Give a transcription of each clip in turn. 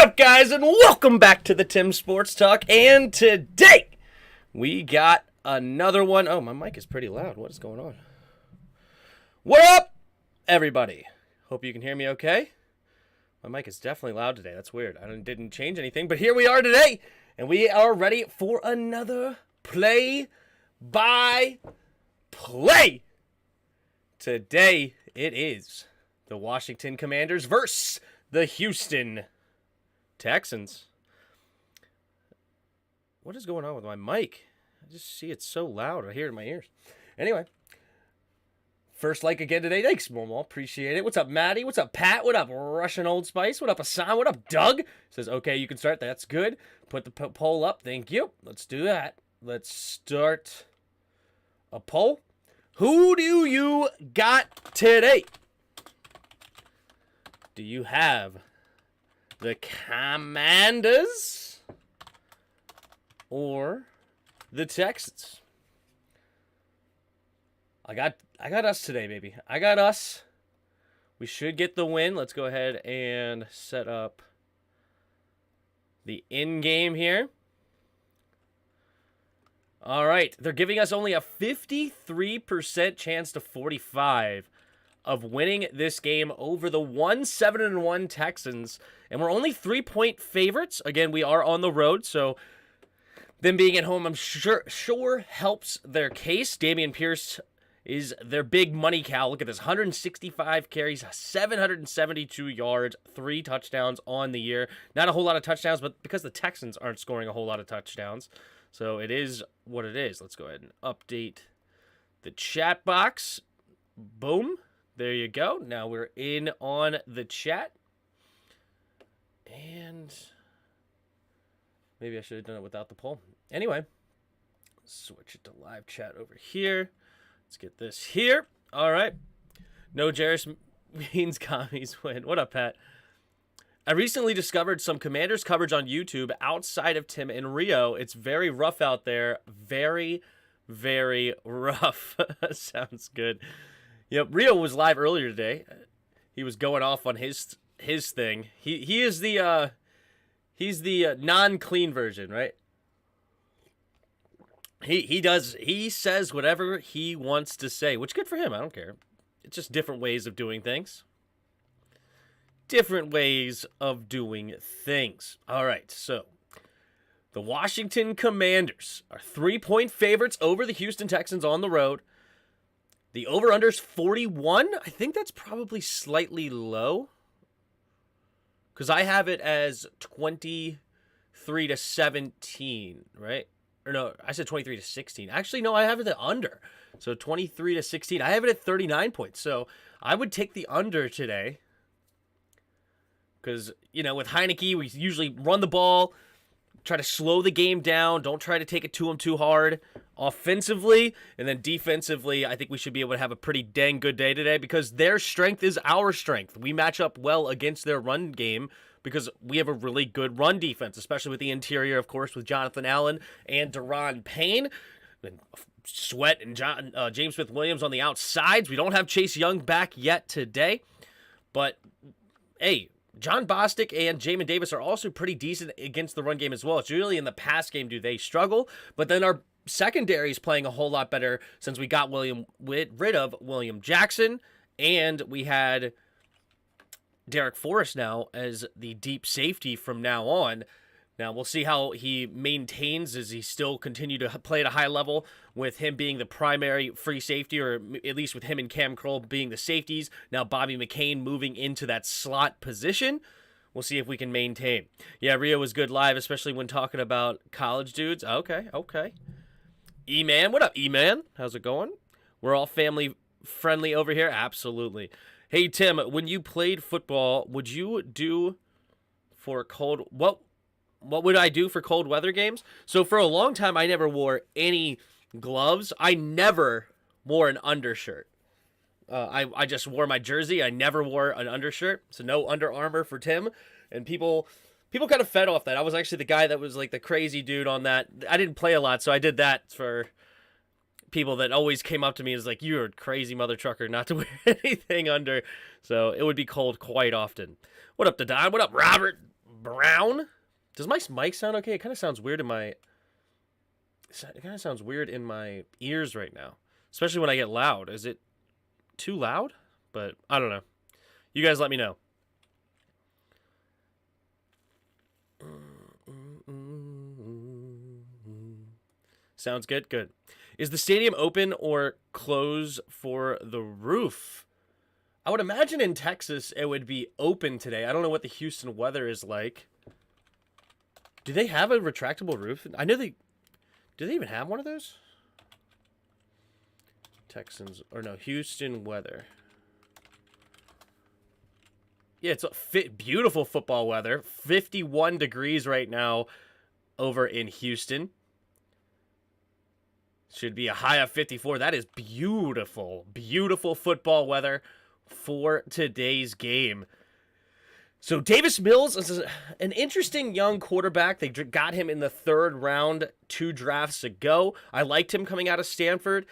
up, guys, and welcome back to the Tim Sports Talk. And today, we got another one. Oh, my mic is pretty loud. What is going on? What up, everybody? Hope you can hear me okay. My mic is definitely loud today. That's weird. I didn't change anything, but here we are today, and we are ready for another play-by-play. Today, it is the Washington Commanders versus the Houston Texans. What is going on with my mic? I just see it's so loud. I hear it in my ears. Anyway, first like again today. Thanks, Momo. Appreciate it. What's up, Maddie? What's up, Pat? What up, Russian Old Spice? What up, Asan? What up, Doug? Says, okay, you can start. That's good. Put the poll up. Thank you. Let's do that. Let's start a poll. Who do you got today? Do you have the Commanders or the Texans? I got us today, baby. I got us. We should get the win. Let's go ahead and set up the in-game here. All right. They're giving us only a 53% chance to 45 of winning this game over the 7-1 Texans. And we're only 3-point favorites. Again, we are on the road, so them being at home, I'm sure helps their case. Dameon Pierce is their big money cow. Look at this, 165 carries, 772 yards, 3 touchdowns on the year. Not a whole lot of touchdowns, but because the Texans aren't scoring a whole lot of touchdowns, so it is what it is. Let's go ahead and update the chat box. Boom. There you go. Now we're in on the chat. And maybe I should have done it without the poll. Anyway, switch it to live chat over here. Let's get this here. All right. No Jarris means commies win. What up, Pat? I recently discovered some Commanders coverage on YouTube outside of Tim and Rio. It's very rough out there. Very, very rough. Sounds good. Yep, Rio was live earlier today. He was going off on his thing. He is the he's the non-clean version, right? He says whatever he wants to say, which good for him. I don't care. It's just different ways of doing things. Different ways of doing things. All right, so the Washington Commanders are 3-point favorites over the Houston Texans on the road. The over-under's 41. I think that's probably slightly low, because I have it as 23-17, right? Or no, I said 23-16. Actually, no, I have it at under. So 23-16. I have it at 39 points. So I would take the under today, because, you know, with HEINICKE, we usually run the ball, try to slow the game down. Don't try to take it to them too hard offensively. And then defensively, I think we should be able to have a pretty dang good day today, because their strength is our strength. We match up well against their run game because we have a really good run defense, especially with the interior, of course, with Jonathan Allen and Daron Payne. And Sweat and James Smith-Williams on the outsides. We don't have Chase Young back yet today. But, hey, John Bostic and Jamin Davis are also pretty decent against the run game as well. It's really in the pass game do they struggle, but then our secondary is playing a whole lot better since we got rid of William Jackson, and we had Derek Forrest now as the deep safety from now on. Now, we'll see how he maintains as he still continue to play at a high level with him being the primary free safety, or at least with him and Cam Kroll being the safeties. Now, Bobby McCain moving into that slot position. We'll see if we can maintain. Yeah, Rio was good live, especially when talking about college dudes. Okay. E-Man, what up, E-Man? How's it going? We're all family friendly over here. Absolutely. Hey, Tim, when you played football, would you do for cold... What would I do for cold weather games? So for a long time, I never wore any gloves. I never wore an undershirt. I just wore my jersey. I never wore an undershirt. So no Under Armour for Tim. And people kind of fed off that. I was actually the guy that was like the crazy dude on that. I didn't play a lot, so I did that for people that always came up to me as like, you're a crazy mother trucker not to wear anything under. So it would be cold quite often. What up, Don? What up, Robert? Brown. Does my mic sound okay? It kind of sounds weird in my... It kind of sounds weird in my ears right now. Especially when I get loud. Is it too loud? But I don't know. You guys let me know. Sounds good? Good. Is the stadium open or close for the roof? I would imagine in Texas it would be open today. I don't know what the Houston weather is like. Do they have a retractable roof? I know they... Do they even have one of those? Texans... Or no, Houston weather. Yeah, it's beautiful football weather. 51 degrees right now over in Houston. Should be a high of 54. That is beautiful. Beautiful football weather for today's game. So Davis Mills is an interesting young quarterback. They got him in the 3rd round 2 drafts ago. I liked him coming out of Stanford.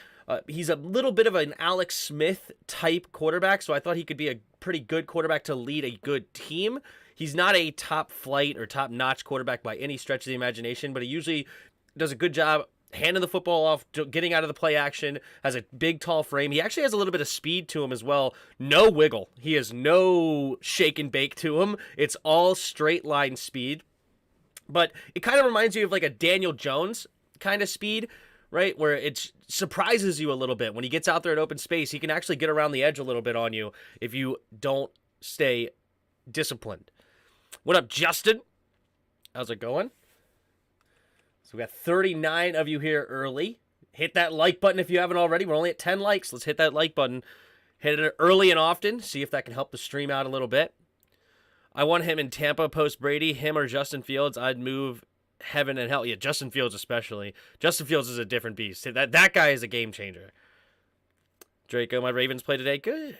He's a little bit of an Alex Smith type quarterback, so I thought he could be a pretty good quarterback to lead a good team. He's not a top flight or top notch quarterback by any stretch of the imagination, but he usually does a good job handing the football off, getting out of the play action, has a big, tall frame. He actually has a little bit of speed to him as well. No wiggle. He has no shake and bake to him. It's all straight line speed. But it kind of reminds you of like a Daniel Jones kind of speed, right? Where it surprises you a little bit. When he gets out there in open space, he can actually get around the edge a little bit on you if you don't stay disciplined. What up, Justin? How's it going? So we got 39 of you here early. Hit that like button if you haven't already. We're only at 10 likes. Let's hit that like button. Hit it early and often. See if that can help the stream out a little bit. I want him in Tampa post Brady. Him or Justin Fields. I'd move heaven and hell. Yeah, Justin Fields especially. Justin Fields is a different beast. That guy is a game changer. Draco, my Ravens play today. Good.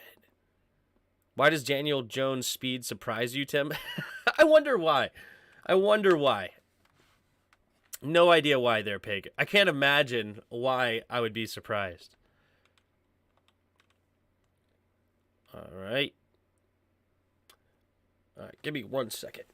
Why does Daniel Jones' speed surprise you, Tim? I wonder why. No idea why there, Pig. I can't imagine why I would be surprised. All right. All right, give me 1 second.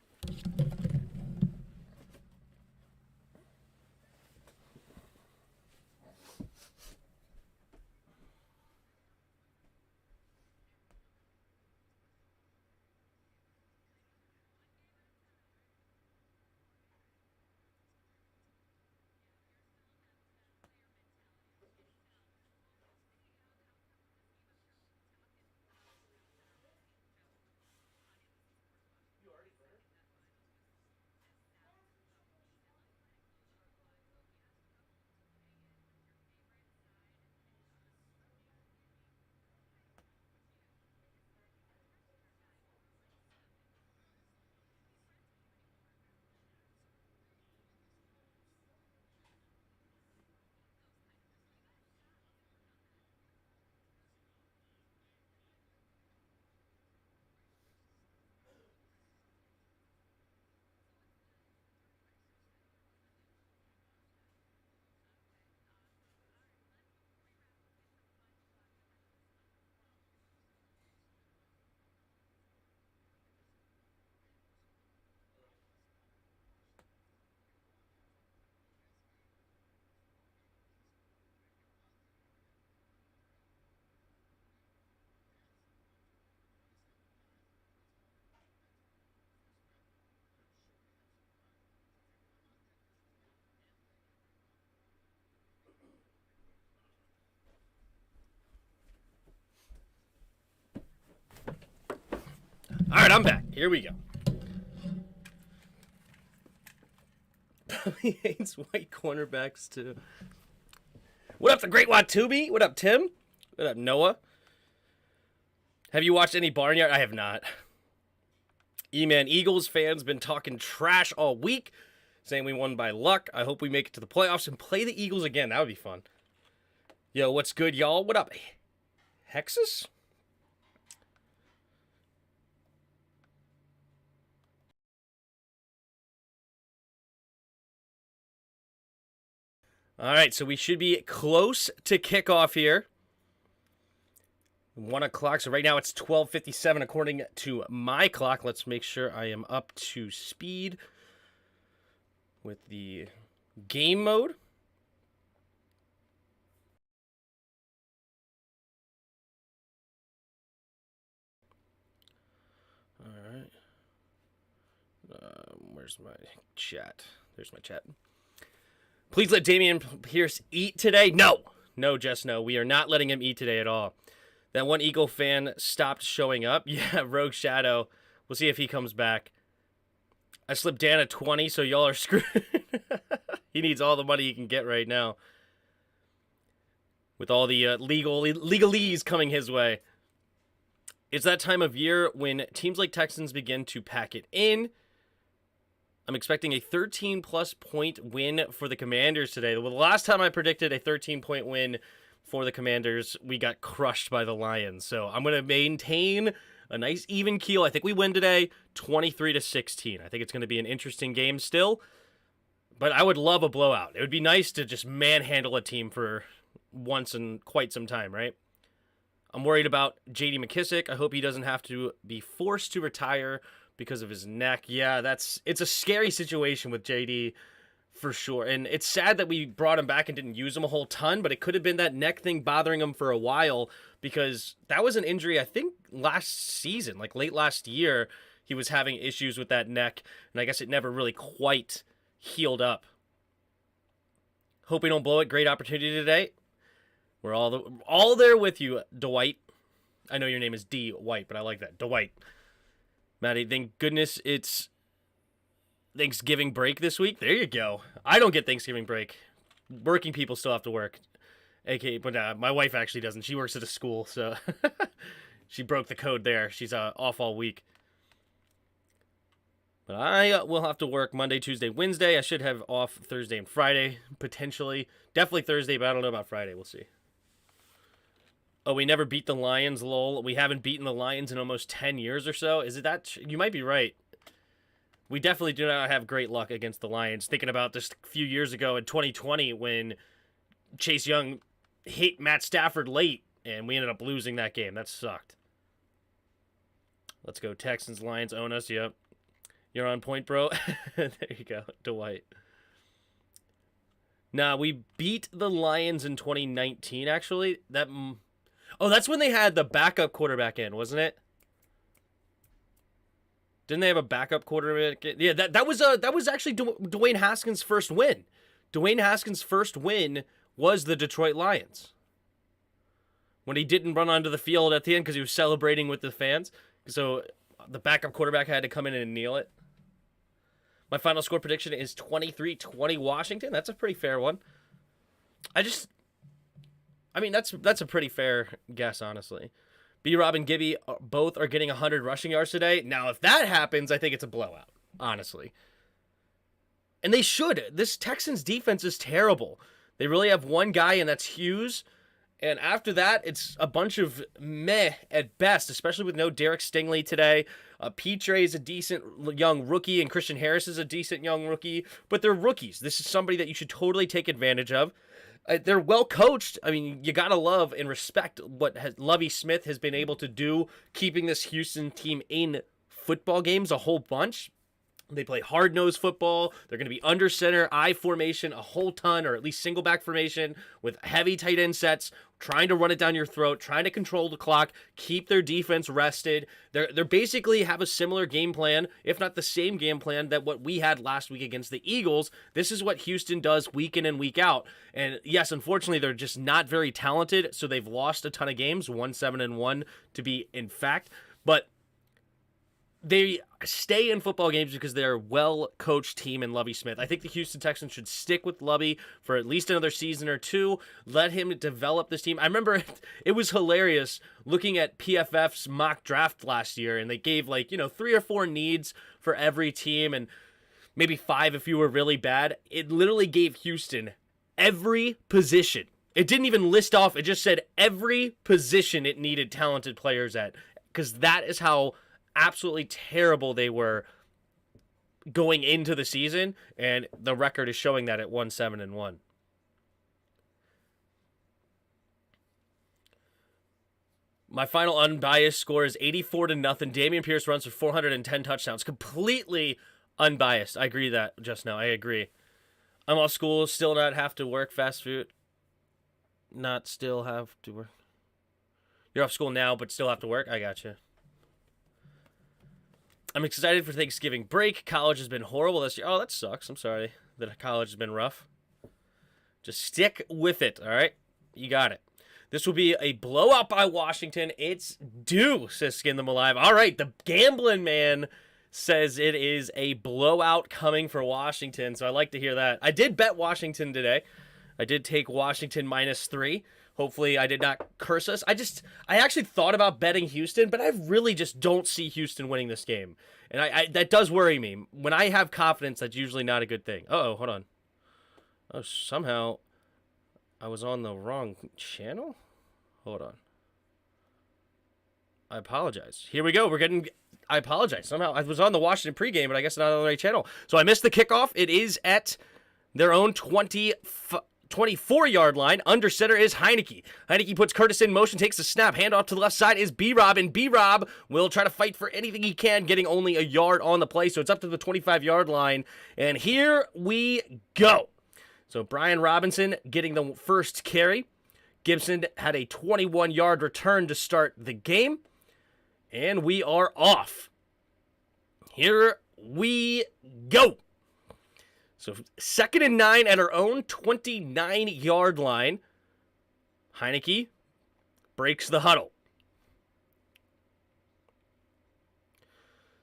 All right, I'm back. Here we go. He hates white cornerbacks, too. What up, the Great Watubi? What up, Tim? What up, Noah? Have you watched any Barnyard? I have not. E-Man, Eagles fans been talking trash all week, saying we won by luck. I hope we make it to the playoffs and play the Eagles again. That would be fun. Yo, what's good, y'all? What up? Hexus? All right, so we should be close to kickoff here. 1 o'clock. So right now it's 12:57 according to my clock. Let's make sure I am up to speed with the game mode. All right. Where's my chat? There's my chat. Please let Damian Pierce eat today. No, Jess, no. We are not letting him eat today at all. That one Eagle fan stopped showing up. Yeah, Rogue Shadow. We'll see if he comes back. I slipped Dan a 20, so y'all are screwed. He needs all the money he can get right now. With all the legalese coming his way. It's that time of year when teams like Texans begin to pack it in. I'm expecting a 13-plus point win for the Commanders today. Well, the last time I predicted a 13-point win for the Commanders, we got crushed by the Lions. So I'm going to maintain a nice even keel. I think we win today 23-16. I think it's going to be an interesting game still. But I would love a blowout. It would be nice to just manhandle a team for once in quite some time, right? I'm worried about J.D. McKissick. I hope he doesn't have to be forced to retire because of his neck. Yeah, it's a scary situation with J.D. for sure. And it's sad that we brought him back and didn't use him a whole ton, but it could have been that neck thing bothering him for a while because that was an injury, I think, last season, like late last year, he was having issues with that neck, and I guess it never really quite healed up. Hope we don't blow it. Great opportunity today. We're all there with you, Dwight. I know your name is D. White, but I like that. Dwight. Maddie, thank goodness it's Thanksgiving break this week. There you go. I don't get Thanksgiving break. Working people still have to work. But my wife actually doesn't. She works at a school, so she broke the code there. She's off all week. But I will have to work Monday, Tuesday, Wednesday. I should have off Thursday and Friday, potentially. Definitely Thursday, but I don't know about Friday. We'll see. Oh, we never beat the Lions, lol. We haven't beaten the Lions in almost 10 years or so. Is it that? You might be right. We definitely do not have great luck against the Lions. Thinking about just a few years ago in 2020 when Chase Young hit Matt Stafford late, and we ended up losing that game. That sucked. Let's go. Texans, Lions own us. Yep. You're on point, bro. There you go, Dwight. Nah, we beat the Lions in 2019, actually. That's when they had the backup quarterback in, wasn't it? Didn't they have a backup quarterback? Yeah, that was actually Dwayne Haskins' first win. Dwayne Haskins' first win was the Detroit Lions. When he didn't run onto the field at the end because he was celebrating with the fans. So the backup quarterback had to come in and kneel it. My final score prediction is 23-20 Washington. That's a pretty fair one. That's a pretty fair guess, honestly. B-Rob and Gibby both are getting 100 rushing yards today. Now, if that happens, I think it's a blowout, honestly. And they should. This Texans defense is terrible. They really have one guy, and that's Hughes. And after that, it's a bunch of meh at best, especially with no Derek Stingley today. Petre is a decent young rookie, and Christian Harris is a decent young rookie. But they're rookies. This is somebody that you should totally take advantage of. They're well coached. I mean, you got to love and respect what Lovie Smith has been able to do, keeping this Houston team in football games a whole bunch. They play hard-nosed football. They're going to be under center, I formation, a whole ton, or at least single back formation with heavy tight end sets, trying to run it down your throat, trying to control the clock, keep their defense rested. They're basically have a similar game plan, if not the same game plan that what we had last week against the Eagles. This is what Houston does week in and week out. And yes, unfortunately, they're just not very talented, so they've lost a ton of games, 1-7-1 to be in fact. But they stay in football games because they're a well-coached team in Lovie Smith. I think the Houston Texans should stick with Lovie for at least another season or two. Let him develop this team. I remember it was hilarious looking at PFF's mock draft last year, and they gave 3 or 4 needs for every team, and maybe 5 if you were really bad. It literally gave Houston every position. It didn't even list off. It just said every position it needed talented players at, because that is how absolutely terrible they were going into the season, and the record is showing that at My final unbiased score is 84-0. Dameon Pierce runs for 410 touchdowns. Completely unbiased. I agree that just now. I agree. I'm off school, still not have to work. Fast food. Not still have to work. You're off school now, but still have to work. I gotcha. I'm excited for Thanksgiving break. College has been horrible this year. Oh, that sucks. I'm sorry that college has been rough. Just stick with it, all right? You got it. This will be a blowout by Washington. It's due, says Skin Them Alive. All right, the gambling man says it is a blowout coming for Washington, so I like to hear that. I did bet Washington today. I did take Washington -3. Hopefully I did not curse us. I actually thought about betting Houston, but I really just don't see Houston winning this game. And I that does worry me. When I have confidence, that's usually not a good thing. Uh-oh, hold on. Oh, somehow I was on the wrong channel? Hold on. I apologize. Here we go. I apologize. Somehow I was on the Washington pregame, but I guess not on the right channel. So I missed the kickoff. It is at their own 24-yard line. Under center is HEINICKE. HEINICKE puts Curtis in motion, takes the snap. Handoff to the left side is B-Rob, and B-Rob will try to fight for anything he can, getting only a yard on the play. So it's up to the 25-yard line. And here we go. So Brian Robinson getting the first carry. Gibson had a 21-yard return to start the game. And we are off. Here we go. So 2nd and 9 at our own 29-yard line. HEINICKE breaks the huddle.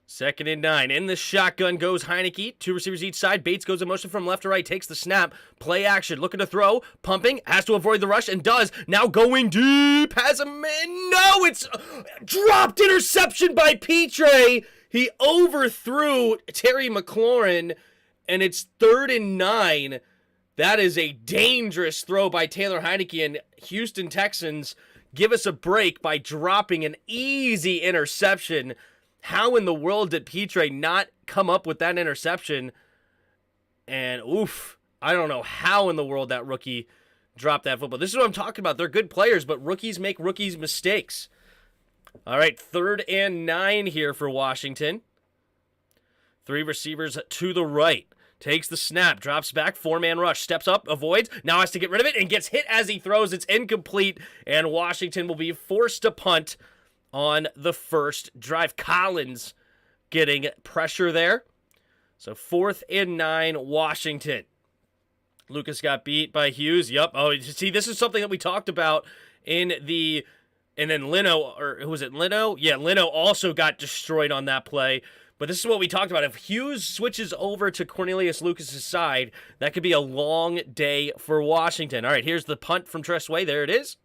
2nd and 9. In the shotgun goes HEINICKE. 2 receivers each side. Bates goes in motion from left to right. Takes the snap. Play action. Looking to throw. Pumping. Has to avoid the rush and does. Now going deep. Has a man. No, it's dropped. Interception by Petre. He overthrew Terry McLaurin. And it's 3rd and 9. That is a dangerous throw by Taylor HEINICKE. And Houston Texans give us a break by dropping an easy interception. How in the world did Petre not come up with that interception? And oof, I don't know how in the world that rookie dropped that football. This is what I'm talking about. They're good players, but rookies make rookies mistakes. All right, 3rd and 9 here for Washington. 3 receivers to the right. Takes the snap, drops back, 4-man rush, steps up, avoids, now has to get rid of it, and gets hit as he throws. It's incomplete, and Washington will be forced to punt on the first drive. Collins getting pressure there. So 4th and 9, Washington. Lucas got beat by Hughes. Yep. Oh, see, this is something that we talked about in the... And then Leno, or was it Leno? Yeah, Leno also got destroyed on that play. But this is what we talked about. If Hughes switches over to Cornelius Lucas's side, that could be a long day for Washington. All right, here's the punt from Tressway. There it is.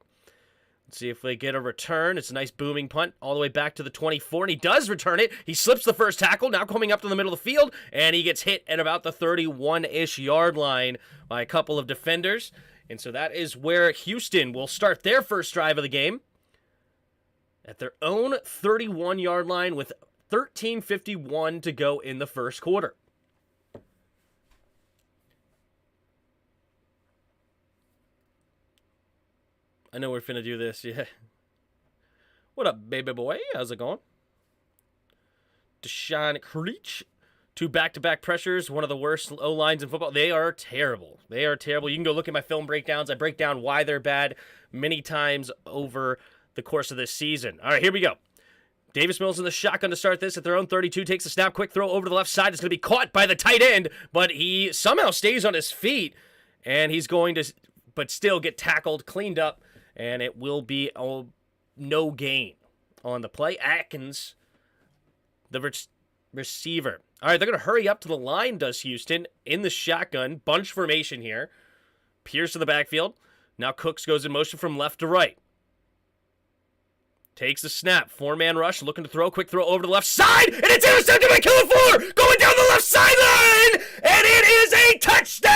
Let's see if they get a return. It's a nice booming punt all the way back to the 24, and he does return it. He slips the first tackle, now coming up to the middle of the field, and he gets hit at about the 31-ish yard line by a couple of defenders. And so that is where Houston will start their first drive of the game at their own 31-yard line with 13:51 to go in the first quarter. I know we're finna do this, yeah. What up, baby boy? How's it going? Deshaun Creech. 2 back-to-back pressures. One of the worst O-lines in football. They are terrible. They are terrible. You can go look at my film breakdowns. I break down why they're bad many times over the course of this season. All right, here we go. Davis Mills in the shotgun to start this at their own 32. Takes a snap. Quick throw over to the left side. It's going to be caught by the tight end, but he somehow stays on his feet, and he's going to, but still get tackled, cleaned up, and it will be no gain on the play. Atkins, the receiver. All right, they're going to hurry up to the line, does Houston, in the shotgun. Bunch formation here. Pierce to the backfield. Now Cooks goes in motion from left to right. Takes the snap. 4-man rush, looking to throw. Quick throw over to the left side, and it's intercepted by Killer Fuller, going down the left sideline, and it is a touchdown,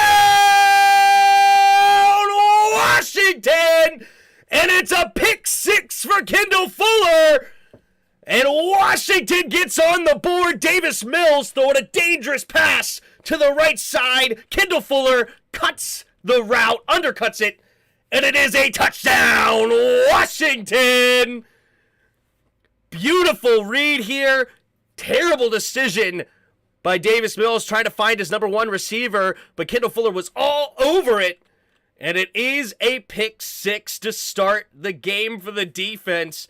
Washington, and it's a pick 6 for Kendall Fuller, and Washington gets on the board. Davis Mills throwing a dangerous pass to the right side. Kendall Fuller cuts the route, undercuts it, and it is a touchdown, Washington. Beautiful read here. Terrible decision by Davis Mills trying to find his number one receiver, but Kendall Fuller was all over it. And it is a pick six to start the game for the defense.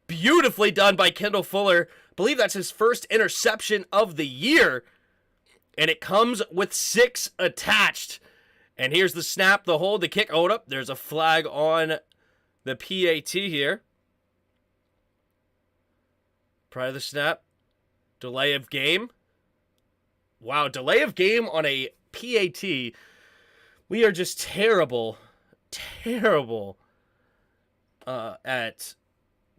Beautifully done by Kendall Fuller. I believe that's his first interception of the year. And it comes with 6 attached. And here's the snap, the hold, the kick. Oh, up. There's a flag on the PAT here. Prior to the snap. Delay of game. Wow, delay of game on a PAT. We are just terrible at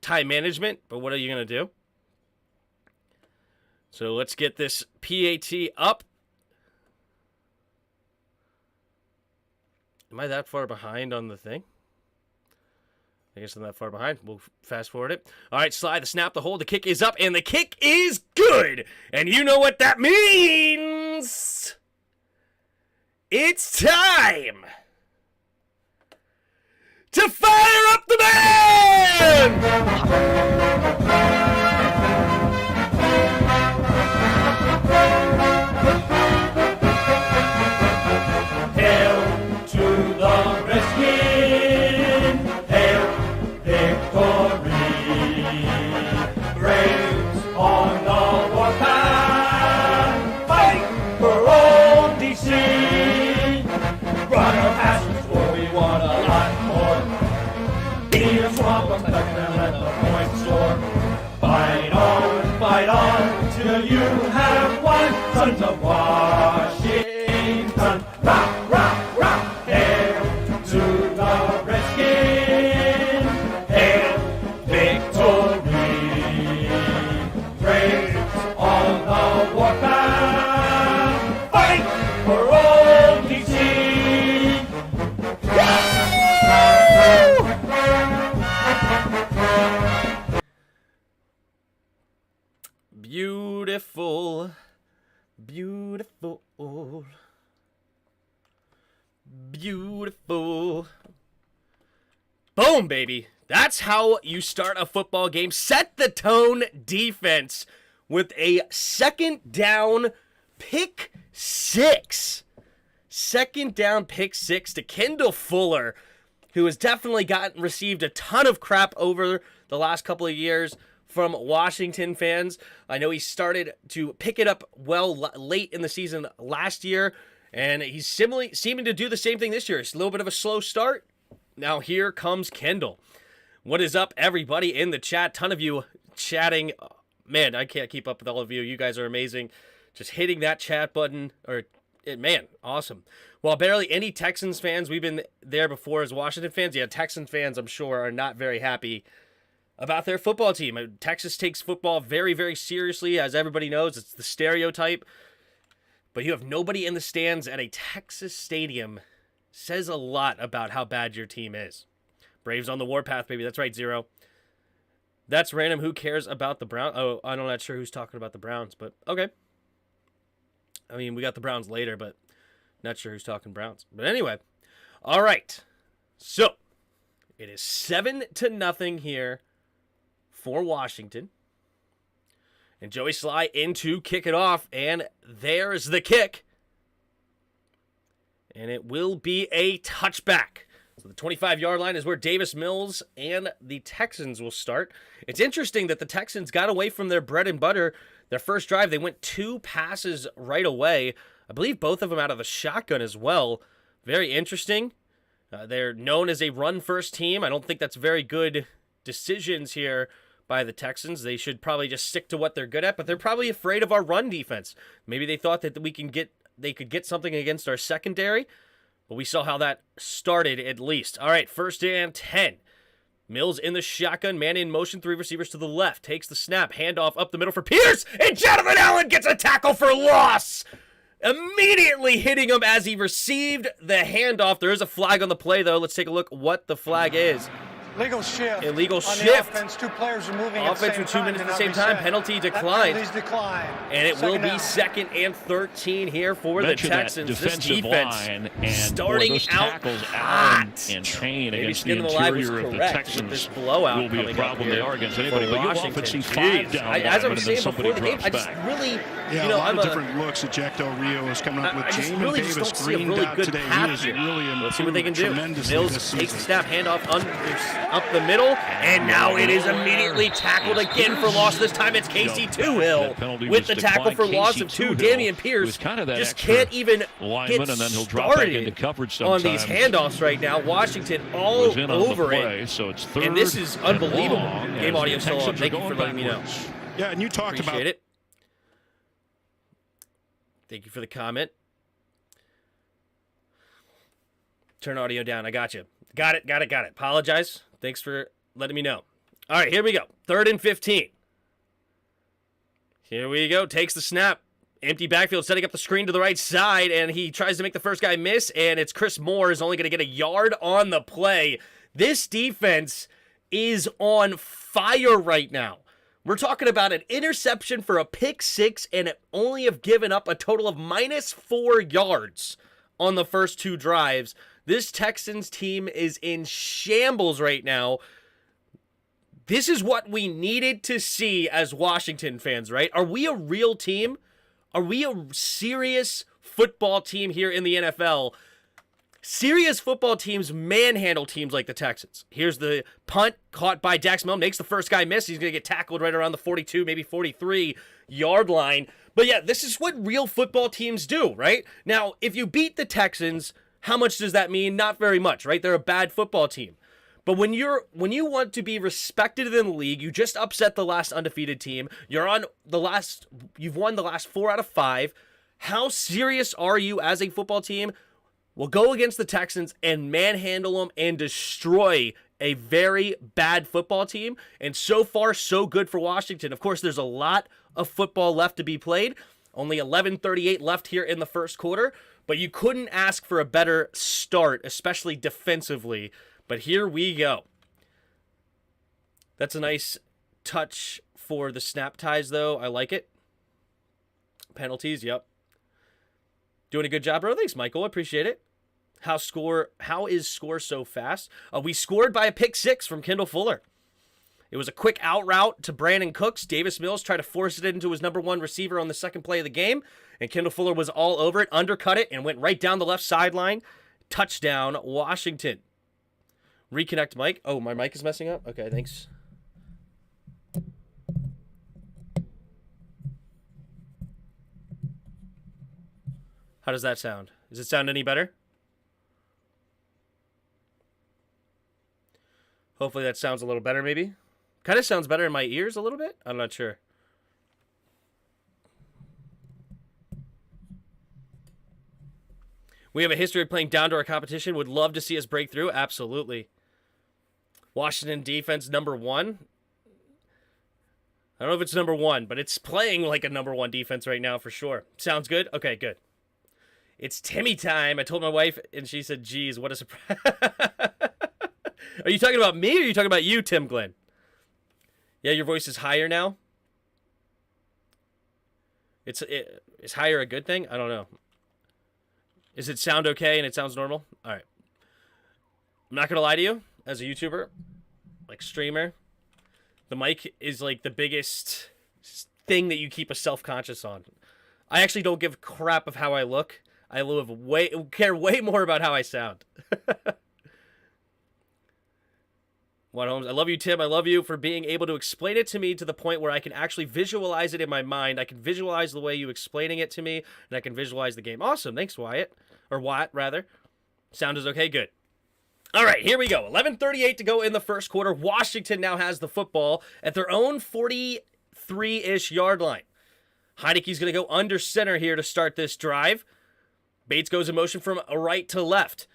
time management. But what are you going to do? So let's get this PAT up. Am I that far behind on the thing? I guess I'm that far behind. We'll fast forward it. All right, slide, the snap, the hold, the kick is up, and the kick is good. And you know what that means. It's time to fire up the band! Fight on till you have won. Sons of Washington, rock, rock, rock. Hail to the Redskins, hail victory. Praise on the warpath, fight for old DC. Beautiful, beautiful, beautiful. Boom, baby. That's how you start a football game. Set the tone defense with a second down pick six. Second down pick six to Kendall Fuller, who has definitely received a ton of crap over the last couple of years from Washington fans. I know he started to pick it up well late in the season last year, and he's seeming to do the same thing this year. It's a little bit of a slow start. Now here comes Kendall. What is up, everybody in the chat? Ton of you chatting. Man, I can't keep up with all of you. You guys are amazing. Just hitting that chat button, man, awesome. Well, barely any Texans fans. We've been there before as Washington fans. Yeah, Texans fans, I'm sure, are not very happy about their football team. Texas takes football very, very seriously. As everybody knows, it's the stereotype. But you have nobody in the stands at a Texas stadium says a lot about how bad your team is. Braves on the warpath, baby. That's right, Zero. That's random. Who cares about the Browns? Oh, I'm not sure who's talking about the Browns, but okay. I mean, we got the Browns later, but not sure who's talking Browns. But anyway, all right. So, it is 7-0 here for Washington. And Joey Sly in to kick it off, and there's the kick. And it will be a touchback. So the 25-yard line is where Davis Mills and the Texans will start. It's interesting that the Texans got away from their bread and butter. Their first drive, they went 2 passes right away. I believe both of them out of the shotgun as well. Very interesting. They're known as a run-first team. I don't think that's very good decisions here by the Texans. They should probably just stick to what they're good at, but they're probably afraid of our run defense. Maybe they thought that they could get something against our secondary, but we saw how that started at least. All right, 1st and 10. Mills in the shotgun, man in motion, 3 receivers to the left. Takes the snap, handoff up the middle for Pierce, and Jonathan Allen gets a tackle for loss. Immediately hitting him as he received the handoff. There is a flag on the play, though. Let's take a look what the flag is. Legal shift. Illegal on shift. The offense, 2 players are moving Offense with 2 minutes at the same time. Penalty declined. Decline. And it will be 2nd and 13 here for the Texans. This defense line and starting those out tackles hot. in pain Maybe against the skinning the live was interior of the correct. Texans This blowout will be a coming problem up they here are against for anybody. But you'll Washington. often see 5 Jeez. down As I linemen was and saying then somebody before the game, drops I just back. really, Yeah, you know, a lot I'm of different looks that Jack Del Rio is coming up with. I just Jamin really just Davis, don't see a green really dot good today. path He is here. really Let's see what they can do. tremendously Mills this takes the season. snap, handoff up the middle, and now it is immediately tackled again for loss. This time it's Casey Toohill with the tackle for loss of 2. Damian Pierce just can't even get and then he'll drop back into started coverage on these sometimes. handoffs right now. Washington all Was in on the over play, it. so it's 3rd And this is and unbelievable. long as Game the audio still on. Texans are Thank you for going letting me know. backwards. Yeah, and you talked Appreciate about it. Thank you for the comment. Turn audio down. I got you. Got it. Apologize. Thanks for letting me know. All right, here we go. 3rd and 15. Here we go. Takes the snap. Empty backfield, setting up the screen to the right side, and he tries to make the first guy miss, and it's Chris Moore is only going to get a yard on the play. This defense is on fire right now. We're talking about an interception for a pick 6, and only have given up a total of -4 yards on the first 2 drives. This Texans team is in shambles right now. This is what we needed to see as Washington fans, right? Are we a real team? Are we a serious football team here in the NFL? Serious football teams manhandle teams like the Texans. Here's the punt caught by Dax Milne. Makes the first guy miss. He's going to get tackled right around the 42, maybe 43-yard line. But yeah, this is what real football teams do, right? Now, if you beat the Texans, how much does that mean? Not very much, right? They're a bad football team. But when you want to be respected in the league, you just upset the last undefeated team. You've won the last 4 out of 5. How serious are you as a football team? Well, go against the Texans and manhandle them and destroy a very bad football team. And so far, so good for Washington. Of course, there's a lot of football left to be played. Only 11:38 left here in the first quarter. But you couldn't ask for a better start, especially defensively. But here we go. That's a nice touch for the snap ties, though. I like it. Penalties, yep. Doing a good job, bro. Thanks, Michael. I appreciate it. How is score so fast? We scored by a pick 6 from Kendall Fuller. It was a quick out route to Brandon Cooks. Davis Mills tried to force it into his #1 receiver on the second play of the game, and Kendall Fuller was all over it, undercut it, and went right down the left sideline. Touchdown, Washington. Reconnect mic. Oh, my mic is messing up? Okay, thanks. How does that sound? Does it sound any better? Hopefully that sounds a little better, maybe. Kind of sounds better in my ears a little bit. I'm not sure. We have a history of playing down to our competition. Would love to see us break through. Absolutely. Washington defense #1. I don't know if it's #1, but it's playing like a #1 defense right now for sure. Sounds good? Okay, good. It's Timmy time. I told my wife, and she said, geez, what a surprise. Are you talking about me, or are you talking about you, Tim Glenn? Yeah, your voice is higher now? Is higher a good thing? I don't know. Is it sound okay and it sounds normal? All right. I'm not going to lie to you. As a YouTuber, like streamer, the mic is like the biggest thing that you keep a self-conscious on. I actually don't give a crap of how I look. I care way more about how I sound. Juan Holmes, I love you, Tim. I love you for being able to explain it to me to the point where I can actually visualize it in my mind. I can visualize the way you explaining it to me, and I can visualize the game. Awesome. Thanks, Wyatt. Or Wyatt, rather. Sound is okay? Good. All right, here we go. 11:38 to go in the first quarter. Washington now has the football at their own 43-ish yard line. HEINICKE's going to go under center here to start this drive. Bates goes in motion from right to left.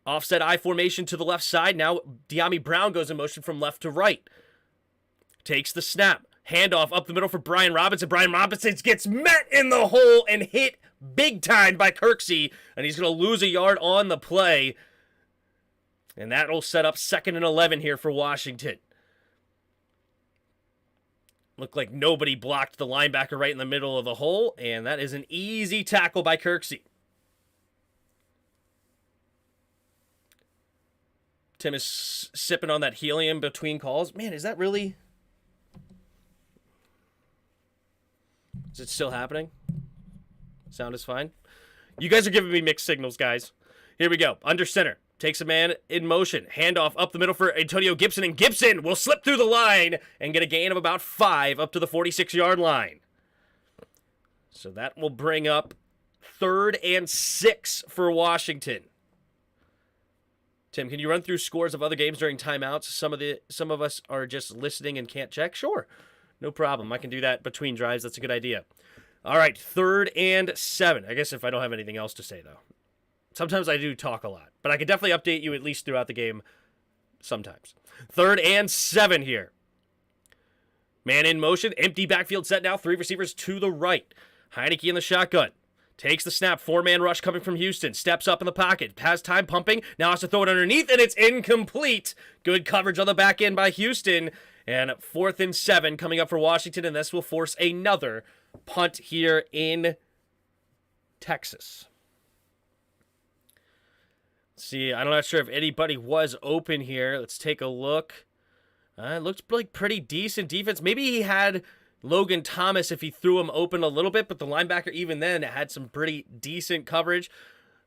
Offset I formation to the left side. Now De'Ami Brown goes in motion from left to right. Takes the snap. Handoff up the middle for Brian Robinson. Brian Robinson gets met in the hole and hit big time by Kirksey. And he's going to lose a yard on the play. And that'll set up 2nd and 11 here for Washington. Looked like nobody blocked the linebacker right in the middle of the hole, and that is an easy tackle by Kirksey. Tim is sipping on that helium between calls. Man, is that really... Is it still happening? Sound is fine. You guys are giving me mixed signals, guys. Here we go. Under center. Takes a man in motion. Handoff up the middle for Antonio Gibson, and Gibson will slip through the line and get a gain of about 5 up to the 46-yard line. So that will bring up 3rd and 6 for Washington. Tim, can you run through scores of other games during timeouts? Some of us are just listening and can't check. Sure. No problem. I can do that between drives. That's a good idea. All right, 3rd and 7. I guess if I don't have anything else to say, though. Sometimes I do talk a lot, but I can definitely update you at least throughout the game sometimes. 3rd and 7 here. Man in motion. Empty backfield set now. 3 receivers to the right. HEINICKE in the shotgun. Takes the snap. 4-man rush coming from Houston. Steps up in the pocket. Has time pumping. Now has to throw it underneath, and it's incomplete. Good coverage on the back end by Houston. And 4th and 7 coming up for Washington, and this will force another punt here in Texas. See, I'm not sure if anybody was open here. Let's take a look. It looked like pretty decent defense. Maybe he had Logan Thomas if he threw him open a little bit, but the linebacker even then had some pretty decent coverage.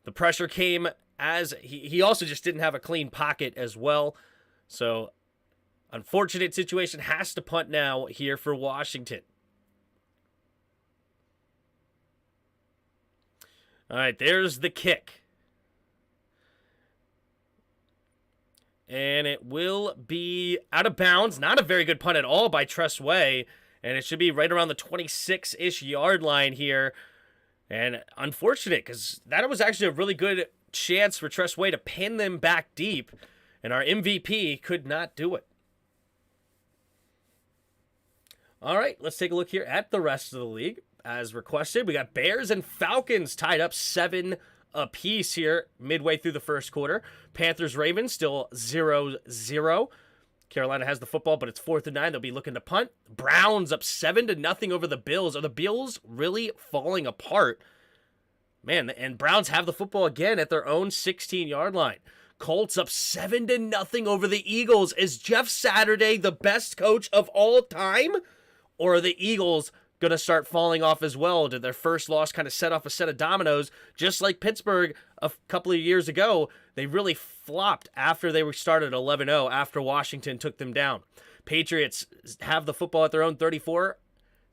The pressure came as he also just didn't have a clean pocket as well. So, unfortunate situation. Has to punt now here for Washington. All right, there's the kick. And it will be out of bounds. Not a very good punt at all by Tressway. And it should be right around the 26-ish yard line here. And unfortunate, because that was actually a really good chance for Tressway to pin them back deep. And our MVP could not do it. All right, let's take a look here at the rest of the league. As requested, we got Bears and Falcons tied up 7 apiece here midway through the first quarter. Panthers-Ravens still 0-0. Carolina has the football, but it's 4th and 9. They'll be looking to punt. Browns up 7-0 over the Bills. Are the Bills really falling apart? Man, and Browns have the football again at their own 16-yard line. Colts up 7-0 over the Eagles. Is Jeff Saturday the best coach of all time? Or are the Eagles going to start falling off as well? Did their first loss kind of set off a set of dominoes? Just like Pittsburgh a couple of years ago, they really flopped after they were started 11-0 after Washington took them down. Patriots have the football at their own 34,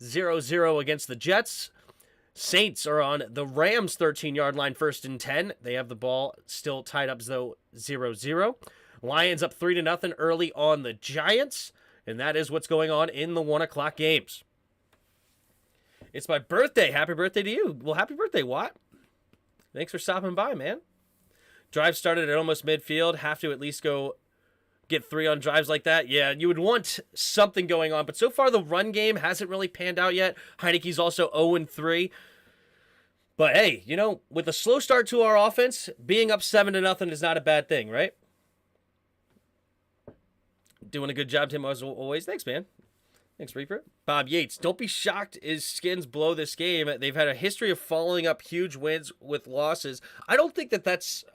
0-0 against the Jets. Saints are on the Rams' 13-yard line, 1st and 10. They have the ball still tied up, though, 0-0. Lions up 3-0 early on the Giants, and that is what's going on in the 1 o'clock games. It's my birthday. Happy birthday to you. Well, happy birthday, Watt. Thanks for stopping by, man. Drive started at almost midfield. Have to at least go get 3 on drives like that. Yeah, you would want something going on. But so far, the run game hasn't really panned out yet. HEINICKE's also 0-3. But hey, you know, with a slow start to our offense, being up 7-0 is not a bad thing, right? Doing a good job, Tim, as always. Thanks, man. Thanks, Reaper. Bob Yates, don't be shocked as Skins blow this game. They've had a history of following up huge wins with losses. I don't think that that's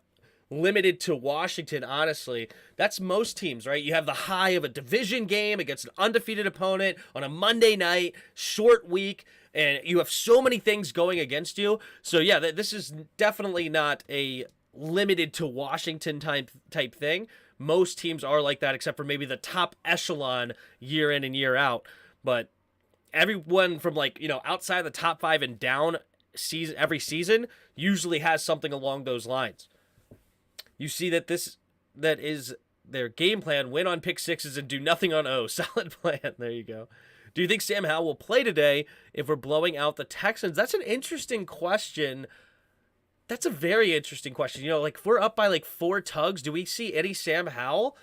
limited to Washington, honestly. That's most teams, right? You have the high of a division game against an undefeated opponent on a Monday night, short week, and you have so many things going against you. So, yeah, this is definitely not a limited to Washington type thing. Most teams are like that, except for maybe the top echelon year in and year out. But everyone from, like, you know, outside the top 5 and down every season usually has something along those lines. You see that that is their game plan: win on pick sixes and do nothing on O. Solid plan. There you go. Do you think Sam Howell will play today if we're blowing out the Texans? That's an interesting question. That's a very interesting question. You know, like, if we're up by like 4 tugs, do we see any Sam Howell?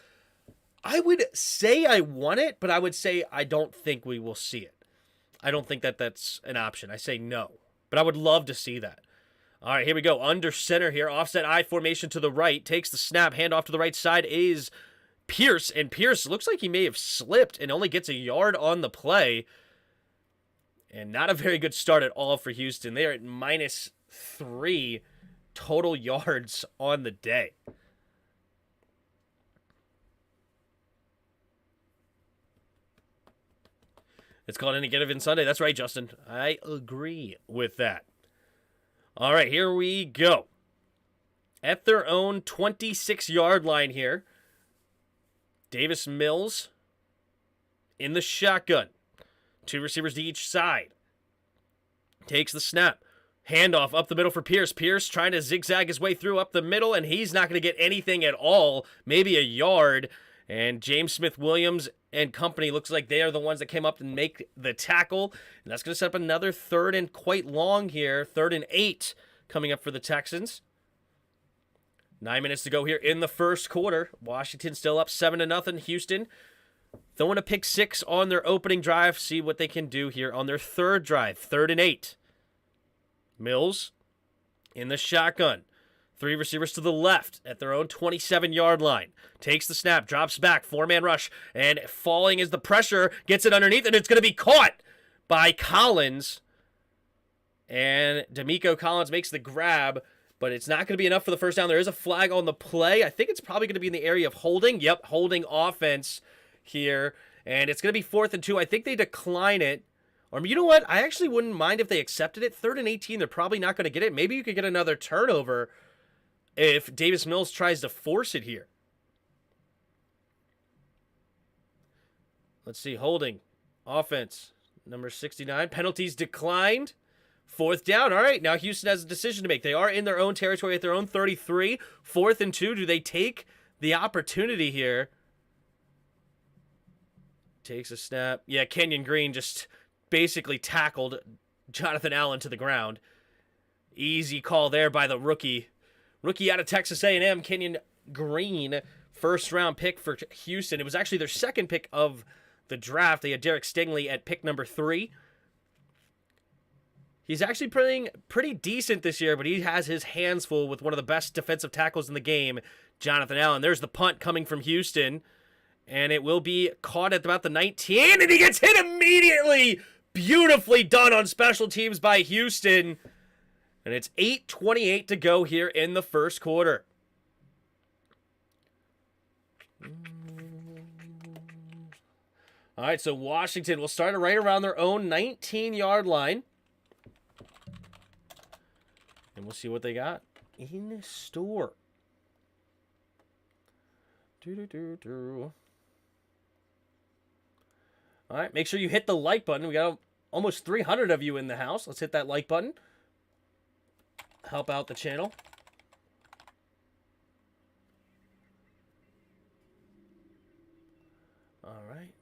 I would say I want it, but I would say I don't think we will see it. I don't think that that's an option. I say no, but I would love to see that. All right, here we go. Under center here. Offset I formation to the right. Takes the snap. Handoff to the right side is Pierce. And Pierce looks like he may have slipped and only gets a yard on the play. And not a very good start at all for Houston. They are at -3 total yards on the day. It's called Any Given Sunday. That's right, Justin. I agree with that. All right, here we go. At their own 26-yard line here, Davis Mills in the shotgun. 2 receivers to each side. Takes the snap. Handoff up the middle for Pierce. Pierce trying to zigzag his way through up the middle, and he's not going to get anything at all. Maybe a yard. And James Smith-Williams and company looks like they are the ones that came up and make the tackle. And that's going to set up another 3rd and quite long here. 3rd and 8 coming up for the Texans. 9 minutes to go here in the first quarter. Washington still up 7-0. Houston throwing a pick 6 on their opening drive. See what they can do here on their 3rd drive. 3rd and 8. Mills in the shotgun. 3 receivers to the left at their own 27-yard line. Takes the snap, drops back, 4-man rush, and falling is the pressure. Gets it underneath, and it's going to be caught by Collins. And D'Amico Collins makes the grab, but it's not going to be enough for the first down. There is a flag on the play. I think it's probably going to be in the area of holding. Yep, holding offense here. And it's going to be 4th and 2. I think they decline it. Or you know what? I actually wouldn't mind if they accepted it. 3rd and 18, they're probably not going to get it. Maybe you could get another turnover if Davis Mills tries to force it here. Let's see. Holding. Offense. Number 69. Penalties declined. 4th down. All right. Now Houston has a decision to make. They are in their own territory at their own 33. 4th and 2. Do they take the opportunity here? Takes a snap. Yeah, Kenyon Green just basically tackled Jonathan Allen to the ground. Easy call there by the rookie. Rookie out of Texas A&M, Kenyon Green, 1st-round pick for Houston. It was actually their 2nd pick of the draft. They had Derek Stingley at pick number 3. He's actually playing pretty decent this year, but he has his hands full with one of the best defensive tackles in the game, Jonathan Allen. There's the punt coming from Houston, and it will be caught at about the 19, and he gets hit immediately. Beautifully done on special teams by Houston. And it's 8:28 to go here in the first quarter. All right, so Washington will start right around their own 19-yard line. And we'll see what they got in store. All right, make sure you hit the like button. We got almost 300 of you in the house. Let's hit that like button. Help out the channel. All right.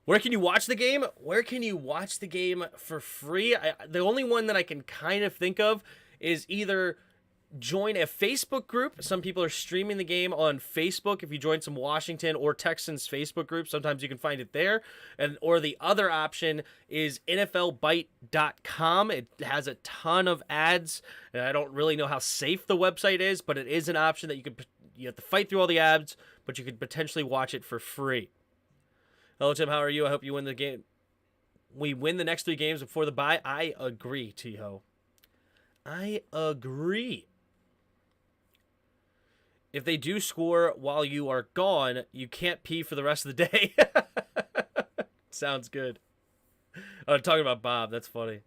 Where can you watch the game? Where can you watch the game for free? The only one that I can kind of think of is either join a Facebook group. Some people are streaming the game on Facebook. If you join some Washington or Texans Facebook groups, sometimes you can find it there. Or the other option is NFLBite.com. It has a ton of ads, and I don't really know how safe the website is, but it is an option that you have to fight through all the ads, but you could potentially watch it for free. Hello, Tim. How are you? I hope you win the game. We win the next 3 games before the bye. I agree, T-Ho. I agree. If they do score while you are gone, you can't pee for the rest of the day. Sounds good. Oh, I'm talking about Bob. That's funny.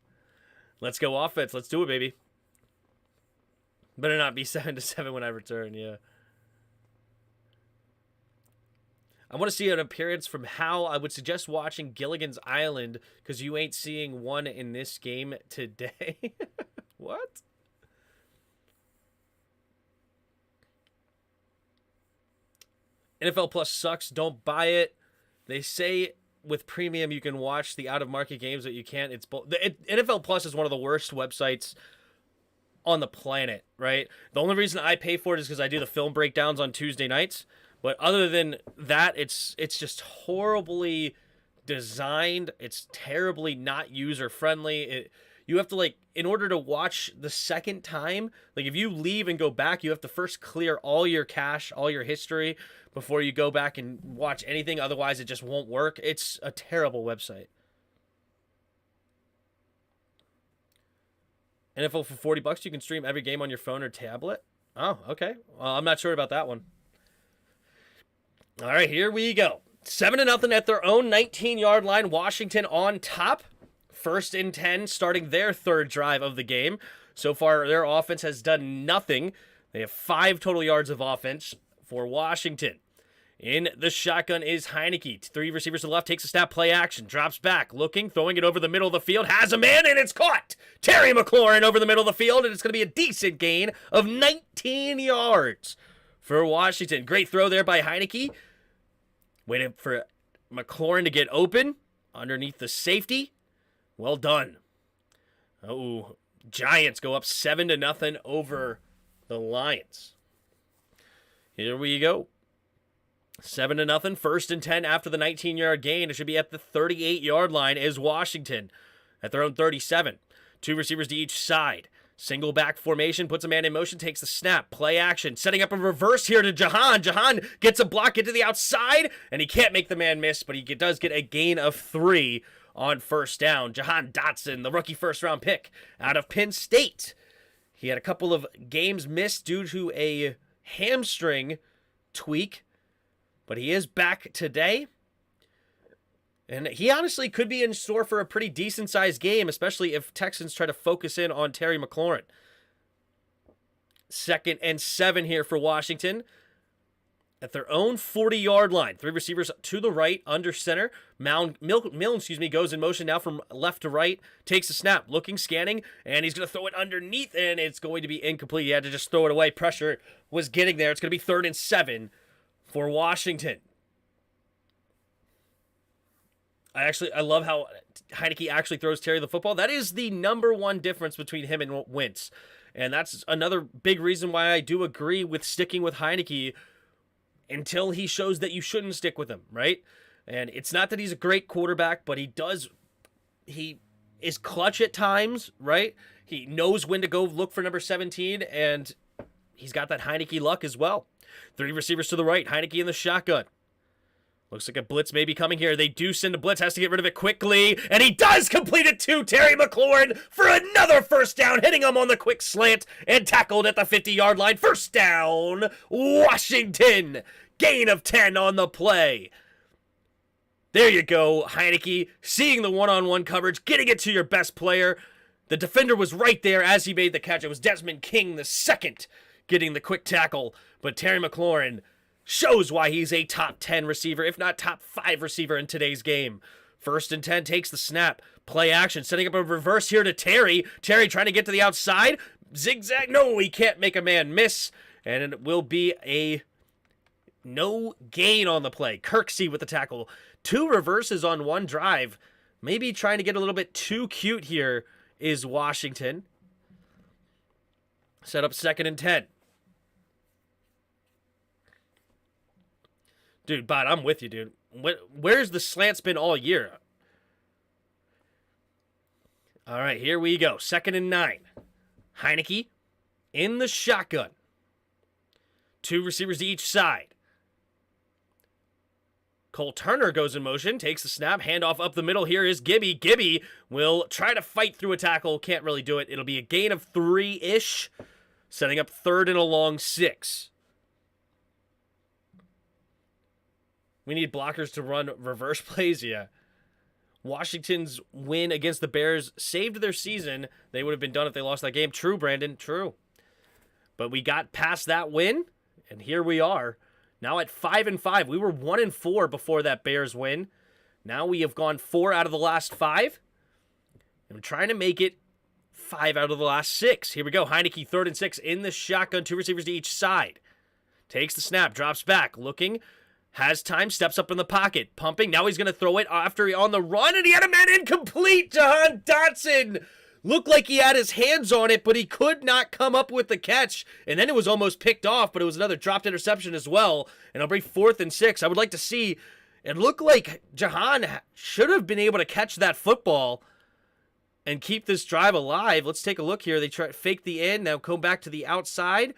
Let's go offense. Let's do it, baby. Better not be 7-7 when I return, yeah. I want to see an appearance from Hal. I would suggest watching Gilligan's Island because you ain't seeing one in this game today. What? NFL Plus sucks. Don't buy it. They say with premium you can watch the out-of-market games, but you can't. NFL Plus is one of the worst websites on the planet, right? The only reason I pay for it is because I do the film breakdowns on Tuesday nights. But other than that, it's just horribly designed. It's terribly not user-friendly. you have to, like, in order to watch the second time, like, if you leave and go back, you have to first clear all your cache, all your history, before you go back and watch anything. Otherwise, it just won't work. It's a terrible website. NFL for $40, you can stream every game on your phone or tablet. Oh, okay. Well, I'm not sure about that one. All right, here we go. 7-0 at their own 19-yard line. Washington on top. 1st and 10, starting their third drive of the game. So far, their offense has done nothing. They have 5 total yards of offense for Washington. In the shotgun is HEINICKE. 3 receivers to the left, takes a snap, play action, drops back, looking, throwing it over the middle of the field, has a man, and it's caught! Terry McLaurin over the middle of the field, and it's going to be a decent gain of 19 yards for Washington. Great throw there by HEINICKE. Waiting for McLaurin to get open underneath the safety. Well done. Oh, Giants go up 7-0 over the Lions. Here we go. 7-0, 1st and 10 after the 19-yard gain. It should be at the 38-yard line is Washington at their own 37. 2 receivers to each side. Single back formation, puts a man in motion, takes the snap, play action, setting up a reverse here to Jahan. Jahan gets a block into the outside, and he can't make the man miss, but he does get a gain of 3 on 1st down. Jahan Dotson, the rookie first-round pick out of Penn State. He had a couple of games missed due to a hamstring tweak, but he is back today. And he honestly could be in store for a pretty decent-sized game, especially if Texans try to focus in on Terry McLaurin. 2nd and 7 here for Washington. At their own 40-yard line. 3 receivers to the right, under center. Milne goes in motion now from left to right. Takes a snap, looking, scanning, and he's going to throw it underneath, and it's going to be incomplete. He had to just throw it away. Pressure was getting there. It's going to be 3rd and 7 for Washington. I love how HEINICKE actually throws Terry the football. That is the number one difference between him and Wentz. And that's another big reason why I do agree with sticking with HEINICKE until he shows that you shouldn't stick with him, right? And it's not that he's a great quarterback, but he is clutch at times, right? He knows when to go look for number 17, and he's got that HEINICKE luck as well. 3 receivers to the right, HEINICKE in the shotgun. Looks like a blitz may be coming here. They do send a blitz, has to get rid of it quickly, and he does complete it to Terry McLaurin for another 1st down, hitting him on the quick slant and tackled at the 50-yard line. 1st down, Washington. Gain of 10 on the play. There you go, HEINICKE, seeing the one-on-one coverage, getting it to your best player. The defender was right there as he made the catch. It was Desmond King the second getting the quick tackle, but Terry McLaurin shows why he's a top 10 receiver, if not top 5 receiver in today's game. 1st and 10, takes the snap. Play action, setting up a reverse here to Terry. Terry trying to get to the outside. Zigzag, no, he can't make a man miss. And it will be a no gain on the play. Kirksey with the tackle. 2 reverses on 1 drive. Maybe trying to get a little bit too cute here is Washington. Set up 2nd and 10. Dude, Bot, I'm with you, dude. Where's the slants been all year? All right, here we go. 2nd and 9. HEINICKE in the shotgun. 2 receivers to each side. Cole Turner goes in motion, takes the snap, handoff up the middle. Here is Gibby. Gibby will try to fight through a tackle. Can't really do it. It'll be a gain of 3-ish, setting up 3rd and a long 6. We need blockers to run reverse plays, yeah. Washington's win against the Bears saved their season. They would have been done if they lost that game. True, Brandon, true. But we got past that win, and here we are. Now at 5-5. We were 1-4 before that Bears win. Now we have gone 4 out of the last 5. And we're trying to make it 5 out of the last 6. Here we go. HEINICKE 3rd and 6 in the shotgun. 2 receivers to each side. Takes the snap, drops back, looking. Has time, steps up in the pocket, pumping. Now he's going to throw it after he on the run, and he had a man incomplete. Jahan Dotson looked like he had his hands on it, but he could not come up with the catch. And then it was almost picked off, but it was another dropped interception as well. And it'll bring 4th and 6. I would like to see, it looked like Jahan should have been able to catch that football. and keep this drive alive. Let's take a look here. They try to fake the end, now come back to the outside.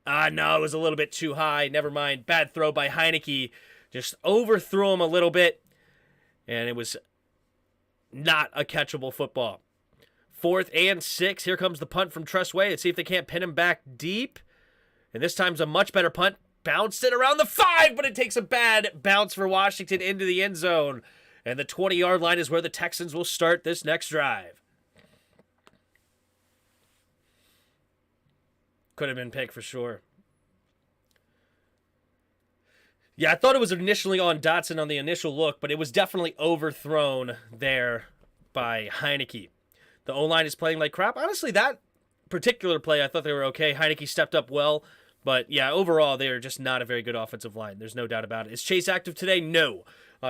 No, it was a little bit too high. Never mind. Bad throw by HEINICKE. Just overthrew him a little bit, and it was not a catchable football. 4th and 6. Here comes the punt from Tressway. Let's see if they can't pin him back deep. And this time's a much better punt. Bounced it around the 5, but it takes a bad bounce for Washington into the end zone. And the 20-yard line is where the Texans will start this next drive. Could have been pick for sure. Yeah, I thought it was initially on Dotson on the initial look, but it was definitely overthrown there by HEINICKE. The O-line is playing like crap. Honestly, that particular play, I thought they were okay. HEINICKE stepped up well, but yeah, overall, they are just not a very good offensive line. There's no doubt about it. Is Chase active today? No.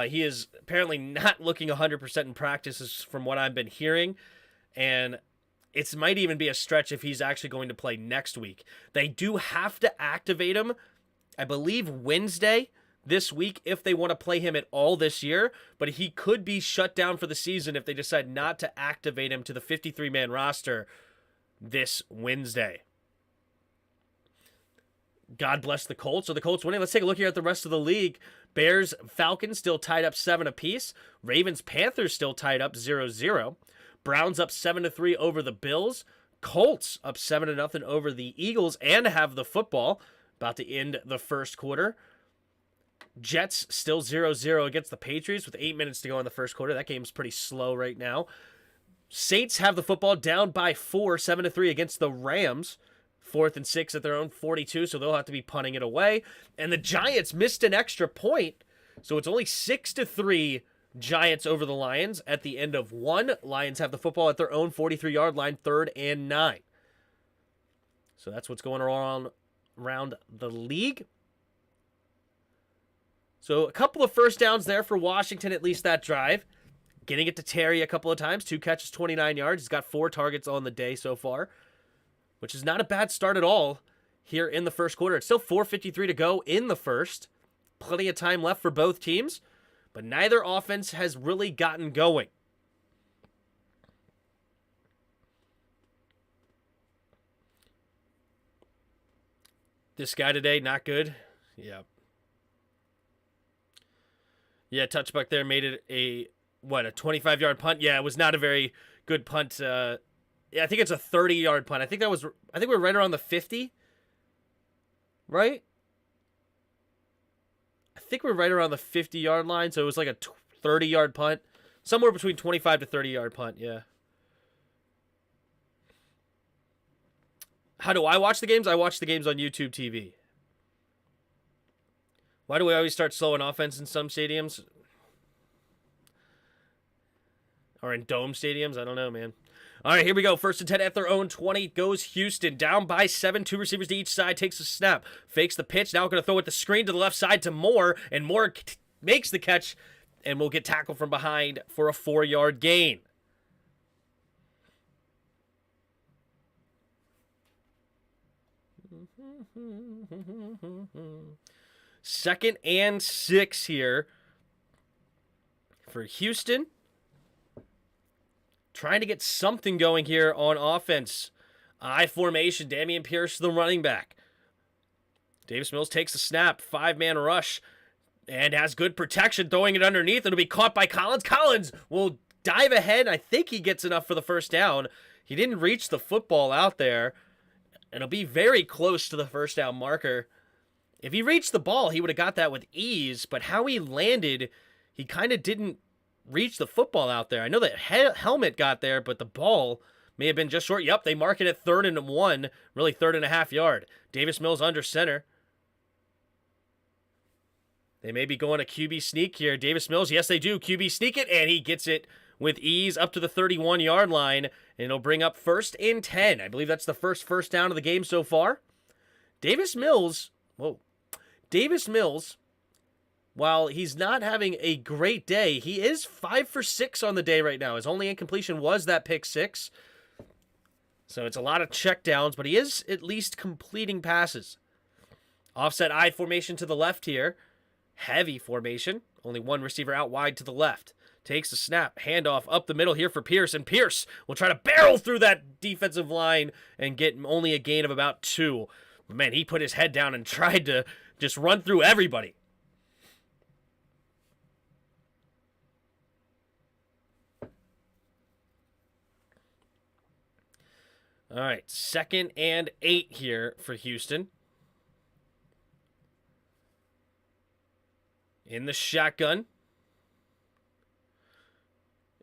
He is apparently not looking 100% in practices from what I've been hearing, and it might even be a stretch if he's actually going to play next week. They do have to activate him, I believe, Wednesday this week if they want to play him at all this year, but he could be shut down for the season if they decide not to activate him to the 53-man roster this Wednesday. God bless the Colts. So the Colts winning. Let's take a look here at the rest of the league. Bears, Falcons still tied up 7 apiece. Ravens, Panthers still tied up 0-0. Browns up 7-3 over the Bills. Colts up 7-0 over the Eagles and have the football. About to end the first quarter. Jets still 0-0 against the Patriots with 8 minutes to go in the first quarter. That game's pretty slow right now. Saints have the football down by 4, 7-3 against the Rams. 4th and 6 at their own 42, so they'll have to be punting it away. And the Giants missed an extra point, so it's only 6-3 Giants over the Lions at the end of 1. Lions have the football at their own 43-yard line, 3rd and 9. So that's what's going on around the league. So a couple of first downs there for Washington, at least that drive. Getting it to Terry a couple of times. 2 catches, 29 yards. He's got 4 targets on the day so far, which is not a bad start at all here in the first quarter. It's still 4:53 to go in the first. Plenty of time left for both teams, but neither offense has really gotten going. This guy today, not good. Yeah. Yeah, touchback there made it a 25-yard punt? Yeah, it was not a very good punt. Yeah, I think it's a 30-yard punt. I think we're right around the 50. Right? I think we're right around the 50-yard line, so it was like a 30-yard punt. Somewhere between 25 to 30-yard punt, yeah. How do I watch the games? I watch the games on YouTube TV. Why do we always start slow in offense in some stadiums? Or in dome stadiums? I don't know, man. All right, here we go. 1st and 10 at their own 20 goes Houston. Down by 7. 2 receivers to each side. Takes a snap. Fakes the pitch. Now going to throw it the screen to the left side to Moore. And Moore makes the catch and will get tackled from behind for a 4-yard gain. Second and 6 here for Houston. Trying to get something going here on offense. I formation. Dameon Pierce, the running back. Davis Mills takes a snap. 5-man rush. And has good protection. Throwing it underneath. It'll be caught by Collins. Collins will dive ahead. I think he gets enough for the first down. He didn't reach the football out there. And it'll be very close to the first down marker. If he reached the ball, he would have got that with ease. But how he landed, he kind of didn't reach the football out there. I know that helmet got there, but the ball may have been just short. Yep, they mark it at 3rd and 1, really 3rd and a half yard. Davis Mills under center. They may be going a QB sneak here. Davis Mills, yes they do. QB sneak it, and he gets it with ease up to the 31-yard line, and it'll bring up 1st and 10. I believe that's the first down of the game so far. Davis Mills, while he's not having a great day, he is 5 for 6 on the day right now. His only incompletion was that pick 6. So it's a lot of checkdowns, but he is at least completing passes. Offset I formation to the left here. Heavy formation. Only one receiver out wide to the left. Takes the snap. Handoff up the middle here for Pierce. And Pierce will try to barrel through that defensive line and get only a gain of about 2. But man, he put his head down and tried to just run through everybody. All right, 2nd and 8 here for Houston. In the shotgun.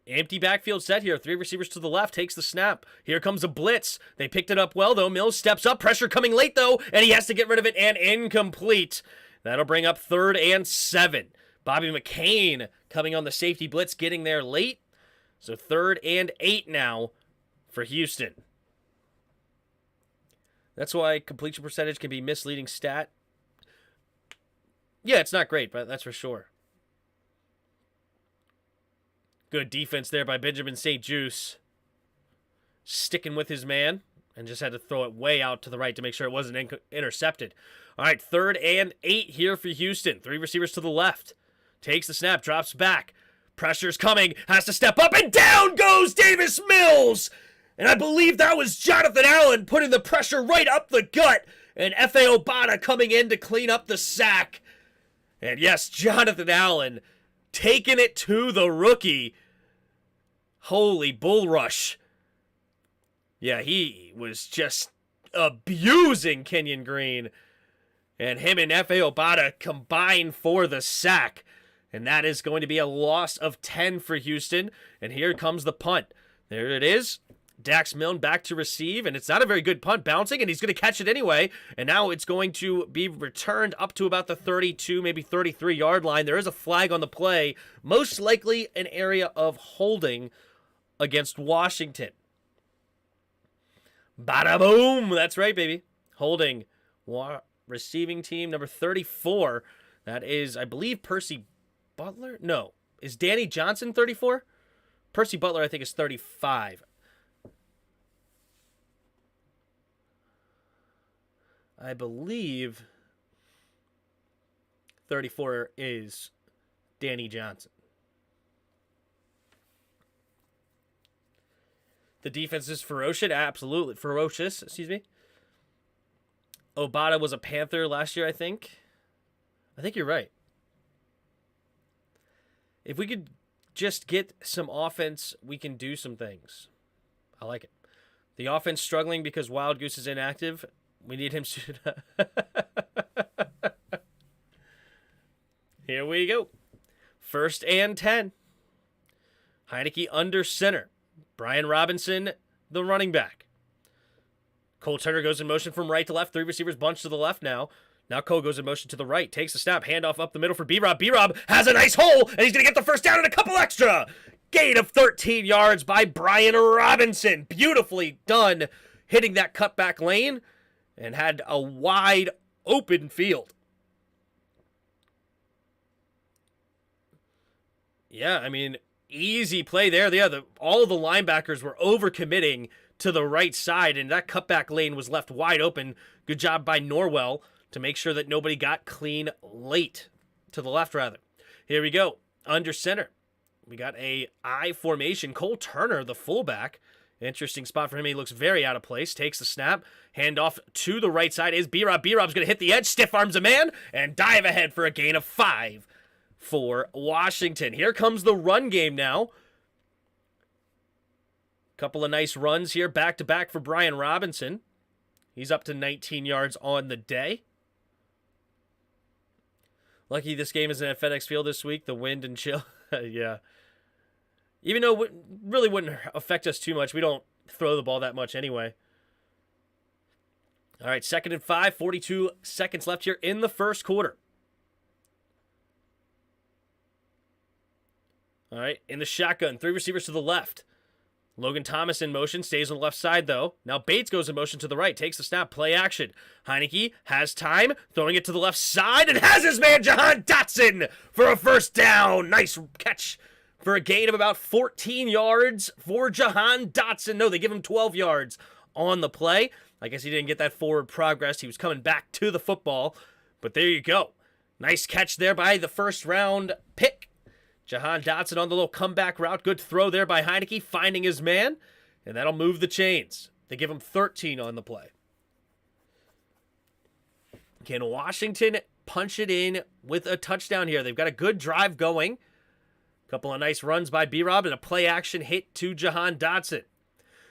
Empty backfield set here. 3 receivers to the left. Takes the snap. Here comes a blitz. They picked it up well, though. Mills steps up. Pressure coming late, though. And he has to get rid of it. And incomplete. That'll bring up 3rd and 7. Bobby McCain coming on the safety blitz. Getting there late. So 3rd and 8 now for Houston. That's why completion percentage can be misleading stat. Yeah, it's not great, but that's for sure. Good defense there by Benjamin St-Juste. Sticking with his man and just had to throw it way out to the right to make sure it wasn't intercepted. All right, 3rd and 8 here for Houston. 3 receivers to the left. Takes the snap, drops back. Pressure's coming, has to step up, and down goes Davis Mills! And I believe that was Jonathan Allen putting the pressure right up the gut. And F.A. Obata coming in to clean up the sack. And yes, Jonathan Allen taking it to the rookie. Holy bull rush. Yeah, he was just abusing Kenyon Green. And him and F.A. Obata combined for the sack. And that is going to be a loss of 10 for Houston. And here comes the punt. There it is. Dax Milne back to receive, and it's not a very good punt, bouncing, and he's going to catch it anyway. And now it's going to be returned up to about the 32, maybe 33-yard line. There is a flag on the play, most likely an area of holding against Washington. Bada boom! That's right, baby. Holding. Receiving team number 34. That is, I believe, Percy Butler? No. Is Danny Johnson 34? Percy Butler, I think, is 35. I believe 34 is Danny Johnson. The defense is ferocious. Absolutely ferocious. Excuse me. Obata was a Panther last year, I think. I think you're right. If we could just get some offense, we can do some things. I like it. The offense struggling because Wild Goose is inactive. We need him to... Here we go. 1st and 10. Heineke under center. Brian Robinson, the running back. Cole Turner goes in motion from right to left. 3 receivers bunch to the left now. Now Cole goes in motion to the right. Takes the snap. Handoff up the middle for B-Rob. B-Rob has a nice hole, and he's going to get the first down and a couple extra. Gain of 13 yards by Brian Robinson. Beautifully done, hitting that cutback lane. And had a wide open field. Yeah, I mean, easy play there. Yeah, all of the linebackers were overcommitting to the right side, and that cutback lane was left wide open. Good job by Norwell to make sure that nobody got clean late. To the left, rather. Here we go. Under center. We got a I formation. Cole Turner, the fullback. Interesting spot for him. He looks very out of place. Takes the snap. Handoff to the right side is B-Rob. B-Rob's going to hit the edge. Stiff arms a man. And dive ahead for a gain of 5 for Washington. Here comes the run game now. Couple of nice runs here. Back-to-back for Brian Robinson. He's up to 19 yards on the day. Lucky this game isn't at FedEx Field this week. The wind and chill. Yeah. Even though it really wouldn't affect us too much. We don't throw the ball that much anyway. All right, 2nd and 5. 42 seconds left here in the first quarter. All right, in the shotgun. 3 receivers to the left. Logan Thomas in motion. Stays on the left side, though. Now Bates goes in motion to the right. Takes the snap. Play action. Heineke has time. Throwing it to the left side. And has his man, Jahan Dotson, for a first down. Nice catch for a gain of about 14 yards for Jahan Dotson. No, they give him 12 yards on the play. I guess he didn't get that forward progress. He was coming back to the football. But there you go. Nice catch there by the first round pick, Jahan Dotson on the little comeback route. Good throw there by HEINICKE, finding his man, and that'll move the chains. They give him 13 on the play. Can Washington punch it in with a touchdown here? They've got a good drive going. A couple of nice runs by B-Rob and a play action hit to Jahan Dotson.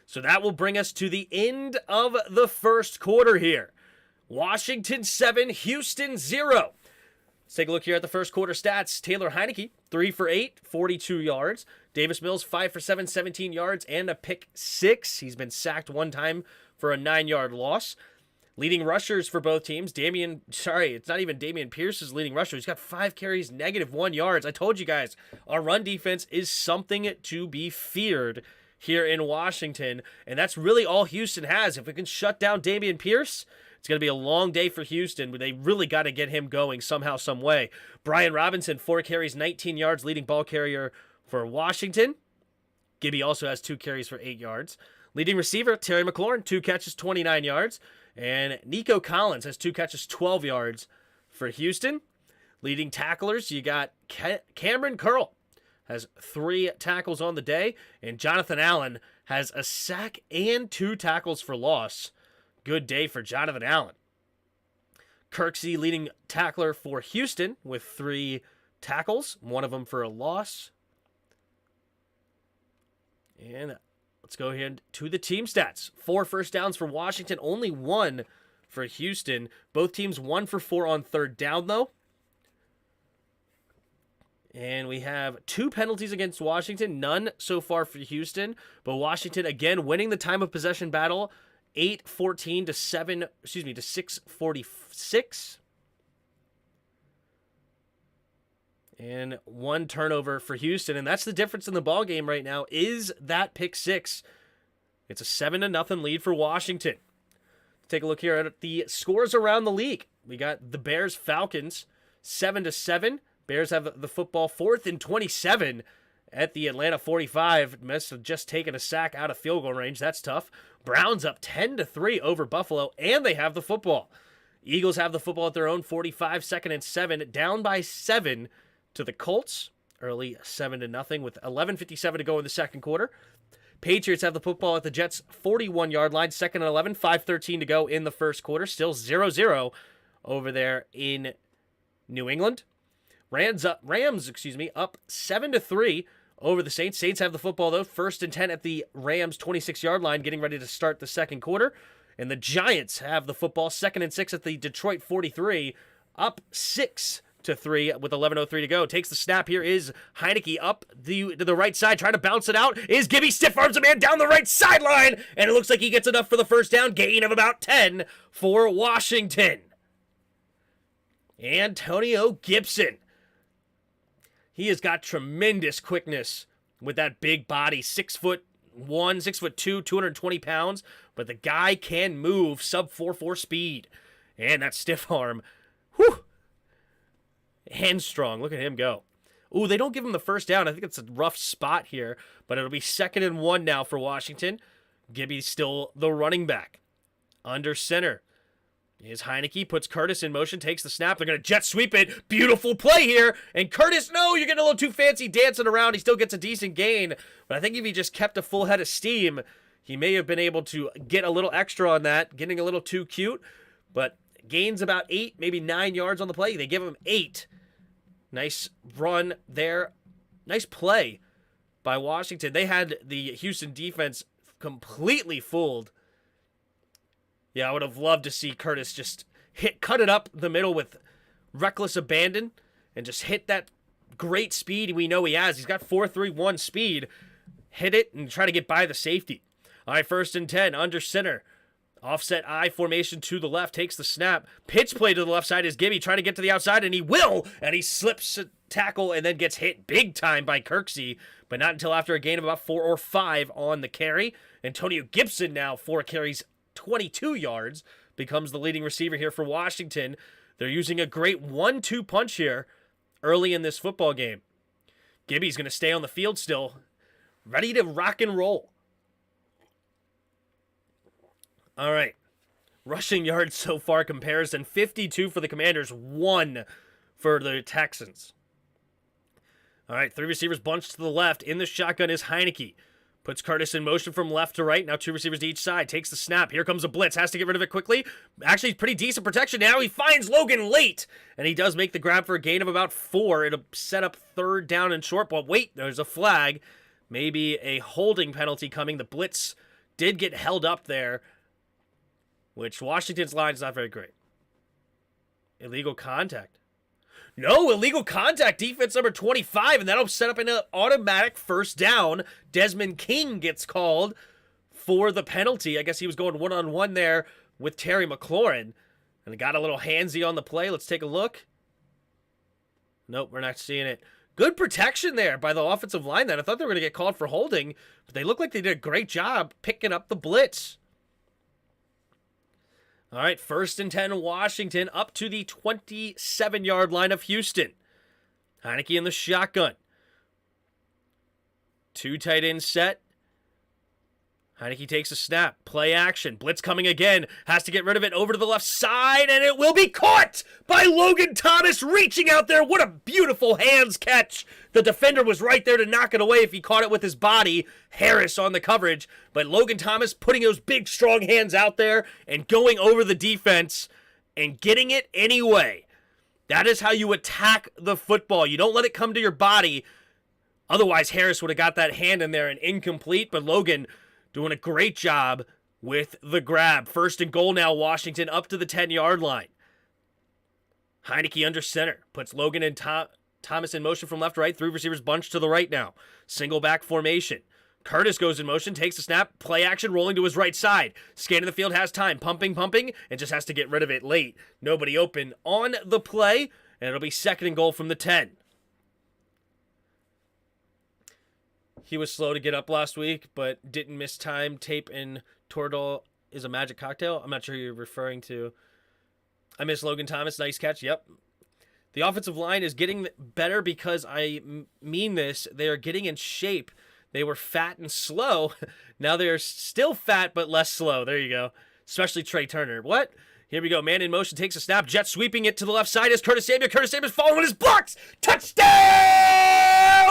So that will bring us to the end of the first quarter here. Washington 7, Houston 0. Let's take a look here at the first quarter stats. Taylor HEINICKE, 3 for 8, 42 yards. Davis Mills, 5 for 7, 17 yards, and a pick 6. He's been sacked one time for a 9-yard loss. Leading rushers for both teams, it's not even Dameon Pierce's leading rusher. He's got 5 carries, -1 yards. I told you guys, our run defense is something to be feared here in Washington, and that's really all Houston has. If we can shut down Dameon Pierce, it's going to be a long day for Houston, but they really got to get him going somehow, some way. Brian Robinson, 4 carries, 19 yards, leading ball carrier for Washington. Gibby also has 2 carries for 8 yards. Leading receiver, Terry McLaurin, 2 catches, 29 yards. And Nico Collins has 2 catches, 12 yards for Houston. Leading tacklers, you got Cameron Curl has 3 tackles on the day. And Jonathan Allen has a sack and 2 tackles for loss. Good day for Jonathan Allen. Kirksey, leading tackler for Houston with 3 tackles, one of them for a loss. And let's go ahead to the team stats. 4 first downs for Washington, only 1 for Houston. Both teams 1 for 4 on third down, though. And we have 2 penalties against Washington, none so far for Houston. But Washington, again, winning the time of possession battle, 8-14 to 6-46. And 1 turnover for Houston, and that's the difference in the ball game right now, is that pick 6. It's a 7-0 lead for Washington. Take a look here at the scores around the league. We got the Bears-Falcons, 7-7. Bears have the football 4th and 27 at the Atlanta 45. Must have just taken a sack out of field goal range. That's tough. Browns up 10-3 over Buffalo, and they have the football. Eagles have the football at their own 45, 2nd and 7, down by 7 to the Colts. Early 7-0 with 11:57 to go in the second quarter. Patriots have the football at the Jets' 41-yard line, 2nd and 11, 5:13 to go in the first quarter. Still 0-0 over there in New England. Rams up 7-3 over the Saints. Saints have the football, though, 1st and 10 at the Rams' 26-yard line, getting ready to start the second quarter. And the Giants have the football, 2nd and 6 at the Detroit 43, up 6-3 with 11:03 to go. Takes the snap. Here is HEINICKE up to the right side, trying to bounce it out. Is Gibby, stiff arms a man down the right sideline, and it looks like he gets enough for the first down. Gain of about 10 for Washington. Antonio Gibson. He has got tremendous quickness with that big body, 6'1", 6'2", 220 pounds, but the guy can move sub 4.4 speed. And that stiff arm, whew, hand strong. Look at him go. Ooh, they don't give him the first down. I think it's a rough spot here, but it'll be 2nd and 1 now for Washington. Gibby's still the running back. Under center is HEINICKE, puts Curtis in motion, takes the snap. They're going to jet sweep it. Beautiful play here. And Curtis, no, you're getting a little too fancy dancing around. He still gets a decent gain. But I think if he just kept a full head of steam, he may have been able to get a little extra on that, getting a little too cute. But gains about 8, maybe 9 yards on the play. They give him 8. Nice run there. Nice play by Washington. They had the Houston defense completely fooled. Yeah, I would have loved to see Curtis just cut it up the middle with reckless abandon and just hit that great speed we know he has. He's got 4.31 speed. Hit it and try to get by the safety. All right, 1st and 10, under center. Offset I formation to the left, takes the snap. Pitch play to the left side is Gibby trying to get to the outside, and he will, and he slips a tackle and then gets hit big time by Kirksey, but not until after a gain of about 4 or 5 on the carry. Antonio Gibson now 4 carries, 22 yards, becomes the leading receiver here for Washington. They're using a great 1-2 punch here early in this football game. Gibby's going to stay on the field still, ready to rock and roll. All right. Rushing yards so far comparison, 52 for the Commanders, 1 for the Texans. All right, 3 receivers bunched to the left. In the shotgun is HEINICKE. Puts Curtis in motion from left to right. Now 2 receivers to each side. Takes the snap. Here comes a blitz. Has to get rid of it quickly. Actually, pretty decent protection now. He finds Logan late. And he does make the grab for a gain of about 4. It'll set up 3rd down and short. But wait, there's a flag. Maybe a holding penalty coming. The blitz did get held up there, which Washington's line is not very great. Illegal contact. No, illegal contact, defense number 25, and that'll set up an automatic 1st down. Desmond King gets called for the penalty. I guess he was going one-on-one there with Terry McLaurin, and it got a little handsy on the play. Let's take a look. Nope, we're not seeing it. Good protection there by the offensive line then. I thought they were going to get called for holding, but they look like they did a great job picking up the blitz. All right, 1st and 10 Washington up to the 27-yard line of Houston. HEINICKE in the shotgun. 2 tight end set. HEINICKE takes a snap. Play action. Blitz coming again. Has to get rid of it over to the left side, and it will be caught by Logan Thomas reaching out there. What a beautiful hands catch. The defender was right there to knock it away if he caught it with his body. Harris on the coverage, but Logan Thomas putting those big, strong hands out there and going over the defense and getting it anyway. That is how you attack the football. You don't let it come to your body. Otherwise, Harris would have got that hand in there and incomplete, but Logan doing a great job with the grab. 1st and goal now, Washington up to the 10-yard line. HEINICKE under center. Puts Logan and Thomas in motion from left to right. 3 receivers bunched to the right now. Single back formation. Curtis goes in motion, takes a snap, play action, rolling to his right side. Scanning the field, has time, pumping, and just has to get rid of it late. Nobody open on the play, and it'll be 2nd and goal from the 10. He was slow to get up last week, but didn't miss time. Tape and Toradol is a magic cocktail. I'm not sure who you're referring to. I miss Logan Thomas. Nice catch. Yep. The offensive line is getting better because I mean this. They are getting in shape. They were fat and slow. Now they're still fat, but less slow. There you go. Especially Trey Turner. What? Here we go. Man in motion, takes a snap. Jet sweeping it to the left side is Curtis Samuel. Curtis Samuel's following his blocks. Touchdown,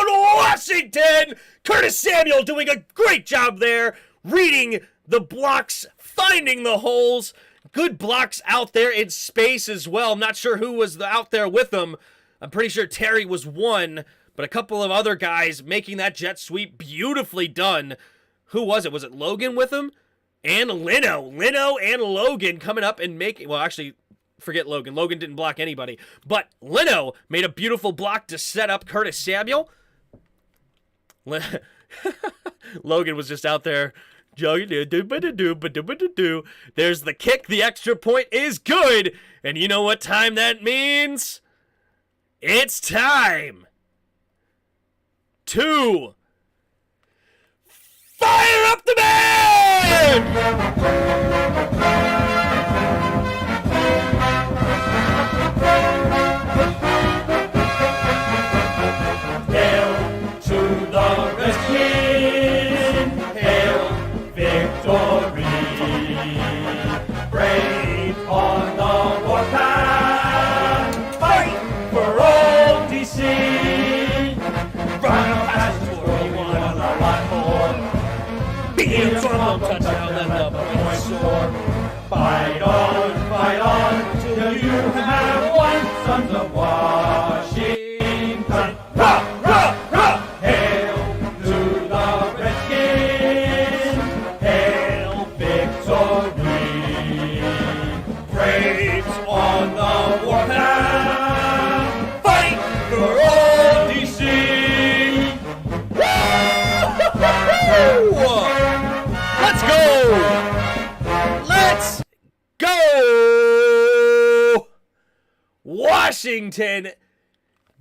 Washington! Curtis Samuel doing a great job there. Reading the blocks, finding the holes. Good blocks out there in space as well. I'm not sure who was out there with him. I'm pretty sure Terry was one, but a couple of other guys making that jet sweep beautifully done. Who was it? Was it Logan with him? And Leno and Logan coming up and making, well, actually, forget Logan. Logan didn't block anybody. But Leno made a beautiful block to set up Curtis Samuel. Logan was just out there jogging. There's the kick. The extra point is good. And you know what time that means? It's time to fire up the band! Hail to the Red King, hail victory. Brave on the warpath, fight for old DC. Run past the world, we want a lot more. Be a drum, touchdown, and the points score. Fight on, till you have won, sons of Washington. Rah, rah, rah! Hail to the Redskins, hail victory. Braves on the warpath, fight for old DC. Let's go! Let's go! Washington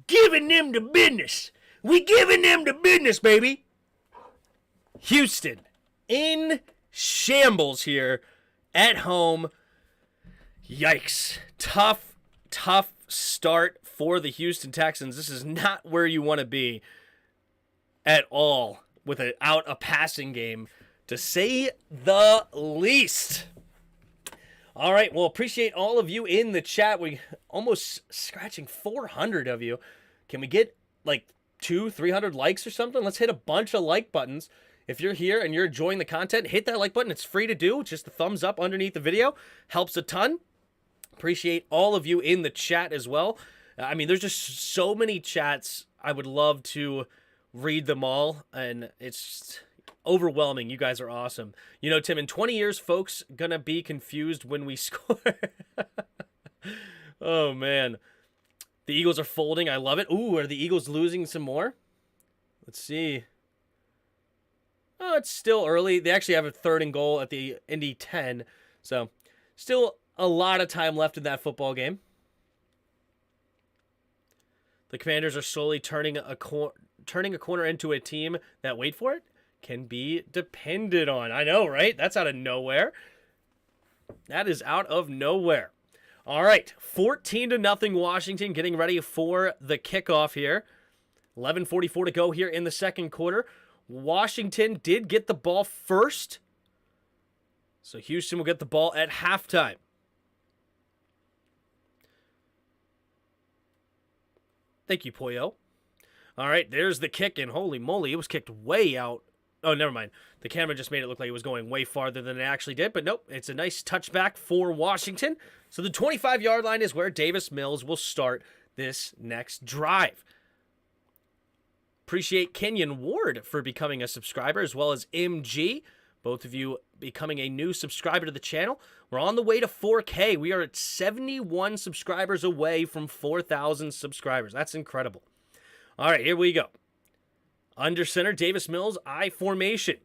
giving them the business. We giving them the business, baby. Houston in shambles here at home. Yikes. Tough start for the Houston Texans. This is not where you want to be at all without a passing game, to say the least. All right, well, appreciate all of you in the chat. We almost scratching 400 of you. Can we get like 300 likes or something. Let's hit a bunch of like buttons. If you're here and you're enjoying the content, hit that like button. It's free to do. Just a thumbs up underneath the video. Helps a ton. Appreciate all of you in the chat as well. I mean, there's just so many chats. I would love to read them all, and it's overwhelming. You guys are awesome. You know, Tim, in 20 years, folks gonna be confused when we score. Oh, man. The Eagles are folding. I love it. Ooh, are the Eagles losing some more? Let's see. Oh, it's still early. They actually have a 3rd and goal at the Indy 10. So, still a lot of time left in that football game. The Commanders are slowly turning a corner into a team that, wait for it, can be depended on. I know, right? That's out of nowhere. That is out of nowhere. All right, 14-0 Washington, getting ready for the kickoff here. 11:44 to go here in the second quarter. Washington did get the ball first, so Houston will get the ball at halftime. Thank you, Poyo. All right, there's the kick, and holy moly, it was kicked way out. Oh, never mind. The camera just made it look like it was going way farther than it actually did, but nope, it's a nice touchback for Washington. So the 25-yard line is where Davis Mills will start this next drive. Appreciate Kenyon Ward for becoming a subscriber, as well as MG. Both of you becoming a new subscriber to the channel. We're on the way to 4K. We are at 71 subscribers away from 4,000 subscribers. That's incredible. All right, here we go. Under center, Davis Mills, I formation.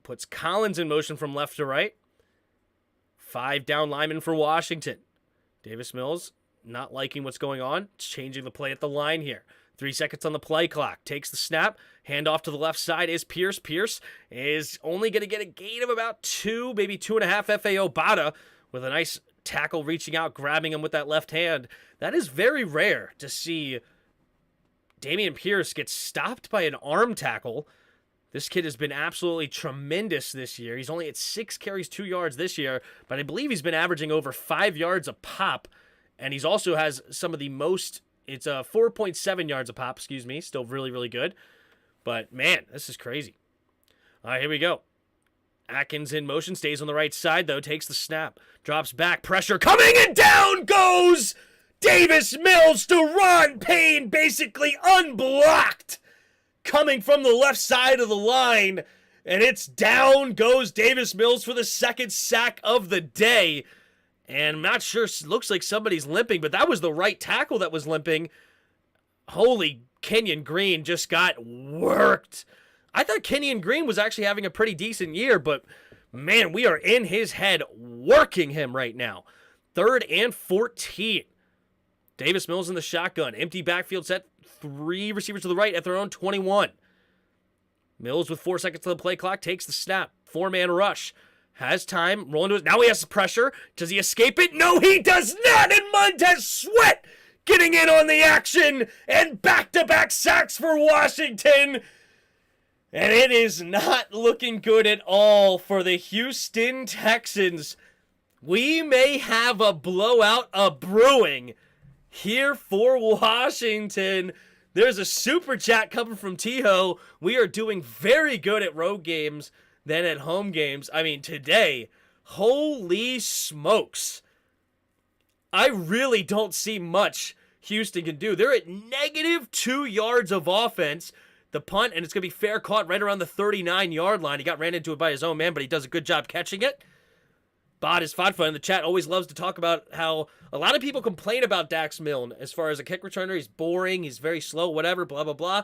Puts Collins in motion from left to right. 5 down linemen for Washington. Davis Mills not liking what's going on. It's changing the play at the line here. 3 seconds on the play clock. Takes the snap. Handoff to the left side is Pierce. Pierce is only going to get a gain of about 2, maybe 2.5 FAO. Bada with a nice tackle reaching out, grabbing him with that left hand. That is very rare to see Dameon Pierce get stopped by an arm tackle. This kid has been absolutely tremendous this year. He's only at 6 carries, 2 yards this year, but I believe he's been averaging over 5 yards a pop, and he's also has some of the most. It's 4.7 yards a pop, excuse me. Still really, really good. But, man, this is crazy. All right, here we go. Atkins in motion, stays on the right side, though, takes the snap. Drops back, pressure coming, and down goes Davis Mills to Ron Payne, basically unblocked. Coming from the left side of the line, and it's down goes Davis Mills for the 2nd sack of the day. And I'm not sure, looks like somebody's limping, but that was the right tackle that was limping. Holy, Kenyon Green just got worked. I thought Kenyon Green was actually having a pretty decent year, but man, we are in his head working him right now. 3rd and 14. Davis Mills in the shotgun. Empty backfield set. 3 receivers to the right at their own 21. Mills with 4 seconds to the play clock takes the snap. 4-man rush. Has time, rolling to it. Now he has pressure. Does he escape it? No, he does not. And Montez Sweat getting in on the action. And back-to-back sacks for Washington. And it is not looking good at all for the Houston Texans. We may have a blowout brewing here for Washington. There's a super chat coming from Tiho. We are doing very good at road games than at home games. I mean, today, holy smokes. I really don't see much Houston can do. They're at -2 yards of offense. The punt, and it's going to be fair caught right around the 39-yard line. He got ran into it by his own man, but he does a good job catching it. Bodis Fodfa in the chat always loves to talk about how a lot of people complain about Dax Milne as far as a kick returner. He's boring, he's very slow, whatever, blah, blah, blah.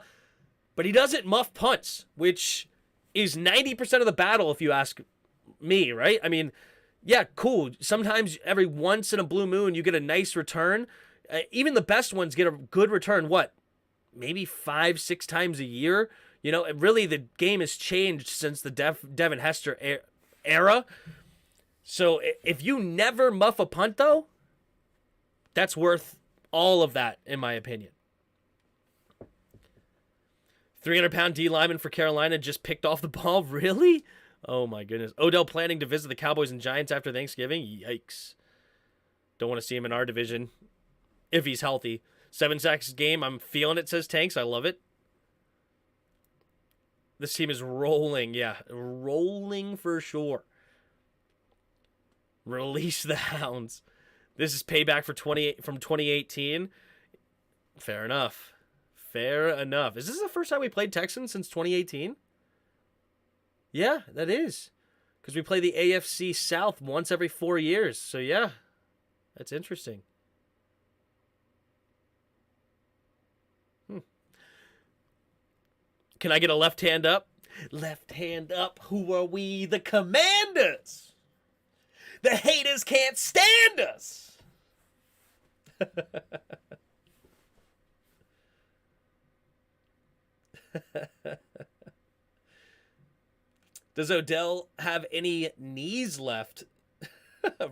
But he doesn't muff punts, which is 90% of the battle, if you ask me, right? I mean, yeah, cool. Sometimes every once in a blue moon, you get a nice return. Even the best ones get a good return, what? Maybe 5-6 times a year? You know, really the game has changed since the Devin Hester era. So if you never muff a punt, though, that's worth all of that, in my opinion. 300-pound D lineman for Carolina just picked off the ball. Really? Oh, my goodness. Odell planning to visit the Cowboys and Giants after Thanksgiving? Yikes. Don't want to see him in our division if he's healthy. 7 sacks a game. I'm feeling it, says Tanks. I love it. This team is rolling. Yeah, rolling for sure. Release the Hounds. This is payback for 2018. Fair enough. Fair enough. Is this the first time we played Texans since 2018? Yeah, that is. Because we play the AFC South once every 4 years. So, yeah, that's interesting. Can I get a left hand up? Left hand up. Who are we? The Commanders. The haters can't stand us. Does Odell have any knees left?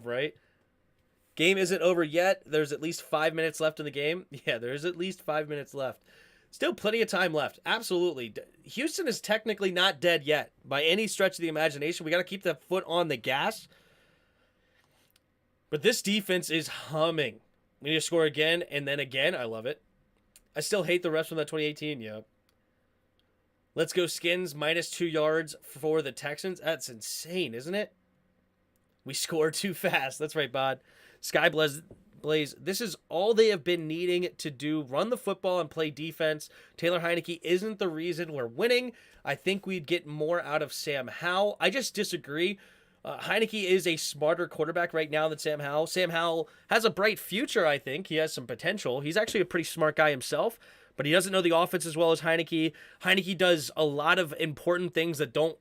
Right? Game isn't over yet. There's at least 5 minutes left in the game. Yeah, there's at least 5 minutes left. Still plenty of time left. Absolutely. Houston is technically not dead yet by any stretch of the imagination. We got to keep the foot on the gas. But this defense is humming. We need to score again and then again. I love it. I still hate the refs from that 2018. Yep. Let's go Skins. -2 yards for the Texans. That's insane, isn't it? We scored too fast. That's right, Bod. Sky Blaze, this is all they have been needing to do. Run the football and play defense. Taylor Heineke isn't the reason we're winning. I think we'd get more out of Sam Howell. I just disagree. Heineke is a smarter quarterback right now than Sam Howell. Sam Howell has a bright future, I think. He has some potential. He's actually a pretty smart guy himself, but he doesn't know the offense as well as Heineke. Heineke does a lot of important things that don't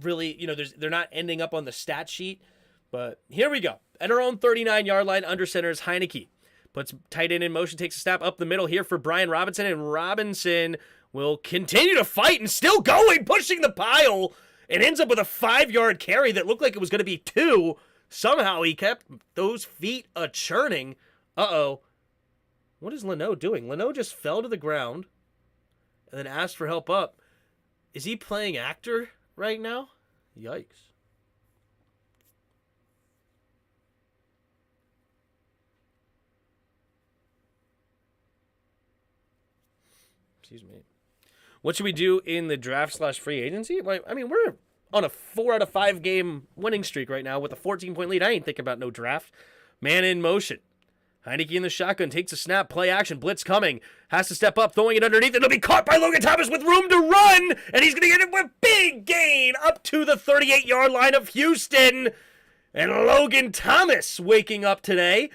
really, they're not ending up on the stat sheet. But here we go. At our own 39-yard line, under center is Heineke. Puts tight end in motion, takes a snap up the middle here for Brian Robinson, and Robinson will continue to fight and still going, pushing the pile, and ends up with a 5-yard carry that looked like it was going to be 2. Somehow he kept those feet a-churning. Uh-oh. What is Leno doing? Leno just fell to the ground and then asked for help up. Is he playing actor right now? Yikes. Excuse me. What should we do in the draft/free agency? I mean, we're on a 4 out of 5 game winning streak right now with a 14-point lead. I ain't thinking about no draft. Man in motion. Heineke in the shotgun, takes a snap, play action, blitz coming, has to step up, throwing it underneath, and it'll be caught by Logan Thomas with room to run, and he's going to get it with big gain up to the 38-yard line of Houston. And Logan Thomas waking up today.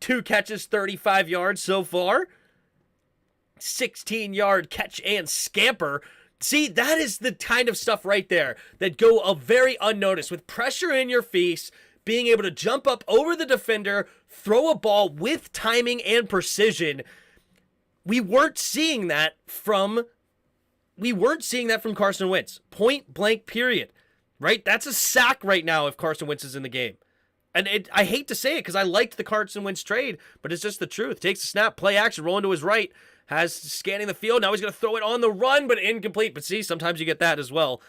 2 catches, 35 yards so far. 16-yard catch and scamper. See, that is the kind of stuff right there that go very unnoticed. With pressure in your face, being able to jump up over the defender, throw a ball with timing and precision. We weren't seeing that from Carson Wentz. Point blank period. Right? That's a sack right now if Carson Wentz is in the game. And I hate to say it because I liked the Carson Wentz trade, but it's just the truth. Takes a snap, play action, rolling to his right. Has scanning the field. Now he's going to throw it on the run, but incomplete. But see, sometimes you get that as well.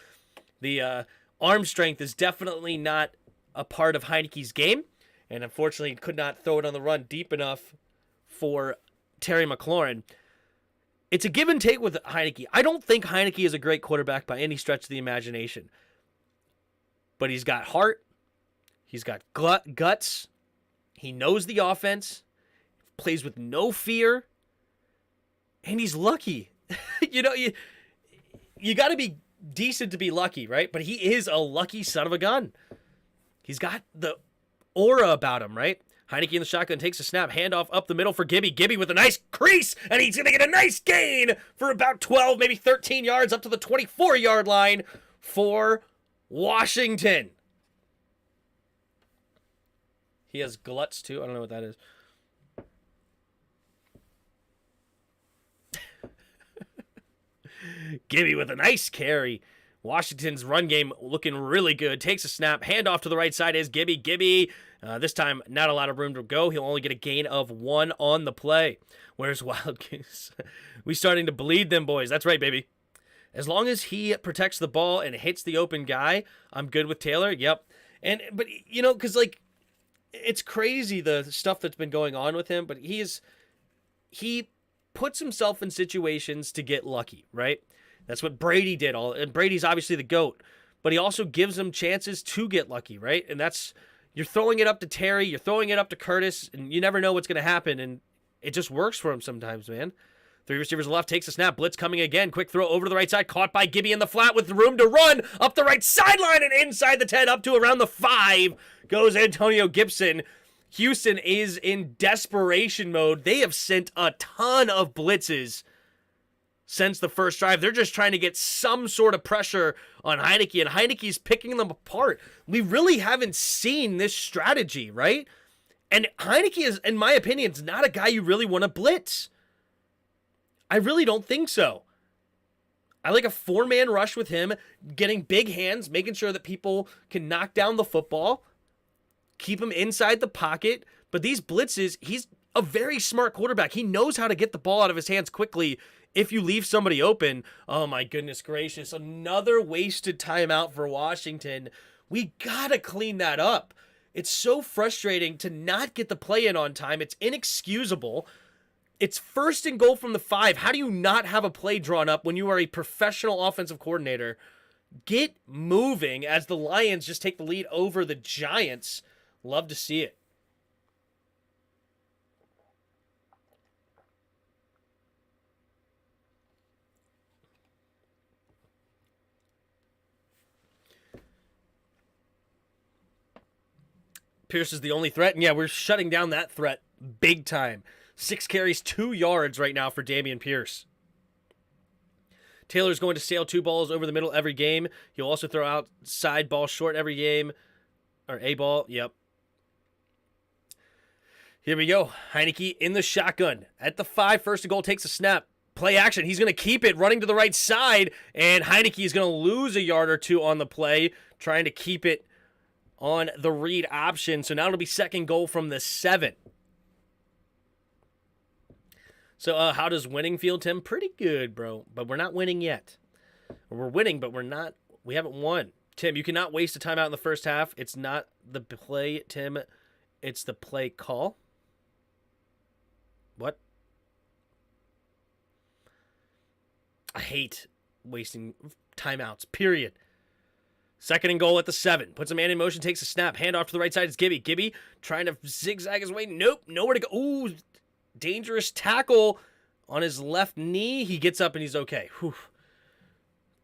The arm strength is definitely not a part of Heineke's game. And unfortunately, could not throw it on the run deep enough for Terry McLaurin. It's a give and take with Heineke. I don't think Heineke is a great quarterback by any stretch of the imagination. But he's got heart. He's got guts. He knows the offense. Plays with no fear. And he's lucky. You got to be decent to be lucky, right? But he is a lucky son of a gun. He's got the aura about him, right? Heineke in the shotgun takes a snap, handoff up the middle for Gibby. Gibby with a nice crease, and he's going to get a nice gain for about 12, maybe 13 yards up to the 24-yard line for Washington. He has gluts too. I don't know what that is. Gibby with a nice carry. Washington's run game looking really good. Takes a snap. Handoff to the right side is Gibby. Gibby, this time not a lot of room to go. He'll only get a gain of 1 on the play. Where's Wild Goose? We starting to bleed them boys. That's right, baby. As long as he protects the ball and hits the open guy, I'm good with Taylor. Yep. But because it's crazy the stuff that's been going on with him, but he puts himself in situations to get lucky, right? That's what Brady did. And Brady's obviously the GOAT, but he also gives them chances to get lucky, right? And you're throwing it up to Terry, you're throwing it up to Curtis, and you never know what's going to happen, and it just works for him sometimes, man. 3 receivers left, takes a snap, blitz coming again, quick throw over to the right side, caught by Gibby in the flat with room to run, up the right sideline and inside the 10, up to around the 5, goes Antonio Gibson. Houston is in desperation mode. They have sent a ton of blitzes since the first drive. They're just trying to get some sort of pressure on HEINICKE, and HEINICKE's picking them apart. We really haven't seen this strategy, right? And HEINICKE is, in my opinion, is not a guy you really want to blitz. I really don't think so. I like a 4-man rush with him, getting big hands, making sure that people can knock down the football, keep him inside the pocket. But these blitzes, he's a very smart quarterback. He knows how to get the ball out of his hands quickly if you leave somebody open. Oh my goodness gracious. Another wasted timeout for Washington. We gotta clean that up. It's so frustrating to not get the play in on time. It's inexcusable. It's 1st and goal from the 5. How do you not have a play drawn up when you are a professional offensive coordinator? Get moving as the Lions just take the lead over the Giants. Love to see it. Pierce is the only threat, and yeah, we're shutting down that threat big time. 6 carries, 2 yards right now for Dameon Pierce. Taylor's going to sail 2 balls over the middle every game. He'll also throw out side ball short every game. Or a ball, yep. Here we go. HEINICKE in the shotgun. At the 5, 1st and goal, takes a snap. Play action. He's going to keep it, running to the right side, and HEINICKE is going to lose a yard or 2 on the play, trying to keep it on the read option. So now it'll be 2nd goal from the 7. So how does winning feel, Tim? Pretty good, bro. But we're not winning yet. We're winning, but we haven't won. Tim, you cannot waste a timeout in the first half. It's not the play, Tim. It's the play call. What? I hate wasting timeouts, period. 2nd and goal at the 7. Puts a man in motion, takes a snap. Handoff to the right side. It's Gibby. Gibby trying to zigzag his way. Nope, nowhere to go. Ooh, dangerous tackle on his left knee. He gets up and he's okay. Whew.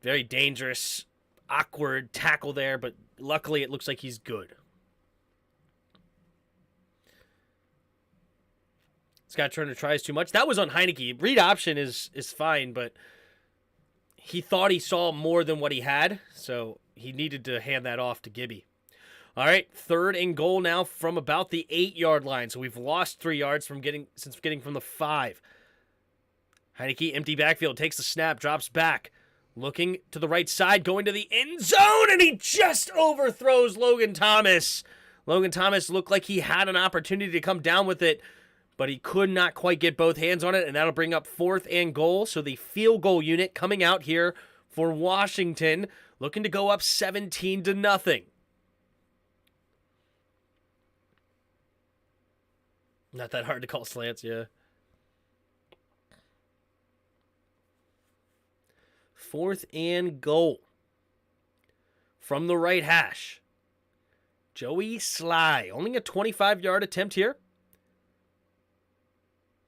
Very dangerous, awkward tackle there, but luckily it looks like he's good. Scott Turner tries too much. That was on HEINICKE. Read option is fine, but he thought he saw more than what he had, so he needed to hand that off to Gibby. All right, 3rd and goal now from about the 8-yard line. So we've lost 3 yards since getting from the 5. HEINICKE, empty backfield, takes the snap, drops back. Looking to the right side, going to the end zone, and he just overthrows Logan Thomas. Logan Thomas looked like he had an opportunity to come down with it, but he could not quite get both hands on it, and that'll bring up 4th and goal. So the field goal unit coming out here for Washington, looking to go up 17-0. Not that hard to call slants, yeah. 4th and goal. From the right hash. Joey Sly. Only a 25-yard attempt here.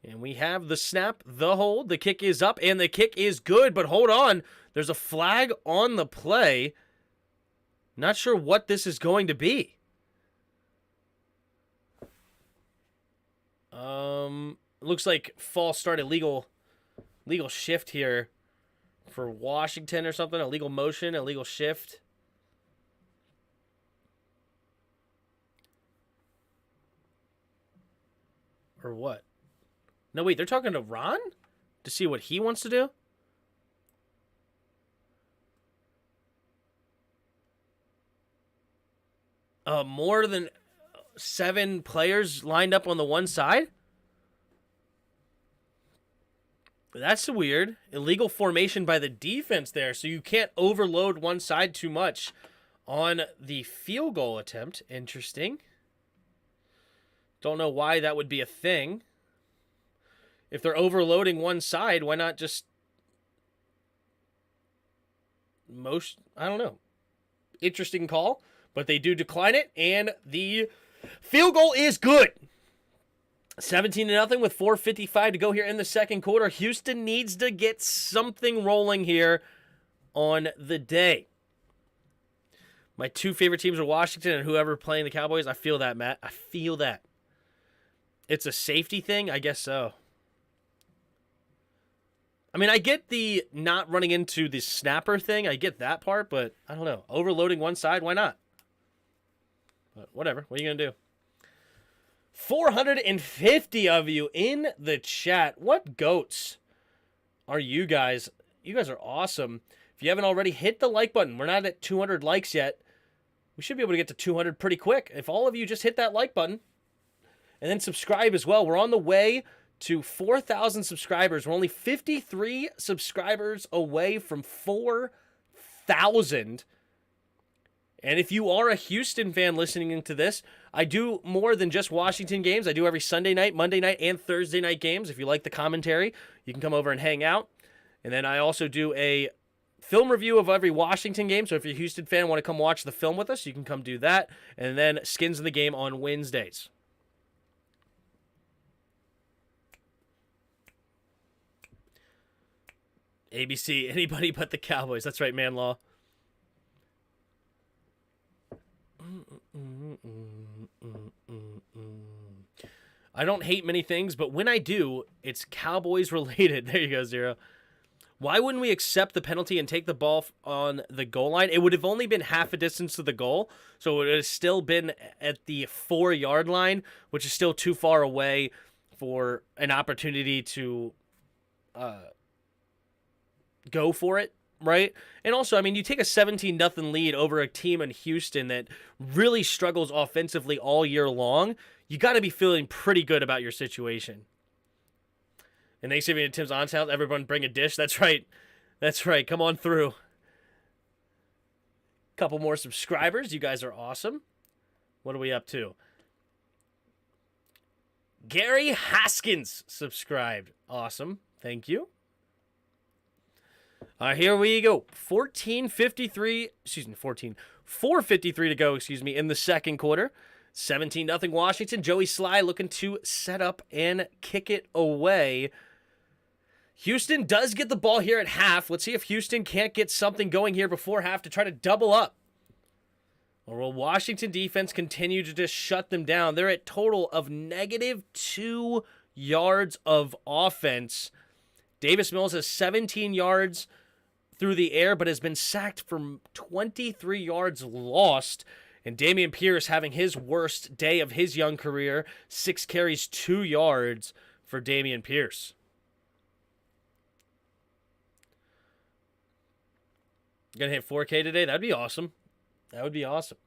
And we have the snap, the hold. The kick is up, and the kick is good. But hold on. There's a flag on the play. Not sure what this is going to be. Looks like false start, illegal shift here for Washington or something. Illegal motion, illegal shift. Or what? No, wait, they're talking to Ron to see what he wants to do? More than 7 players lined up on the one side? That's weird. Illegal formation by the defense there, so you can't overload one side too much on the field goal attempt. Interesting. Don't know why that would be a thing. If they're overloading one side, why not just I don't know, interesting call, but they do decline it, and the field goal is good. 17-0 with 4:55 to go here in the second quarter. Houston needs to get something rolling here on the day. My two favorite teams are Washington and whoever playing the Cowboys. I feel that, Matt. I feel that. It's a safety thing? I guess so. I mean, I get the not running into the snapper thing. I get that part, but I don't know. Overloading one side, why not? But whatever. What are you going to do? 450 of you in the chat. What goats are you guys? You guys are awesome. If you haven't already, hit the like button. We're not at 200 likes yet. We should be able to get to 200 pretty quick. If all of you just hit that like button and then subscribe as well. We're on the way to 4,000 subscribers. We're only 53 subscribers away from 4,000. And if you are a Houston fan listening to this, I do more than just Washington games. I do every Sunday night, Monday night, and Thursday night games. If you like the commentary, you can come over and hang out. And then I also do a film review of every Washington game. So if you're a Houston fan and want to come watch the film with us, you can come do that. And then Skins in the Game on Wednesdays. ABC, anybody but the Cowboys. That's right, man law. I don't hate many things, but when I do, it's Cowboys related. There you go, Zero. Why wouldn't we accept the penalty and take the ball on the goal line? It would have only been half a distance to the goal, so it would have still been at the 4-yard line, which is still too far away for an opportunity to go for it, right? And also, I mean, you take a 17-0 lead over a team in Houston that really struggles offensively all year long. You got to be feeling pretty good about your situation. And Thanksgiving at Tim's Aunt's house, everyone bring a dish. That's right. That's right. Come on through. Couple more subscribers. You guys are awesome. What are we up to? Gary Haskins subscribed. Awesome. Thank you. Here we go. 4:53 to go, in the second quarter. 17-0 Washington. Joey Sly looking to set up and kick it away. Houston does get the ball here at half. Let's see if Houston can't get something going here before half to try to double up. Or will Washington defense continue to just shut them down? They're at total of -2 yards of offense. Davis Mills has 17 yards through the air, but has been sacked for 23 yards lost. And Dameon Pierce having his worst day of his young career. 6 carries, 2 yards for Dameon Pierce. Gonna hit 4K today? That'd be awesome. That would be awesome.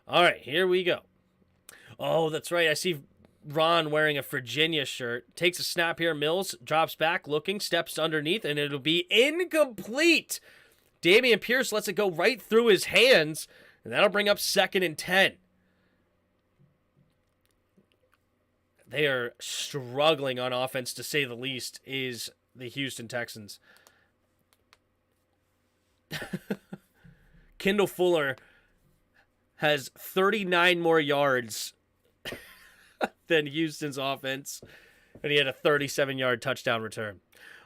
All right, here we go. Oh, that's right. I see Ron wearing a Virginia shirt. Takes a snap here. Mills drops back, looking, steps underneath, and it'll be incomplete. Dameon Pierce lets it go right through his hands, and that'll bring up 2nd and 10. They are struggling on offense, to say the least, is the Houston Texans. Kendall Fuller has 39 more yards than Houston's offense, and he had a 37-yard touchdown return.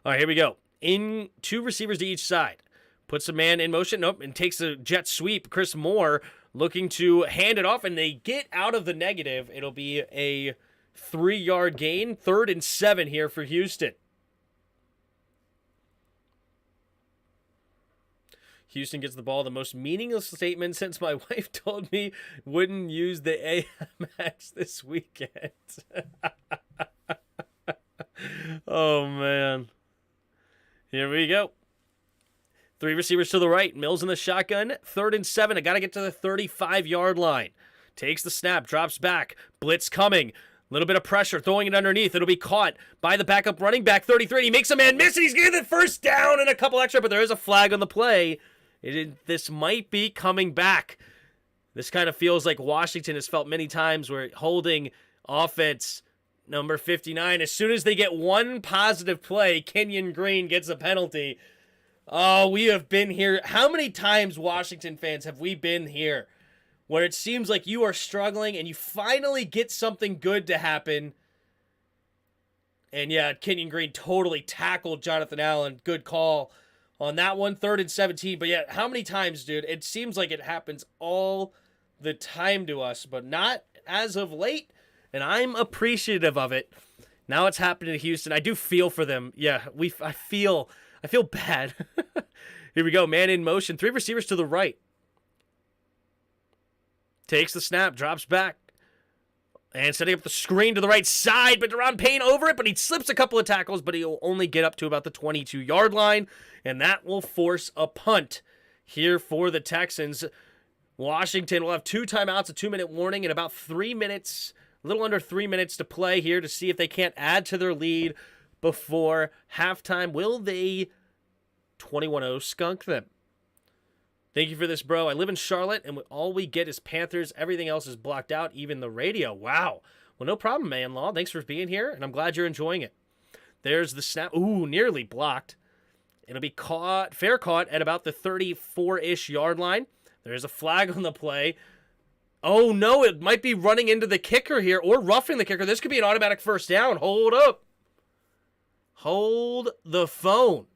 All right, here we go. In 2 receivers to each side. Puts a man in motion. Nope, and takes a jet sweep. Chris Moore looking to hand it off, and they get out of the negative. It'll be a 3-yard gain. 3rd and 7 here for Houston. Houston gets the ball. The most meaningless statement since my wife told me wouldn't use the AMX this weekend. Oh, man. Here we go. 3 receivers to the right. Mills in the shotgun. 3rd and 7. I got to get to the 35-yard line. Takes the snap. Drops back. Blitz coming. Little bit of pressure. Throwing it underneath. It'll be caught by the backup running back. 33. He makes a man miss. And he's getting the first down and a couple extra. But there is a flag on the play. This might be coming back. This kind of feels like Washington has felt many times where holding offense number 59. As soon as they get one positive play, Kenyon Green gets a penalty. Oh, we have been here. How many times, Washington fans, have we been here where it seems like you are struggling and you finally get something good to happen? And yeah, Kenyon Green totally tackled Jonathan Allen. Good call on that one, 3rd and 17. But yeah, how many times, dude? It seems like it happens all the time to us, but not as of late. And I'm appreciative of it. Now it's happening to Houston. I do feel for them. Yeah, I feel bad. Here we go. Man in motion. 3 receivers to the right. Takes the snap. Drops back. And setting up the screen to the right side. But Deron Payne over it. But he slips a couple of tackles. But he'll only get up to about the 22-yard line. And that will force a punt here for the Texans. Washington will have 2 timeouts, a 2-minute warning, and about 3 minutes, a little under 3 minutes to play here to see if they can't add to their lead before halftime. Will they 21-0 skunk them? Thank you for this, bro. I live in Charlotte, and all we get is Panthers. Everything else is blocked out, even the radio. Wow. Well, no problem, man. Law. Thanks for being here, and I'm glad you're enjoying it. There's the snap. Ooh, nearly blocked. It'll be caught, fair caught at about the 34-ish yard line. There's a flag on the play. Oh, no, it might be running into the kicker here or roughing the kicker. This could be an automatic first down. Hold up. Hold the phone.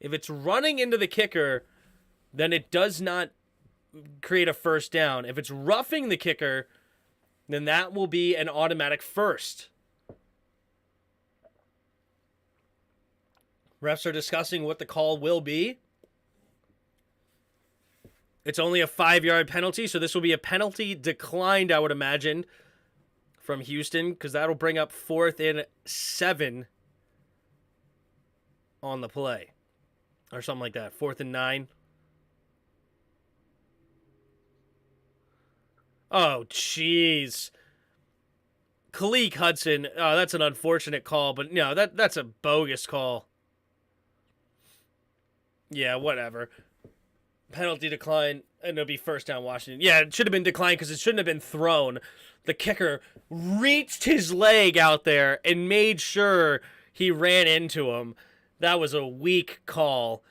If it's running into the kicker, then it does not create a first down. If it's roughing the kicker, then that will be an automatic first. Refs are discussing what the call will be. It's only a 5-yard penalty, so this will be a penalty declined, I would imagine, from Houston, because that'll bring up 4th and 7 on the play. Or something like that. 4th and 9. Oh, jeez. Khaleke Hudson. Oh, that's an unfortunate call, but no, that's a bogus call. Yeah, whatever. Penalty decline, and it'll be first down Washington. Yeah, it should have been declined because it shouldn't have been thrown. The kicker reached his leg out there and made sure he ran into him. That was a weak call.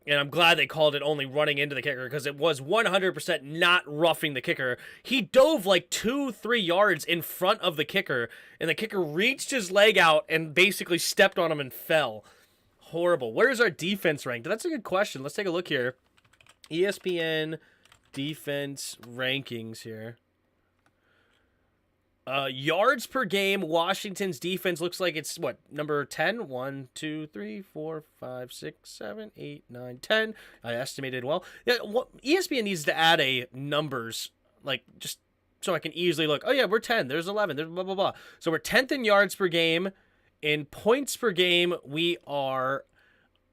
And I'm glad they called it only running into the kicker because it was 100% not roughing the kicker. He dove like 2-3 yards in front of the kicker, and the kicker reached his leg out and basically stepped on him and fell. Horrible. Where's our defense ranked? That's a good question. Let's take a look here. ESPN defense rankings here. Yards per game, Washington's defense looks like it's, what, number 10? 1, 2, 3, 4, 5, 6, 7, 8, 9, 10. I estimated well. Yeah, ESPN needs to add a numbers, like, just so I can easily look. Oh, yeah, we're 10. There's 11. There's blah, blah, blah. So we're 10th in yards per game. In points per game, we are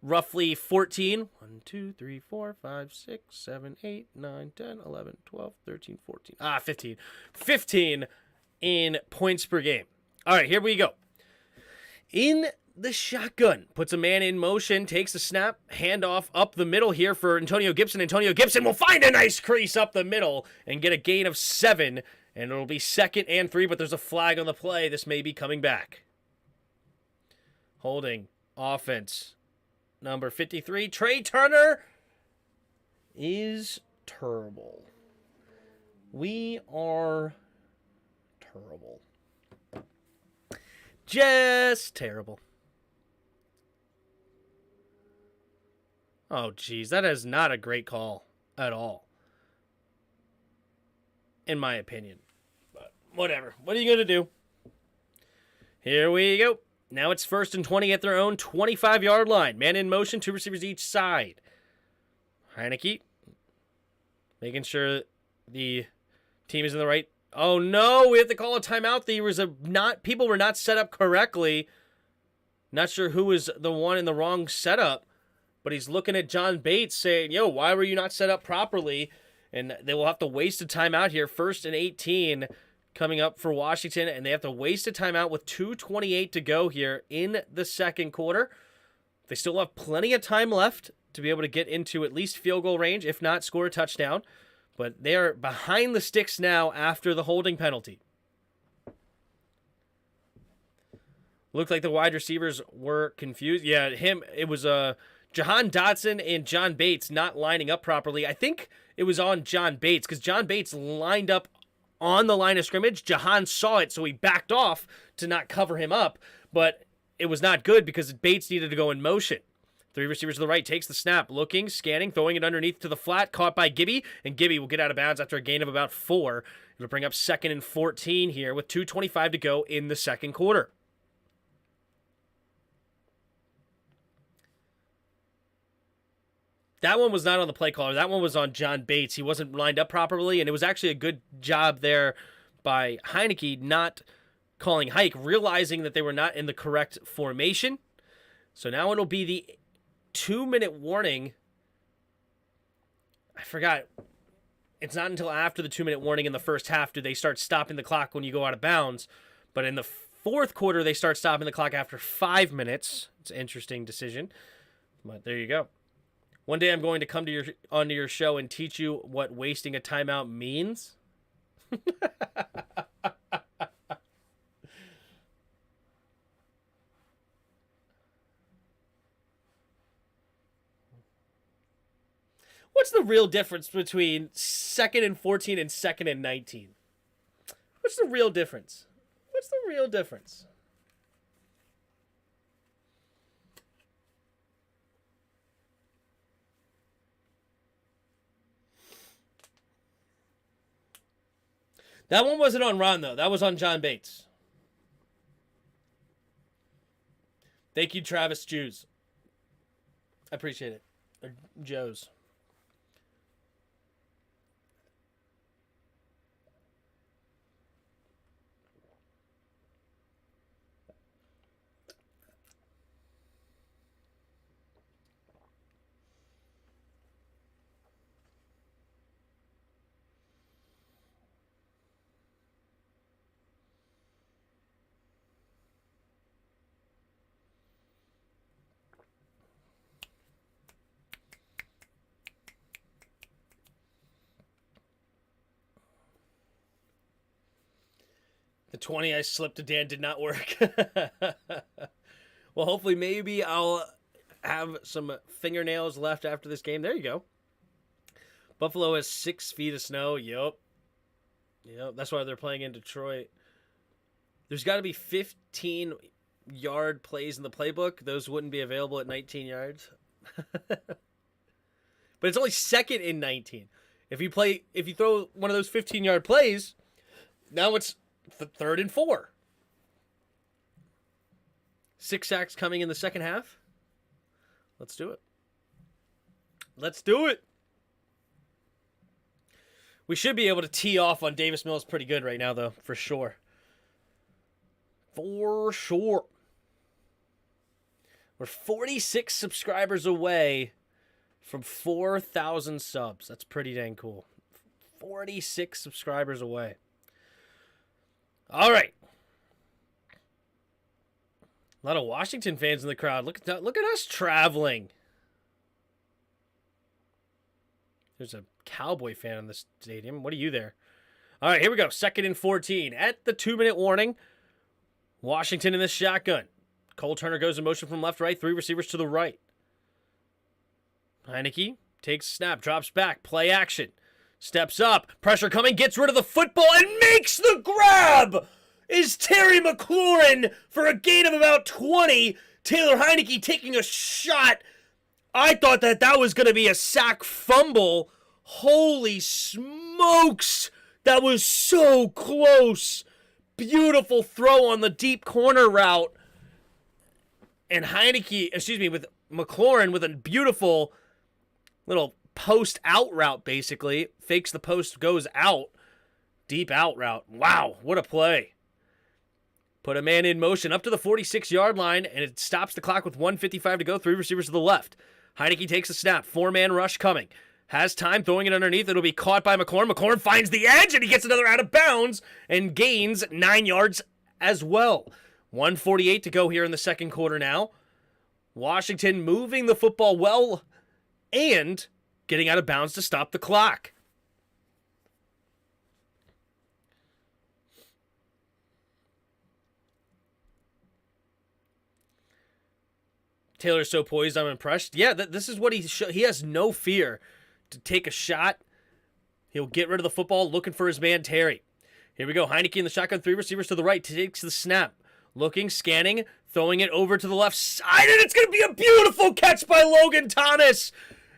roughly 14. 1, 2, 3, 4, 5, 6, 7, 8, 9, 10, 11, 12, 13, 14. 15. 15 in points per game. All right, here we go. In the shotgun, puts a man in motion, takes the snap, handoff up the middle here for Antonio Gibson. Antonio Gibson will find a nice crease up the middle and get a gain of 7, and it'll be 2nd and 3, but there's a flag on the play. This may be coming back. Holding offense. Number 53, Trey Turner is terrible. We are terrible. Just terrible. Oh, geez. That is not a great call at all. In my opinion. But whatever. What are you going to do? Here we go. Now it's 1st and 20 at their own 25-yard line. Man in motion, 2 receivers each side. HEINICKE making sure the team is in the right. Oh no, we have to call a timeout. People were not set up correctly. Not sure who was the one in the wrong setup, but he's looking at John Bates saying, "Yo, why were you not set up properly?" And they will have to waste a timeout here. 1st and 18 coming up for Washington, and they have to waste a timeout with 2:28 to go here in the second quarter. They still have plenty of time left to be able to get into at least field goal range, if not score a touchdown. But they are behind the sticks now after the holding penalty. Looked like the wide receivers were confused. Yeah, it was Jahan Dotson and John Bates not lining up properly. I think it was on John Bates because John Bates lined up on the line of scrimmage. Jahan saw it, so he backed off to not cover him up, but it was not good because Bates needed to go in motion. Three receivers to the right, takes the snap, looking, scanning, throwing it underneath to the flat, caught by Gibby, and Gibby will get out of bounds after a gain of about 4. It'll bring up 2nd and 14 here with 2:25 to go in the second quarter. That one was not on the play caller. That one was on John Bates. He wasn't lined up properly, and it was actually a good job there by HEINICKE not calling hike, realizing that they were not in the correct formation. So now it'll be the 2-minute warning. I forgot. It's not until after the 2-minute warning in the first half do they start stopping the clock when you go out of bounds. But in the fourth quarter, they start stopping the clock after 5 minutes. It's an interesting decision. But there you go. One day I'm going to come to onto your show and teach you what wasting a timeout means. What's the real difference between 2nd and 14 and 2nd and 19? What's the real difference? What's the real difference? That one wasn't on Ron, though. That was on John Bates. Thank you, Travis Jews. I appreciate it. Or Joe's. The 20 I slipped to Dan did not work. Well, hopefully maybe I'll have some fingernails left after this game. There you go. Buffalo has 6 feet of snow. Yep. That's why they're playing in Detroit. There's got to be 15-yard plays in the playbook. Those wouldn't be available at 19 yards. But it's only 2nd and 19. If you throw one of those 15-yard plays, now it's 3rd and 4. 6 sacks coming in the second half. Let's do it. Let's do it. We should be able to tee off on Davis Mills pretty good right now, though, for sure. For sure. We're 46 subscribers away from 4,000 subs. That's pretty dang cool. 46 subscribers away. All right. A lot of Washington fans in the crowd. Look at us traveling. There's a Cowboy fan in the stadium. What are you there? All right, here we go. 2nd and 14. At the 2-minute warning, Washington in the shotgun. Cole Turner goes in motion from left to right. 3 receivers to the right. HEINICKE takes a snap, drops back, play action. Steps up, pressure coming, gets rid of the football, and makes the grab! Is Terry McLaurin for a gain of about 20. Taylor HEINICKE taking a shot. I thought that was going to be a sack fumble. Holy smokes! That was so close. Beautiful throw on the deep corner route. And with McLaurin with a beautiful little post out route, basically. Fakes the post, goes out. Deep out route. Wow, what a play. Put a man in motion up to the 46-yard line, and it stops the clock with 1:55 to go. 3 receivers to the left. HEINICKE takes a snap. 4-man rush coming. Has time, throwing it underneath. It'll be caught by McLaurin. McLaurin finds the edge, and he gets another out of bounds and gains 9 yards as well. 1:48 to go here in the second quarter now. Washington moving the football well and getting out of bounds to stop the clock. Taylor's so poised, I'm impressed. Yeah, this is what he has no fear to take a shot. He'll get rid of the football, looking for his man, Terry. Here we go. Heineke in the shotgun, 3 receivers to the right, takes the snap. Looking, scanning, throwing it over to the left side, and it's going to be a beautiful catch by Logan Thomas.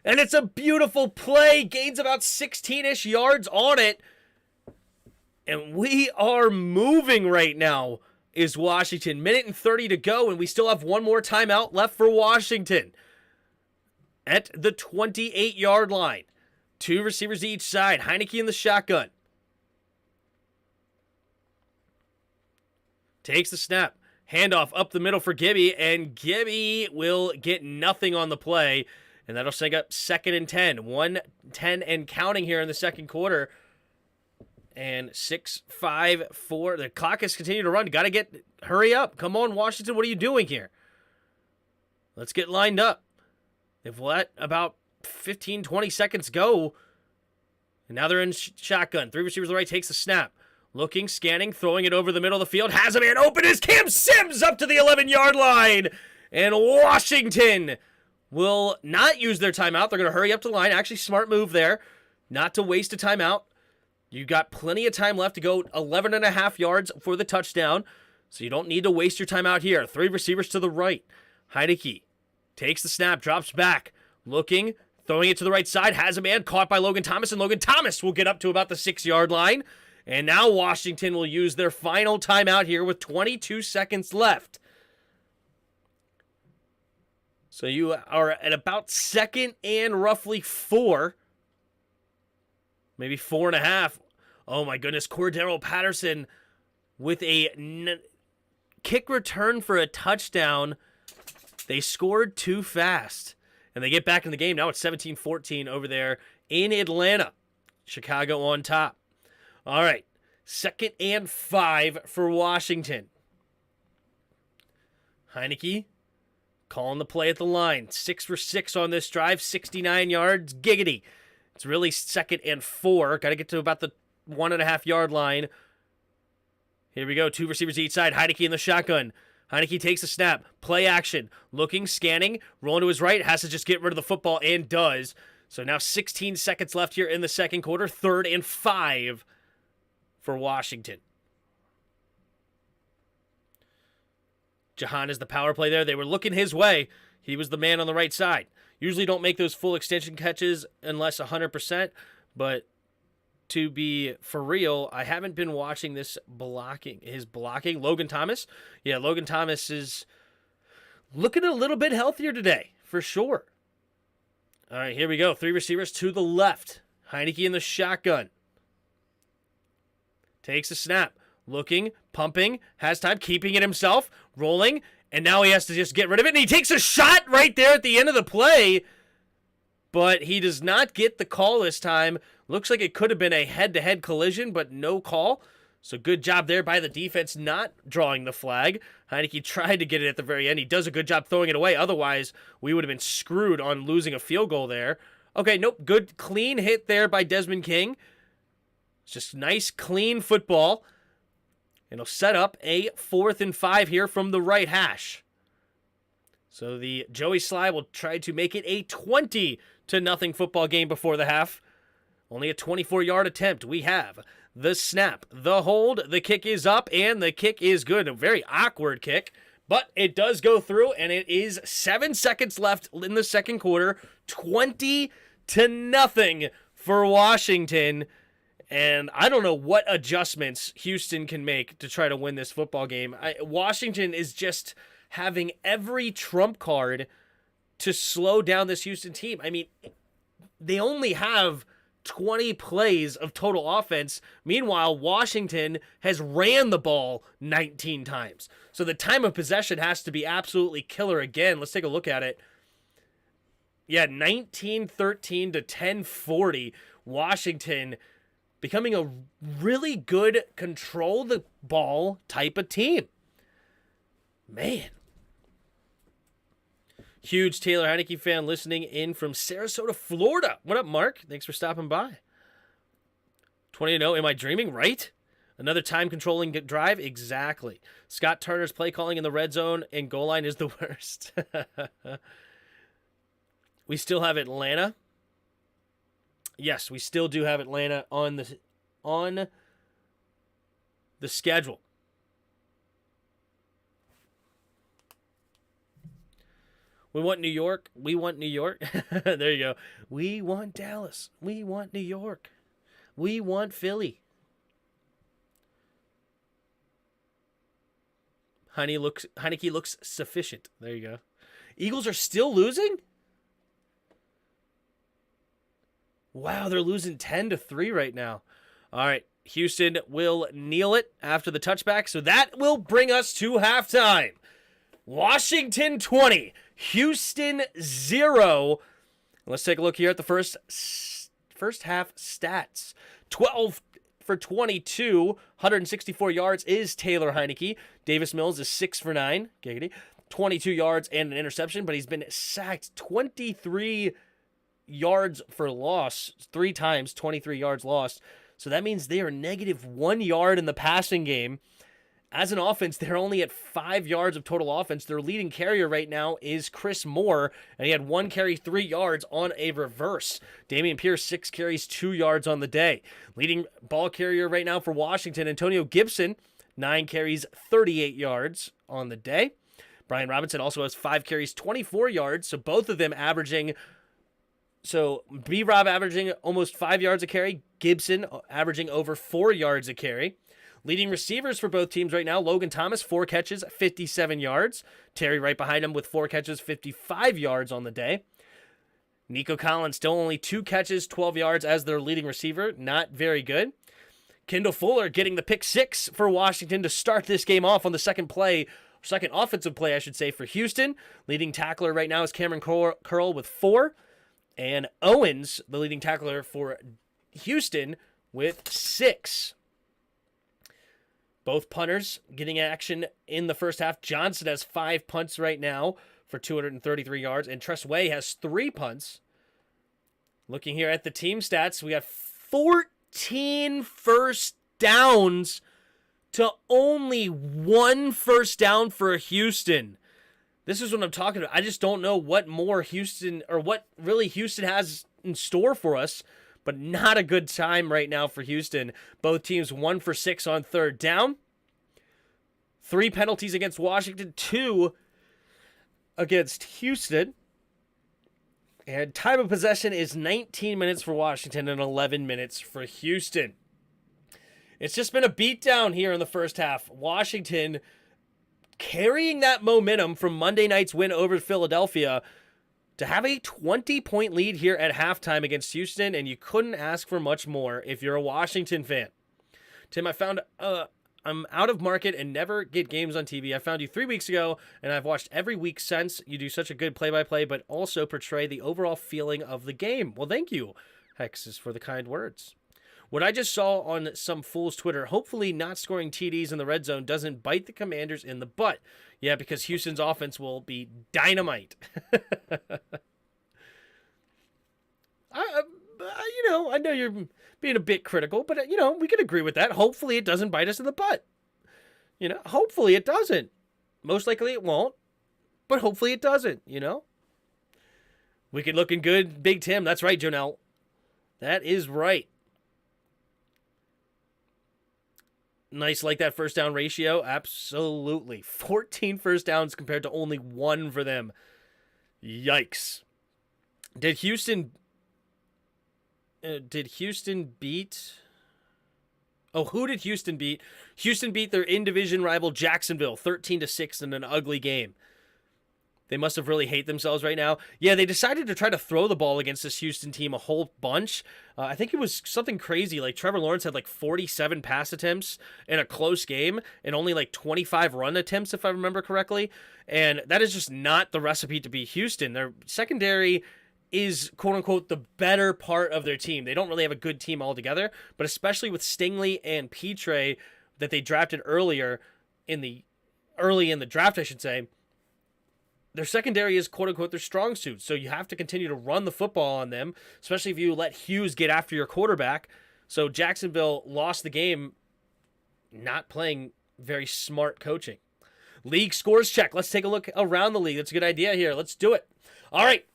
And it's a beautiful play. Gains about 16-ish yards on it. And we are moving right now, is Washington. 1:30 to go, and we still have one more timeout left for Washington. At the 28-yard line. 2 receivers each side. Heineke in the shotgun. Takes the snap. Handoff up the middle for Gibby, and Gibby will get nothing on the play. And that'll set up 2nd and 10. 1:10 and counting here in the second quarter. And 6-5-4. The clock is continuing to run. Got to hurry up. Come on, Washington. What are you doing here? Let's get lined up. They've let about 15, 20 seconds go. And now they're in shotgun. 3 receivers to the right. Takes the snap. Looking, scanning, throwing it over the middle of the field. Has a man open. Is Cam Sims up to the 11-yard line. And Washington will not use their timeout. They're going to hurry up to the line. Actually, smart move there. Not to waste a timeout. You got plenty of time left to go. 11.5 yards for the touchdown. So you don't need to waste your time out here. 3 receivers to the right. Heineke takes the snap, drops back. Looking, throwing it to the right side. Has a man caught by Logan Thomas. And Logan Thomas will get up to about the 6-yard line. And now Washington will use their final timeout here with 22 seconds left. So you are at about 2nd and roughly 4. Maybe 4.5. Oh my goodness. Cordero Patterson with a kick return for a touchdown. They scored too fast. And they get back in the game. Now it's 17-14 over there in Atlanta. Chicago on top. All right, 2nd and 5 for Washington. Heineke calling the play at the line. 6 for 6 on this drive, 69 yards. Giggity. It's really 2nd and 4. Got to get to about the 1.5-yard line. Here we go. 2 receivers each side. Heineke in the shotgun. Heineke takes a snap. Play action. Looking, scanning, rolling to his right. Has to just get rid of the football and does. So now 16 seconds left here in the second quarter. 3rd and 5 for Washington. Jahan is the power play there. They were looking his way. He was the man on the right side. Usually don't make those full extension catches unless 100%, but to be for real, I haven't been watching his blocking. Logan Thomas. Yeah, Logan Thomas is looking a little bit healthier today, for sure. All right, here we go. 3 receivers to the left. Heineke in the shotgun. Takes a snap. Looking, pumping, has time, keeping it himself, rolling, and now he has to just get rid of it. And he takes a shot right there at the end of the play, but he does not get the call this time. Looks like it could have been a head-to-head collision, but no call. So good job there by the defense not drawing the flag. Heineke tried to get it at the very end. He does a good job throwing it away. Otherwise, we would have been screwed on losing a field goal there. Okay, nope. Good, clean hit there by Desmond King. It's just nice, clean football. And it'll set up a 4th and 5 here from the right hash. So the Joey Sly will try to make it a 20-0 football game before the half. Only a 24-yard attempt. We have the snap, the hold, the kick is up, and the kick is good. A very awkward kick, but it does go through, and it is 7 seconds left in the second quarter. 20-0 for Washington. And I don't know what adjustments Houston can make to try to win this football game. Washington is just having every trump card to slow down this Houston team. I mean, they only have 20 plays of total offense. Meanwhile, Washington has ran the ball 19 times. So the time of possession has to be absolutely killer again. Let's take a look at it. Yeah, 19-13 to 10-40. Washington becoming a really good control the ball type of team. Man. Huge Taylor Heineke fan listening in from Sarasota, Florida. What up, Mark? Thanks for stopping by. 20-0. Am I dreaming? Right? Another time-controlling drive? Exactly. Scott Turner's play calling in the red zone and goal line is the worst. We still have Atlanta. Yes, we still do have Atlanta on the schedule. We want New York. We want New York. There you go. We want Dallas. We want New York. We want Philly. Heineke looks sufficient. There you go. Eagles are still losing? Wow, they're losing 10-3 right now. All right, Houston will kneel it after the touchback, so that will bring us to halftime. Washington 20, Houston 0. Let's take a look here at the first half stats. 12 for 22, 164 yards is Taylor Heineke. Davis Mills is 6 for 9, giggity, 22 yards and an interception, but he's been sacked 23 yards for loss, 3 times, 23 yards lost. So that means they are negative 1 yard in the passing game. As an offense, they're only at 5 yards of total offense. Their leading carrier right now is Chris Moore, and he had 1 carry, 3 yards on a reverse. Dameon Pierce, 6 carries, 2 yards on the day. Leading ball carrier right now for Washington, Antonio Gibson, 9 carries, 38 yards on the day. Brian Robinson also has 5 carries, 24 yards, so both of them averaging. So B-Rob averaging almost 5 yards a carry, Gibson averaging over 4 yards a carry. Leading receivers for both teams right now, Logan Thomas, 4 catches, 57 yards. Terry right behind him with 4 catches, 55 yards on the day. Nico Collins still only 2 catches, 12 yards as their leading receiver. Not very good. Kendall Fuller getting the pick 6 for Washington to start this game off on the second offensive play, I should say, for Houston. Leading tackler right now is Cameron Curl with 4. And Owens, the leading tackler for Houston, with 6. Both punters getting action in the first half. Johnson has 5 punts right now for 233 yards, and Tressway has 3 punts. Looking here at the team stats, we got 14 first downs to only 1 first down for Houston. This is what I'm talking about. I just don't know what more Houston, or what really Houston has in store for us. But not a good time right now for Houston. Both teams 1 for 6 on third down. 3 penalties against Washington, 2 against Houston. And time of possession is 19 minutes for Washington and 11 minutes for Houston. It's just been a beatdown here in the first half. Washington carrying that momentum from Monday night's win over Philadelphia to have a 20-point lead here at halftime against Houston, and you couldn't ask for much more if you're a Washington fan. Tim, I found I'm out of market and never get games on TV. I found you 3 weeks ago, and I've watched every week since. You do such a good play-by-play, but also portray the overall feeling of the game. Well, thank you, Hexes, for the kind words. What I just saw on some fool's Twitter, hopefully not scoring TDs in the red zone doesn't bite the Commanders in the butt. Yeah, because Houston's offense will be dynamite. I know you're being a bit critical, but, we can agree with that. Hopefully it doesn't bite us in the butt. Hopefully it doesn't. Most likely it won't, but hopefully it doesn't, Wicked looking good, Big Tim. That's right, Jonelle. That is right. Nice, like that first down ratio. Absolutely. 14 first downs compared to only 1 for them. Yikes. Did Houston beat? Oh, who did Houston beat? Houston beat their in-division rival Jacksonville 13-6 in an ugly game. They must have really hate themselves right now. Yeah, they decided to try to throw the ball against this Houston team a whole bunch. I think it was something crazy. Like Trevor Lawrence had 47 pass attempts in a close game and only 25 run attempts, if I remember correctly. And that is just not the recipe to beat Houston. Their secondary is, quote-unquote, the better part of their team. They don't really have a good team altogether, but especially with Stingley and Petre that they drafted early in the draft, I should say. Their secondary is, quote-unquote, their strong suit, so you have to continue to run the football on them, especially if you let Hughes get after your quarterback. So Jacksonville lost the game not playing very smart coaching. League scores check. Let's take a look around the league. That's a good idea here. Let's do it. All right.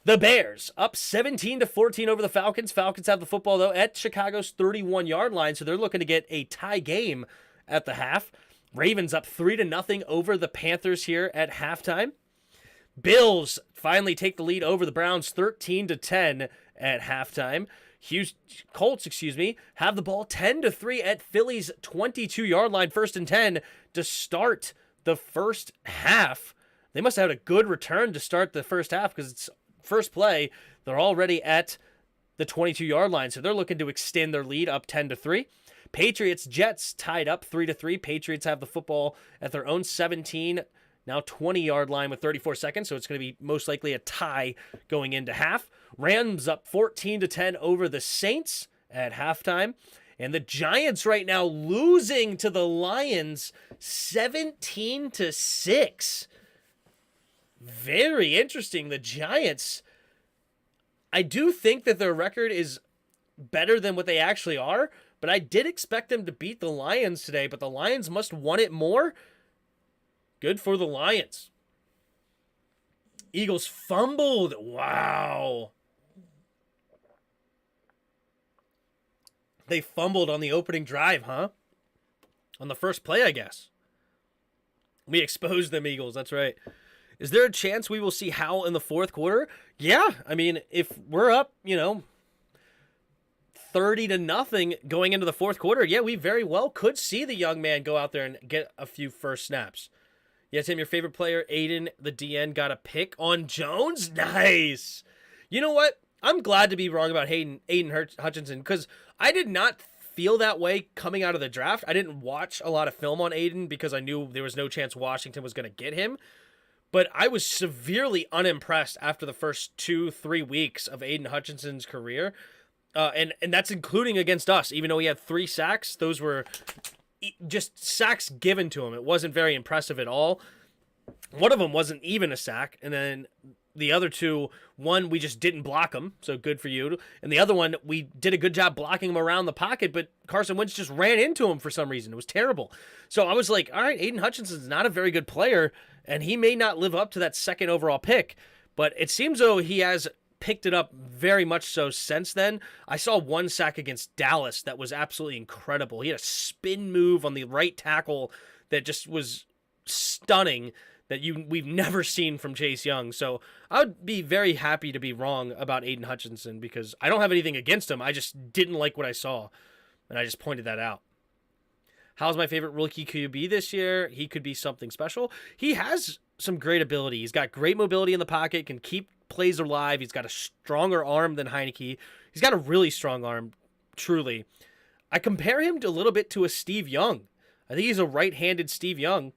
The Bears up 17-14 over the Falcons. Falcons have the football, though, at Chicago's 31-yard line, so they're looking to get a tie game at the half. Ravens up 3-0 over the Panthers here at halftime. Bills finally take the lead over the Browns 13-10 at halftime. Colts, have the ball 10-3 at Philly's 22-yard line, 1st and 10 to start the first half. They must have had a good return to start the first half because it's first play. They're already at the 22-yard line, so they're looking to extend their lead up 10-3. Patriots, Jets tied up 3-3. Patriots have the football at their own 17, now 20-yard line with 34 seconds, so it's going to be most likely a tie going into half. Rams up 14-10 over the Saints at halftime. And the Giants right now losing to the Lions 17-6. Very interesting. The Giants, I do think that their record is better than what they actually are, but I did expect them to beat the Lions today, but the Lions must want it more. Good for the Lions. Eagles fumbled. Wow. They fumbled on the opening drive, huh? On the first play, I guess. We exposed them, Eagles. That's right. Is there a chance we will see Howell in the fourth quarter? Yeah. I mean, if we're up, 30-0 going into the fourth quarter, yeah, we very well could see the young man go out there and get a few first snaps. Yeah, Tim, your favorite player, Aiden, the DN, got a pick on Jones? Nice. You know what? I'm glad to be wrong about Aiden Hutchinson because I did not feel that way coming out of the draft. I didn't watch a lot of film on Aiden because I knew there was no chance Washington was going to get him. But I was severely unimpressed after the first 2-3 weeks of Aiden Hutchinson's career. And that's including against us. Even though he had 3 sacks, those were just sacks given to him. It wasn't very impressive at all. One of them wasn't even a sack. And then the other 2, one, we just didn't block him. So good for you. And the other one, we did a good job blocking him around the pocket, but Carson Wentz just ran into him for some reason. It was terrible. So I was like, all right, Aiden Hutchinson's not a very good player, and he may not live up to that second overall pick. But it seems though he has picked it up very much so since then. I saw 1 sack against Dallas that was absolutely incredible. He had a spin move on the right tackle that just was stunning that we've never seen from Chase Young. So I would be very happy to be wrong about Aiden Hutchinson because I don't have anything against him. I just didn't like what I saw, and I just pointed that out. How's my favorite rookie QB this year? He could be something special. He has some great ability. He's got great mobility in the pocket, can keep plays alive. He's got a stronger arm than HEINICKE. He's got a really strong arm, truly. I compare him a little bit to a Steve Young. I think he's a right-handed Steve Young,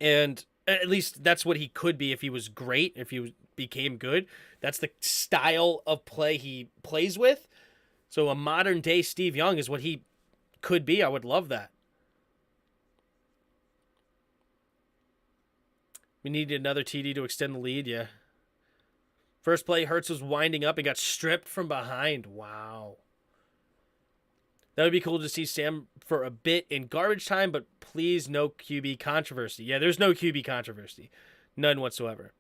and at least that's what he could be if he was great, if he became good. That's the style of play he plays with. So a modern-day Steve Young is what he could be. I would love that. We needed another TD to extend the lead, yeah. First play, Hurts was winding up and got stripped from behind. Wow. That would be cool to see Sam for a bit in garbage time, but please no QB controversy. Yeah, there's no QB controversy. None whatsoever.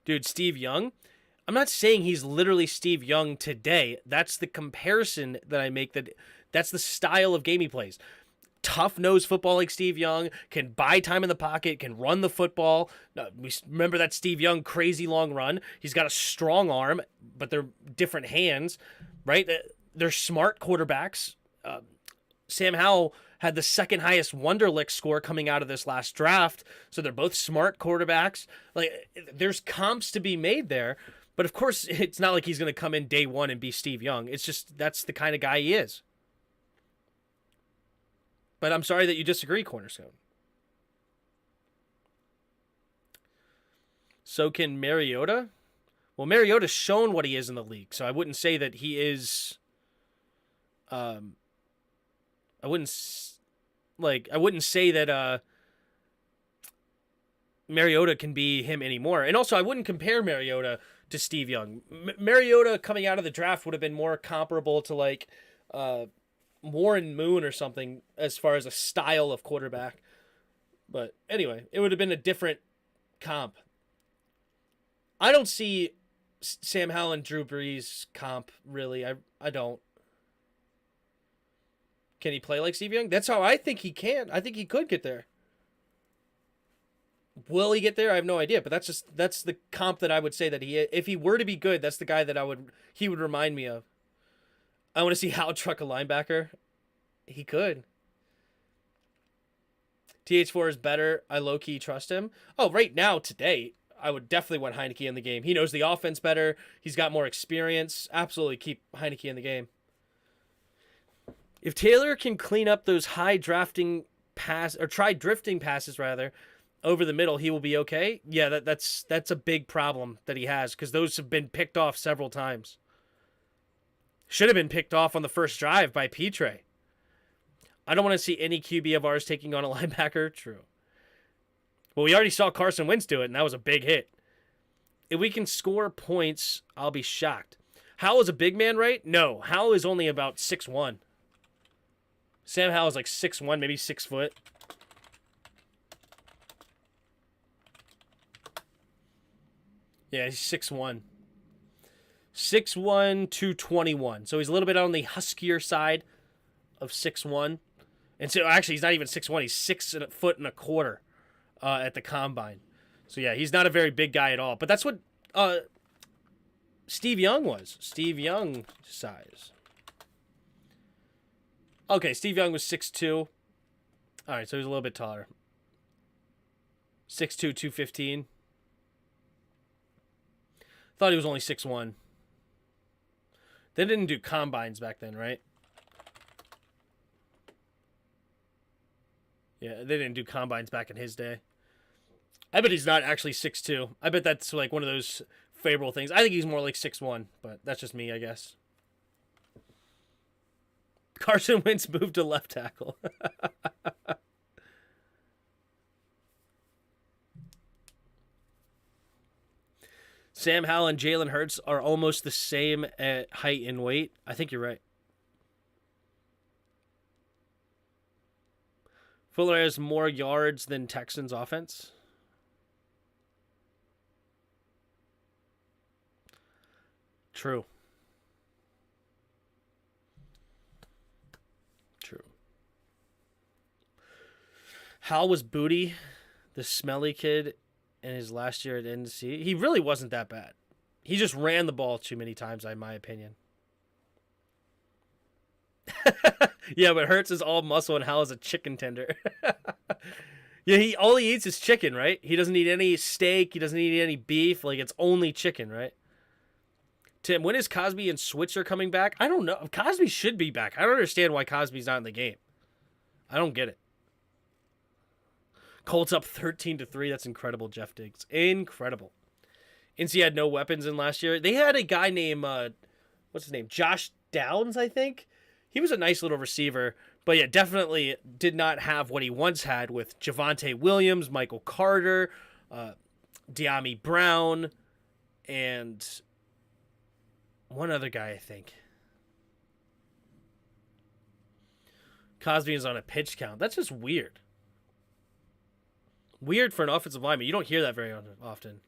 Dude, Steve Young, I'm not saying he's literally Steve Young today. That's the comparison that I make. That's the style of game he plays. Tough nose football like Steve Young, can buy time in the pocket, can run the football. We remember that Steve Young crazy long run. He's got a strong arm, but they're different hands, right? They're smart quarterbacks. Sam Howell had the second highest Wonderlic score coming out of this last draft, so they're both smart quarterbacks. Like, there's comps to be made there, but of course, it's not like he's going to come in day one and be Steve Young. It's just that's the kind of guy he is. But I'm sorry that you disagree, Cornerstone. So can Mariota? Well, Mariota's shown what he is in the league, so I wouldn't say that he is. I wouldn't say that Mariota can be him anymore. And also, I wouldn't compare Mariota to Steve Young. Mariota coming out of the draft would have been more comparable to like Warren Moon or something as far as a style of quarterback. But anyway, it would have been a different comp. I don't see Sam Howell and Drew Brees comp, really. I don't. Can he play like Steve Young? That's how I think he can. I think he could get there. Will he get there? I have no idea, but that's the comp that I would say that if he were to be good, that's the guy that he would remind me of. I want to see Hal truck a linebacker. He could. TH4 is better. I low-key trust him. Oh, right now, today, I would definitely want Heineke in the game. He knows the offense better. He's got more experience. Absolutely keep Heineke in the game. If Taylor can clean up those high drafting drifting passes rather, over the middle, he will be okay. Yeah, that's a big problem that he has because those have been picked off several times. Should have been picked off on the first drive by Petre. I don't want to see any QB of ours taking on a linebacker. True. Well, we already saw Carson Wentz do it, and that was a big hit. If we can score points, I'll be shocked. Howell is a big man, right? No, Howell is only about 6'1". Sam Howell is like 6'1", maybe 6 foot. Yeah, he's 6'1". 6'1", 221. So he's a little bit on the huskier side of 6'1". And so actually he's not even 6'1", he's 6 foot and a quarter at the combine. So yeah, he's not a very big guy at all. But that's what Steve Young was. Steve Young size. Okay, Steve Young was 6'2". All right, so he's a little bit taller. 6'2", 215. Thought he was only 6'1". They didn't do combines back then, right? Yeah, they didn't do combines back in his day. I bet he's not actually 6'2". I bet that's like one of those favorable things. I think he's more like 6'1", but that's just me, I guess. Carson Wentz moved to left tackle. Sam Howell and Jalen Hurts are almost the same at height and weight. I think you're right. Fuller has more yards than Texans offense. True. True. Howell was Booty, the smelly kid, in his last year at NC. He really wasn't that bad. He just ran the ball too many times, in my opinion. Yeah, but Hurts is all muscle and Hal is a chicken tender. Yeah, all he eats is chicken, right? He doesn't eat any steak. He doesn't eat any beef. Like, it's only chicken, right? Tim, when is Cosby and Switzer coming back? I don't know. Cosby should be back. I don't understand why Cosby's not in the game. I don't get it. Colts up 13-3. That's incredible, Jeff Diggs. Incredible. NC had no weapons in last year. They had a guy named, what's his name? Josh Downs, I think. He was a nice little receiver, but yeah, definitely did not have what he once had with Javonte Williams, Michael Carter, De'Ami Brown, and one other guy, I think. Cosby is on a pitch count. That's just weird. Weird for an offensive lineman. You don't hear that very often.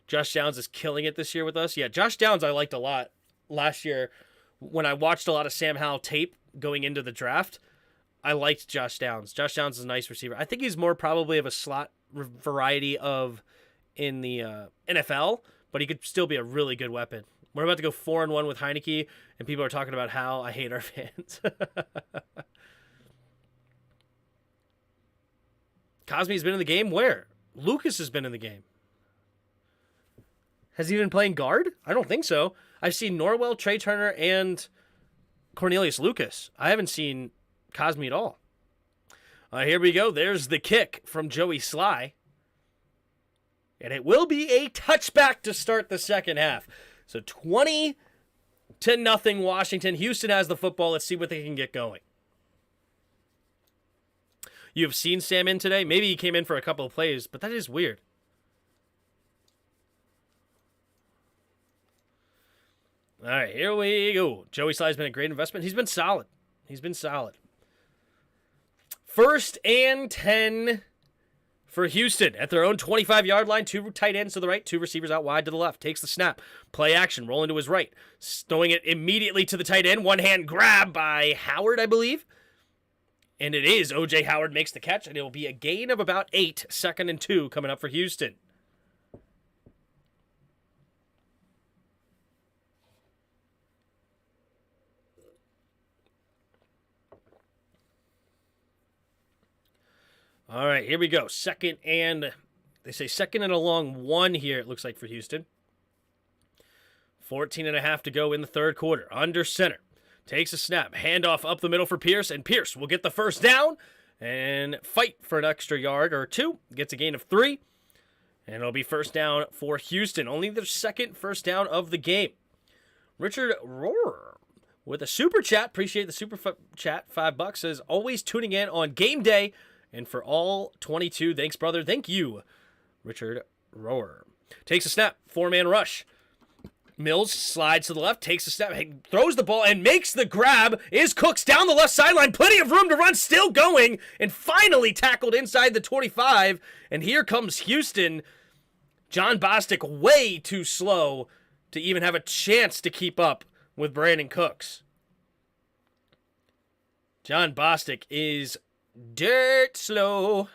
Josh Downs is killing it this year with us. Yeah, Josh Downs I liked a lot last year. When I watched a lot of Sam Howell tape going into the draft, I liked Josh Downs. Josh Downs is a nice receiver. I think he's more probably of a slot variety of in the NFL, but he could still be a really good weapon. We're about to go 4-1 with Heineke, and people are talking about how I hate our fans. Cosby's been in the game? Where? Lucas has been in the game. Has he been playing guard? I don't think so. I've seen Norwell, Trey Turner, and Cornelius Lucas. I haven't seen Cosby at all. Here we go. There's the kick from Joey Sly. And it will be a touchback to start the second half. So 20-0 Washington. Houston has the football. Let's see what they can get going. You have seen Sam in today? Maybe he came in for a couple of plays, but that is weird. All right, here we go. Joey Sly's been a great investment. He's been solid. First and 10 for Houston at their own 25-yard line. 2 tight ends to the right, 2 receivers out wide to the left. Takes the snap. Play action. Rolling to his right. Throwing it immediately to the tight end. One-hand grab by Howard, I believe. And it is. O.J. Howard makes the catch, and it will be a gain of about 8. 2nd and 2 coming up for Houston. All right, here we go. Second and a long 1 here, it looks like, for Houston. 14.5 to go in the third quarter. Under center. Takes a snap. Handoff up the middle for Pierce, and Pierce will get the first down and fight for an extra yard or 2. Gets a gain of 3, and it'll be first down for Houston. Only their second first down of the game. Richard Rohrer with a super chat. Appreciate the super chat. $5 says, always tuning in on game day. And for all 22, thanks, brother. Thank you, Richard Rohrer. Takes a snap. 4-man rush. Mills slides to the left, takes a snap, throws the ball, and makes the grab. Is Cooks down the left sideline. Plenty of room to run, still going, and finally tackled inside the 25. And here comes Houston. John Bostic way too slow to even have a chance to keep up with Brandon Cooks. John Bostic is dirt slow.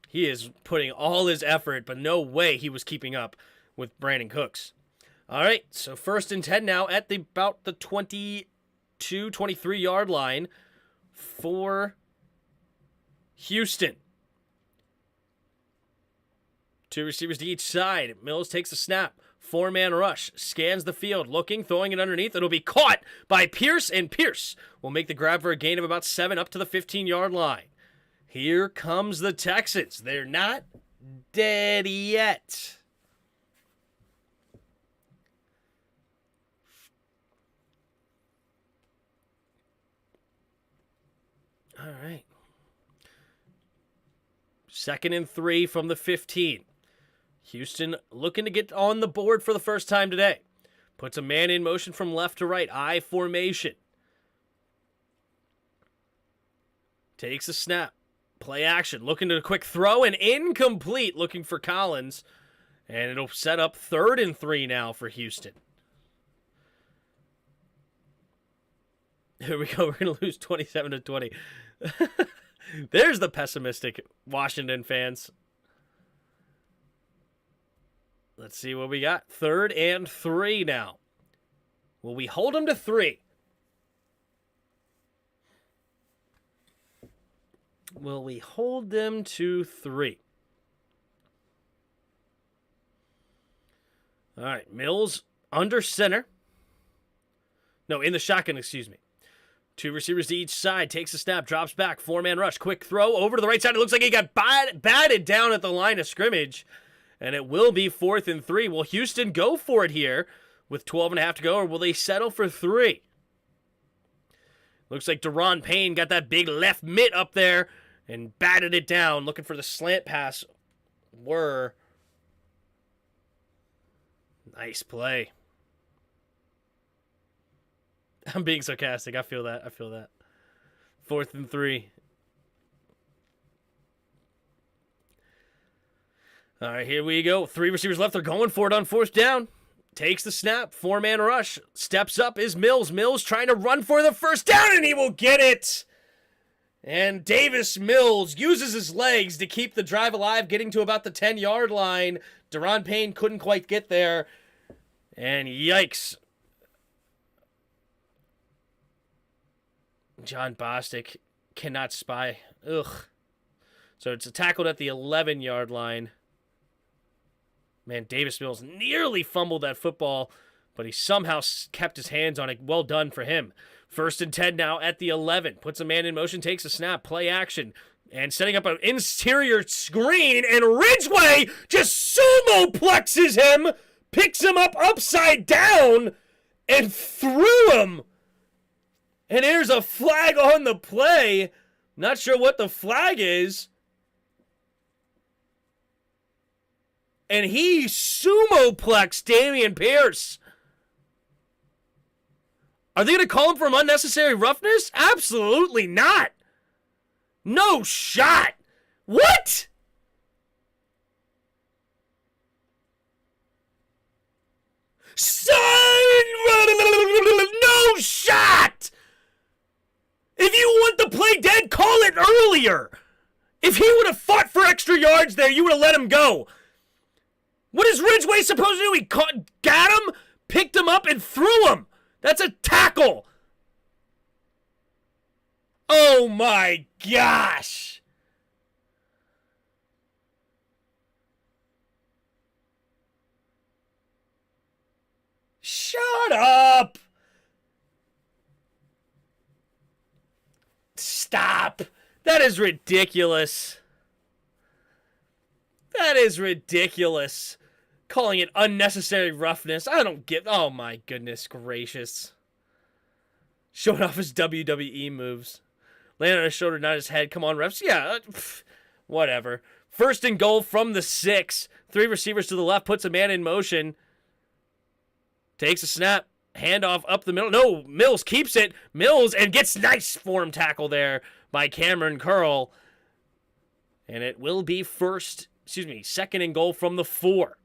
He is putting all his effort, but no way he was keeping up with Brandon Cooks. All right, so 1st and 10 now at about the 22, 23-yard line for Houston. 2 receivers to each side. Mills takes a snap. 4-man rush. Scans the field. Looking. Throwing it underneath. It'll be caught by Pierce. And Pierce will make the grab for a gain of about 7 up to the 15-yard line. Here comes the Texans. They're not dead yet. All right. 2nd and 3 from the 15. Houston looking to get on the board for the first time today. Puts a man in motion from left to right. I formation. Takes a snap. Play action. Looking to a quick throw and incomplete. Looking for Collins. And it'll set up 3rd and 3 now for Houston. Here we go. We're going to lose 27-20. There's the pessimistic Washington fans. Let's see what we got. 3rd and 3 now. Will we hold them to 3? Will we hold them to 3? All right. Mills under center. No, in the shotgun, excuse me. 2 receivers to each side. Takes a snap. Drops back. 4-man rush. Quick throw over to the right side. It looks like he got batted down at the line of scrimmage. And it will be 4th and 3. Will Houston go for it here with 12.5 to go, or will they settle for 3? Looks like Deron Payne got that big left mitt up there and batted it down, looking for the slant pass. Nice play. I'm being sarcastic. I feel that. 4th and 3. All right, here we go. 3 receivers left. They're going for it on 4th down. Takes the snap. 4-man rush. Steps up is Mills. Mills trying to run for the first down, and he will get it. And Davis Mills uses his legs to keep the drive alive, getting to about the 10-yard line. Deron Payne couldn't quite get there. And yikes. John Bostic cannot spy. Ugh. So it's tackled at the 11-yard line. Man, Davis Mills nearly fumbled that football, but he somehow kept his hands on it. Well done for him. 1st and 10 now at the 11. Puts a man in motion, takes a snap, play action, and setting up an interior screen, and Ridgeway just sumo plexes him, picks him up upside down, and threw him. And there's a flag on the play. Not sure what the flag is. And he sumo-plexed Dameon Pierce. Are they going to call him for unnecessary roughness? Absolutely not. No shot. What? Son! No shot! If you want the play dead, call it earlier. If he would have fought for extra yards there, you would have let him go. What is Ridgeway supposed to do? He got him, picked him up, and threw him. That's a tackle. Oh my gosh. Shut up. Stop. That is ridiculous. That is ridiculous. Calling it unnecessary roughness. I don't get... Oh, my goodness gracious. Showing off his WWE moves. Landing on his shoulder, not his head. Come on, refs. Yeah, whatever. 1st and goal from the 6. 3 receivers to the left. Puts a man in motion. Takes a snap. Handoff up the middle. No, Mills keeps it. Mills and gets nice form tackle there by Cameron Curl. And it will be 2nd and goal from the 4.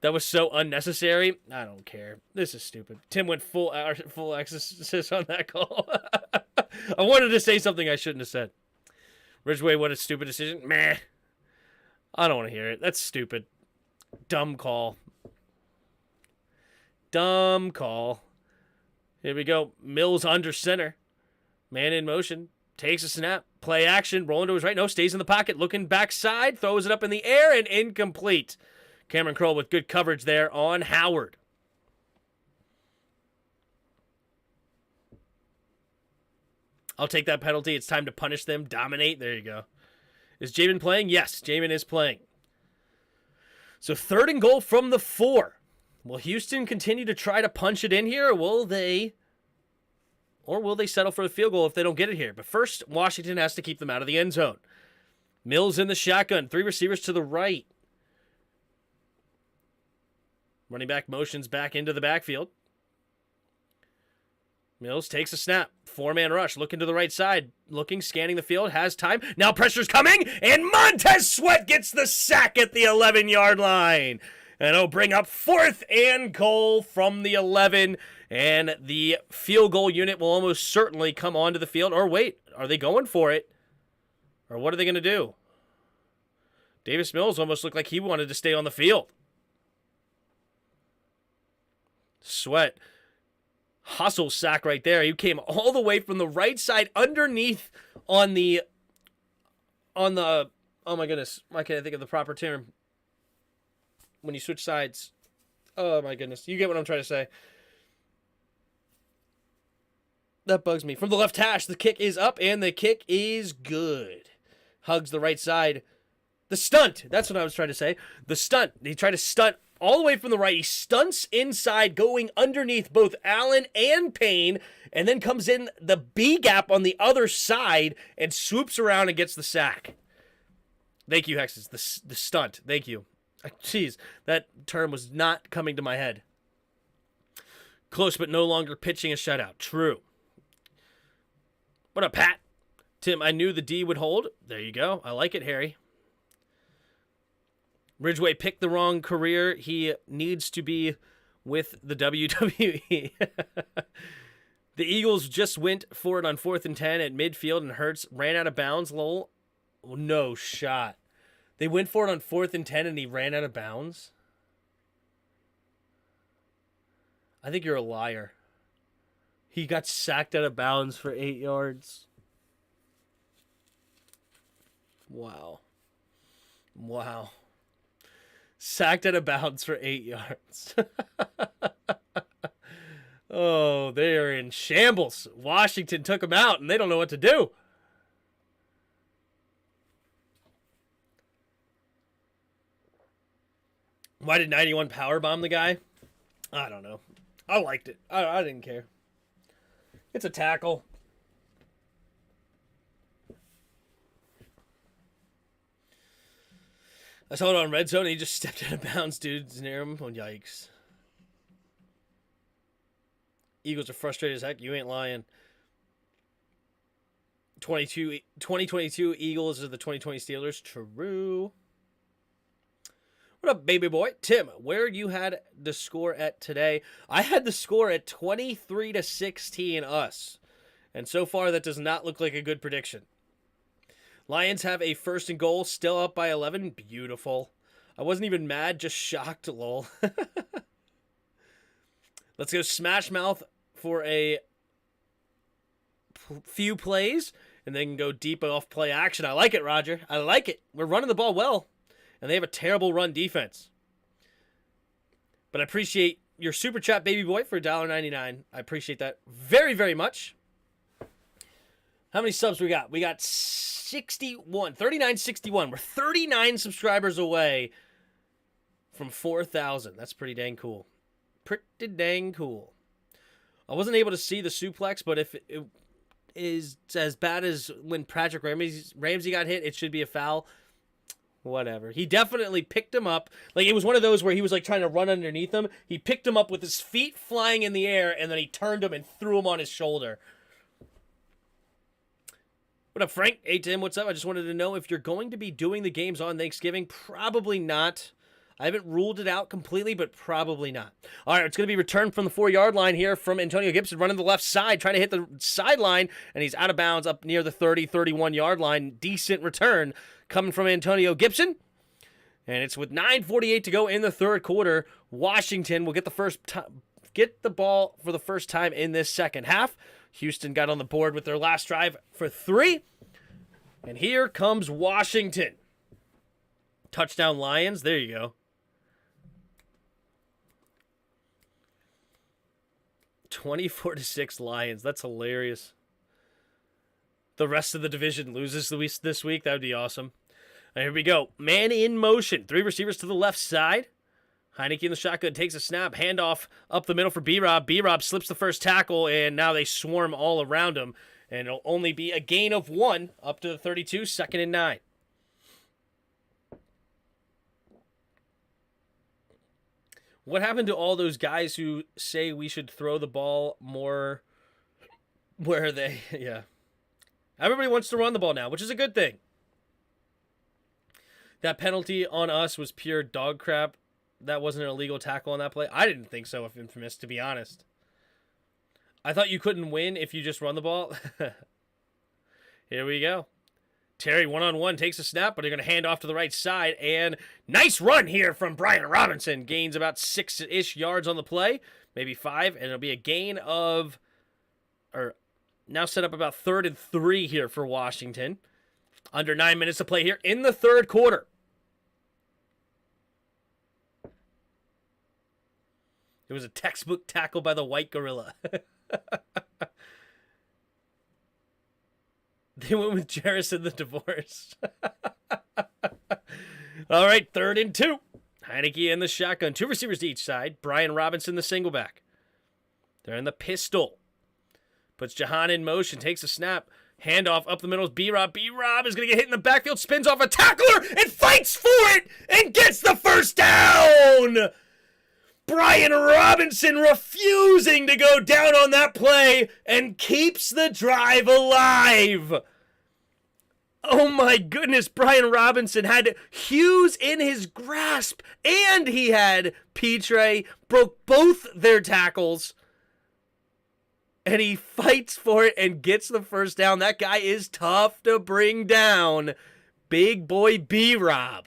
That was so unnecessary. I don't care. This is stupid. Tim went full exorcist on that call. I wanted to say something I shouldn't have said. Ridgeway, what a stupid decision. Meh. I don't want to hear it. That's stupid. Dumb call. Dumb call. Here we go. Mills under center. Man in motion. Takes a snap. Play action. Rolling to his right. No, stays in the pocket. Looking backside. Throws it up in the air and incomplete. Cameron Curl with good coverage there on Howard. I'll take that penalty. It's time to punish them. Dominate. There you go. Is Jamin playing? Yes, Jamin is playing. So 3rd and goal from the 4. Will Houston continue to try to punch it in here, or will they settle for the field goal if they don't get it here? But first, Washington has to keep them out of the end zone. Mills in the shotgun. 3 receivers to the right. Running back motions back into the backfield. Mills takes a snap. 4-man rush. Looking to the right side. Looking, scanning the field. Has time. Now pressure's coming. And Montez Sweat gets the sack at the 11-yard line. And it'll bring up 4th and goal from the 11. And the field goal unit will almost certainly come onto the field. Or wait, are they going for it? Or what are they going to do? Davis Mills almost looked like he wanted to stay on the field. Sweat. Hustle sack right there. He came all the way from the right side underneath on the, oh my goodness, why can't I think of the proper term? When you switch sides. Oh my goodness. You get what I'm trying to say. That bugs me. From the left hash, the kick is up and the kick is good. Hugs the right side. The stunt. That's what I was trying to say. The stunt. He tried to stunt all the way from the right. He stunts inside, going underneath both Allen and Payne, and then comes in the B gap on the other side and swoops around and gets the sack. Thank you, Hexes. The stunt. Thank you. Jeez, that term was not coming to my head. Close, but no longer pitching a shutout. True. What up, Pat? Tim, I knew the D would hold. There you go. I like it, Harry. Ridgeway picked the wrong career. He needs to be with the WWE. The Eagles just went for it on 4th and 10 at midfield, and Hurts ran out of bounds. Lol. No shot. They went for it on 4th and 10, and he ran out of bounds? I think you're a liar. He got sacked out of bounds for 8 yards. Wow. Wow. Sacked out of bounds for 8 yards. Oh, they are in shambles. Washington took them out, and they don't know what to do. Why did 91 powerbomb the guy? I don't know. I liked it. I didn't care. It's a tackle. I saw it on Red Zone, and he just stepped out of bounds, dude's near him. Oh, yikes. Eagles are frustrated as heck. You ain't lying. 2022 Eagles are the 2020 Steelers. True. What up, baby boy? Tim, where you had the score at today? I had the score at 23-16 us. And so far, that does not look like a good prediction. Lions have a 1st and goal, still up by 11. Beautiful. I wasn't even mad, just shocked, lol. Let's go smash mouth for a few plays, and then go deep off play action. I like it, Roger. I like it. We're running the ball well, and they have a terrible run defense. But I appreciate your super chat, baby boy, for $1.99. I appreciate that very, very much. How many subs we got? We got 61, 3961. We're 39 subscribers away from 4,000. That's pretty dang cool. Pretty dang cool. I wasn't able to see the suplex, but if it is as bad as when Patrick Ramsey got hit, it should be a foul. Whatever. He definitely picked him up. Like, it was one of those where he was like trying to run underneath him. He picked him up with his feet flying in the air, and then he turned him and threw him on his shoulder. What up, Frank? Hey, Tim, what's up? I just wanted to know if you're going to be doing the games on Thanksgiving. Probably not. I haven't ruled it out completely, but probably not. All right, it's going to be returned from the 4-yard line here from Antonio Gibson, running the left side, trying to hit the sideline, and he's out of bounds up near the 30, 31-yard line. Decent return coming from Antonio Gibson. And it's with 9:48 to go in the third quarter. Washington will get the ball for the first time in this second half. Houston got on the board with their last drive for 3. And here comes Washington. Touchdown Lions. There you go. 24-6 Lions. That's hilarious. The rest of the division loses this week. That would be awesome. And here we go. Man in motion. 3 receivers to the left side. HEINICKE in the shotgun takes a snap. Handoff up the middle for B-Rob. B-Rob slips the first tackle, and now they swarm all around him. And it'll only be a gain of 1 up to the 32, 2nd and 9. What happened to all those guys who say we should throw the ball more? Where are they? Yeah. Everybody wants to run the ball now, which is a good thing. That penalty on us was pure dog crap. That wasn't an illegal tackle on that play. I didn't think so, if infamous, to be honest. I thought you couldn't win if you just run the ball. Here we go. Terry one-on-one takes a snap, but they're going to hand off to the right side. And nice run here from Brian Robinson. Gains about 6-ish yards on the play. Maybe 5. And it'll be a gain of... or now set up about 3rd and 3 here for Washington. Under 9 minutes to play here in the third quarter. It was a textbook tackle by the white gorilla. They went with Jarris in the divorce. All right, 3rd and 2. HEINICKE in the shotgun. 2 receivers to each side. Brian Robinson, the single back. They're in the pistol. Puts Jahan in motion. Takes a snap. Handoff up the middle. B-Rob. B-Rob is going to get hit in the backfield. Spins off a tackler and fights for it and gets the first down. Brian Robinson refusing to go down on that play and keeps the drive alive. Oh my goodness, Brian Robinson had Hughes in his grasp, and he had Petre, broke both their tackles, and he fights for it and gets the first down. That guy is tough to bring down. Big boy B-Rob.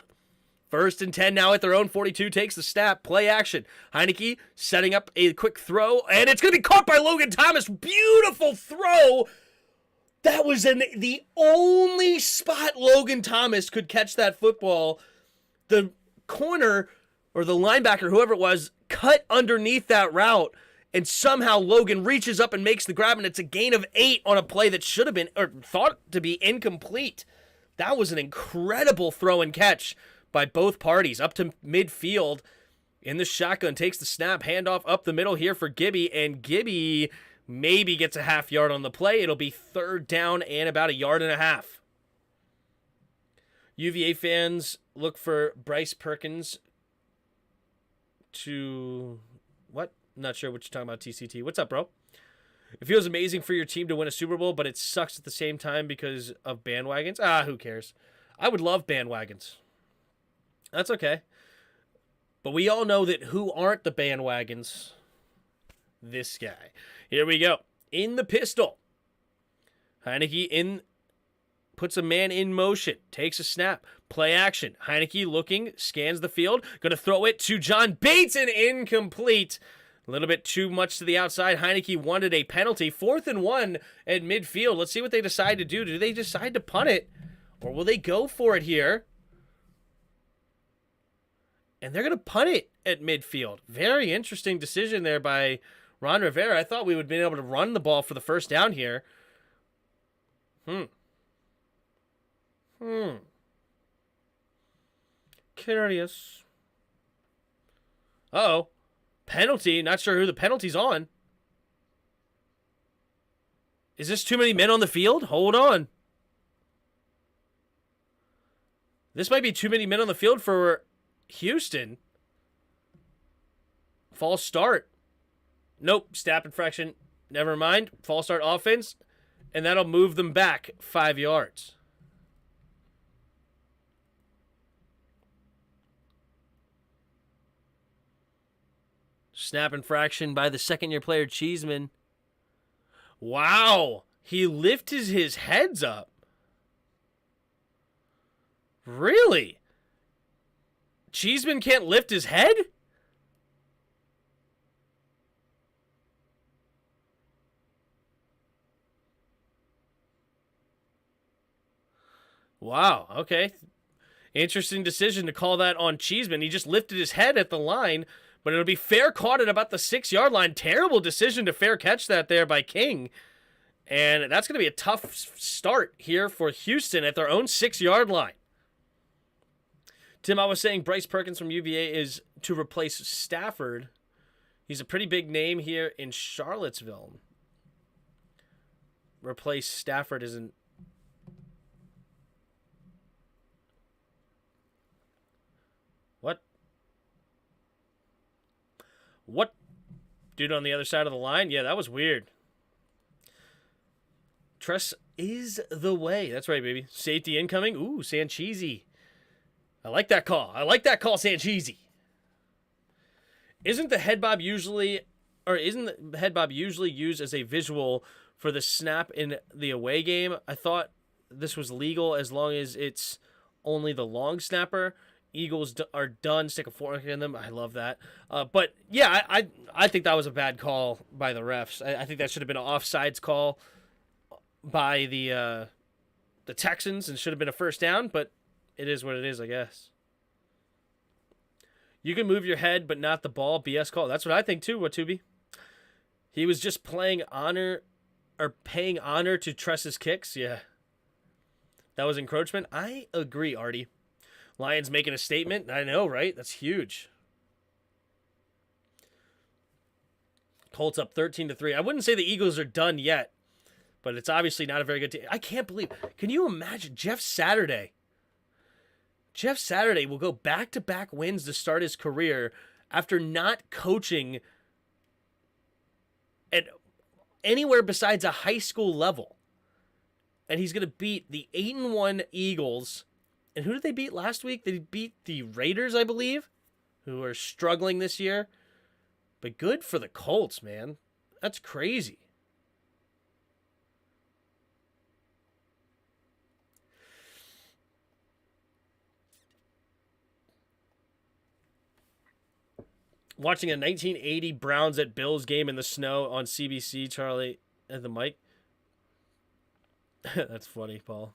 1st and 10 now at their own 42, takes the snap, play action. HEINICKE setting up a quick throw, and it's going to be caught by Logan Thomas. Beautiful throw. That was the only spot Logan Thomas could catch that football. The corner, or the linebacker, whoever it was, cut underneath that route, and somehow Logan reaches up and makes the grab, and it's a gain of 8 on a play that should have been, or thought to be, incomplete. That was an incredible throw and catch by both parties, up to midfield in the shotgun, takes the snap, handoff up the middle here for Gibby, and Gibby maybe gets a half yard on the play. It'll be 3rd down and about 1.5 yards. UVA fans look for Bryce Perkins to... what? I'm not sure what you're talking about, TCT. What's up, bro? It feels amazing for your team to win a Super Bowl, but it sucks at the same time because of bandwagons. Who cares? I would love bandwagons. That's okay. But we all know that who aren't the bandwagons? This guy. Here we go. In the pistol. HEINICKE puts a man in motion. Takes a snap. Play action. HEINICKE looking. Scans the field. Going to throw it to John Bates and incomplete. A little bit too much to the outside. HEINICKE wanted a penalty. 4th and 1 at midfield. Let's see what they decide to do. Do they decide to punt it? Or will they go for it here? And they're going to punt it at midfield. Very interesting decision there by Ron Rivera. I thought we would have been able to run the ball for the first down here. Curious. Uh-oh. Penalty. Not sure who the penalty's on. Is this too many men on the field? Hold on. This might be too many men on the field for Houston. False start. Nope. Snap infraction. Never mind. False start offense. And that'll move them back 5 yards. Snap infraction by the second-year player, Cheeseman. Wow. He lifted his heads up. Really? Cheeseman can't lift his head? Wow, okay. Interesting decision to call that on Cheeseman. He just lifted his head at the line, but it'll be fair caught at about the 6-yard line. Terrible decision to fair catch that there by King. And that's going to be a tough start here for Houston at their own 6-yard line. Tim, I was saying Bryce Perkins from UVA is to replace Stafford. He's a pretty big name here in Charlottesville. Replace Stafford isn't. What? Dude on the other side of the line? Yeah, that was weird. Tress is the way. That's right, baby. Safety incoming. Ooh, Sancheesi. I like that call. I like that call, Sancheesi. Isn't the head bob usually used as a visual for the snap in the away game? I thought this was legal as long as it's only the long snapper. Eagles are done. Stick a fork in them. I love that. But yeah, I think that was a bad call by the refs. I think that should have been an offsides call by the Texans and should have been a first down. But it is what it is, I guess. You can move your head, but not the ball. BS call. That's what I think too. Watubi. He was just paying honor to Tress's kicks. Yeah, that was encroachment. I agree, Artie. Lions making a statement. I know, right? That's huge. Colts up 13-3. I wouldn't say the Eagles are done yet, but it's obviously not a very good team. I can't believe. Can you imagine Jeff Saturday? Jeff Saturday will go back-to-back wins to start his career after not coaching at anywhere besides a high school level. And he's going to beat the 8-1 Eagles. And who did they beat last week? They beat the Raiders, I believe, who are struggling this year. But good for the Colts, man. That's crazy. Watching a 1980 Browns at Bills game in the snow on CBC, Charlie at the mic. That's funny, Paul.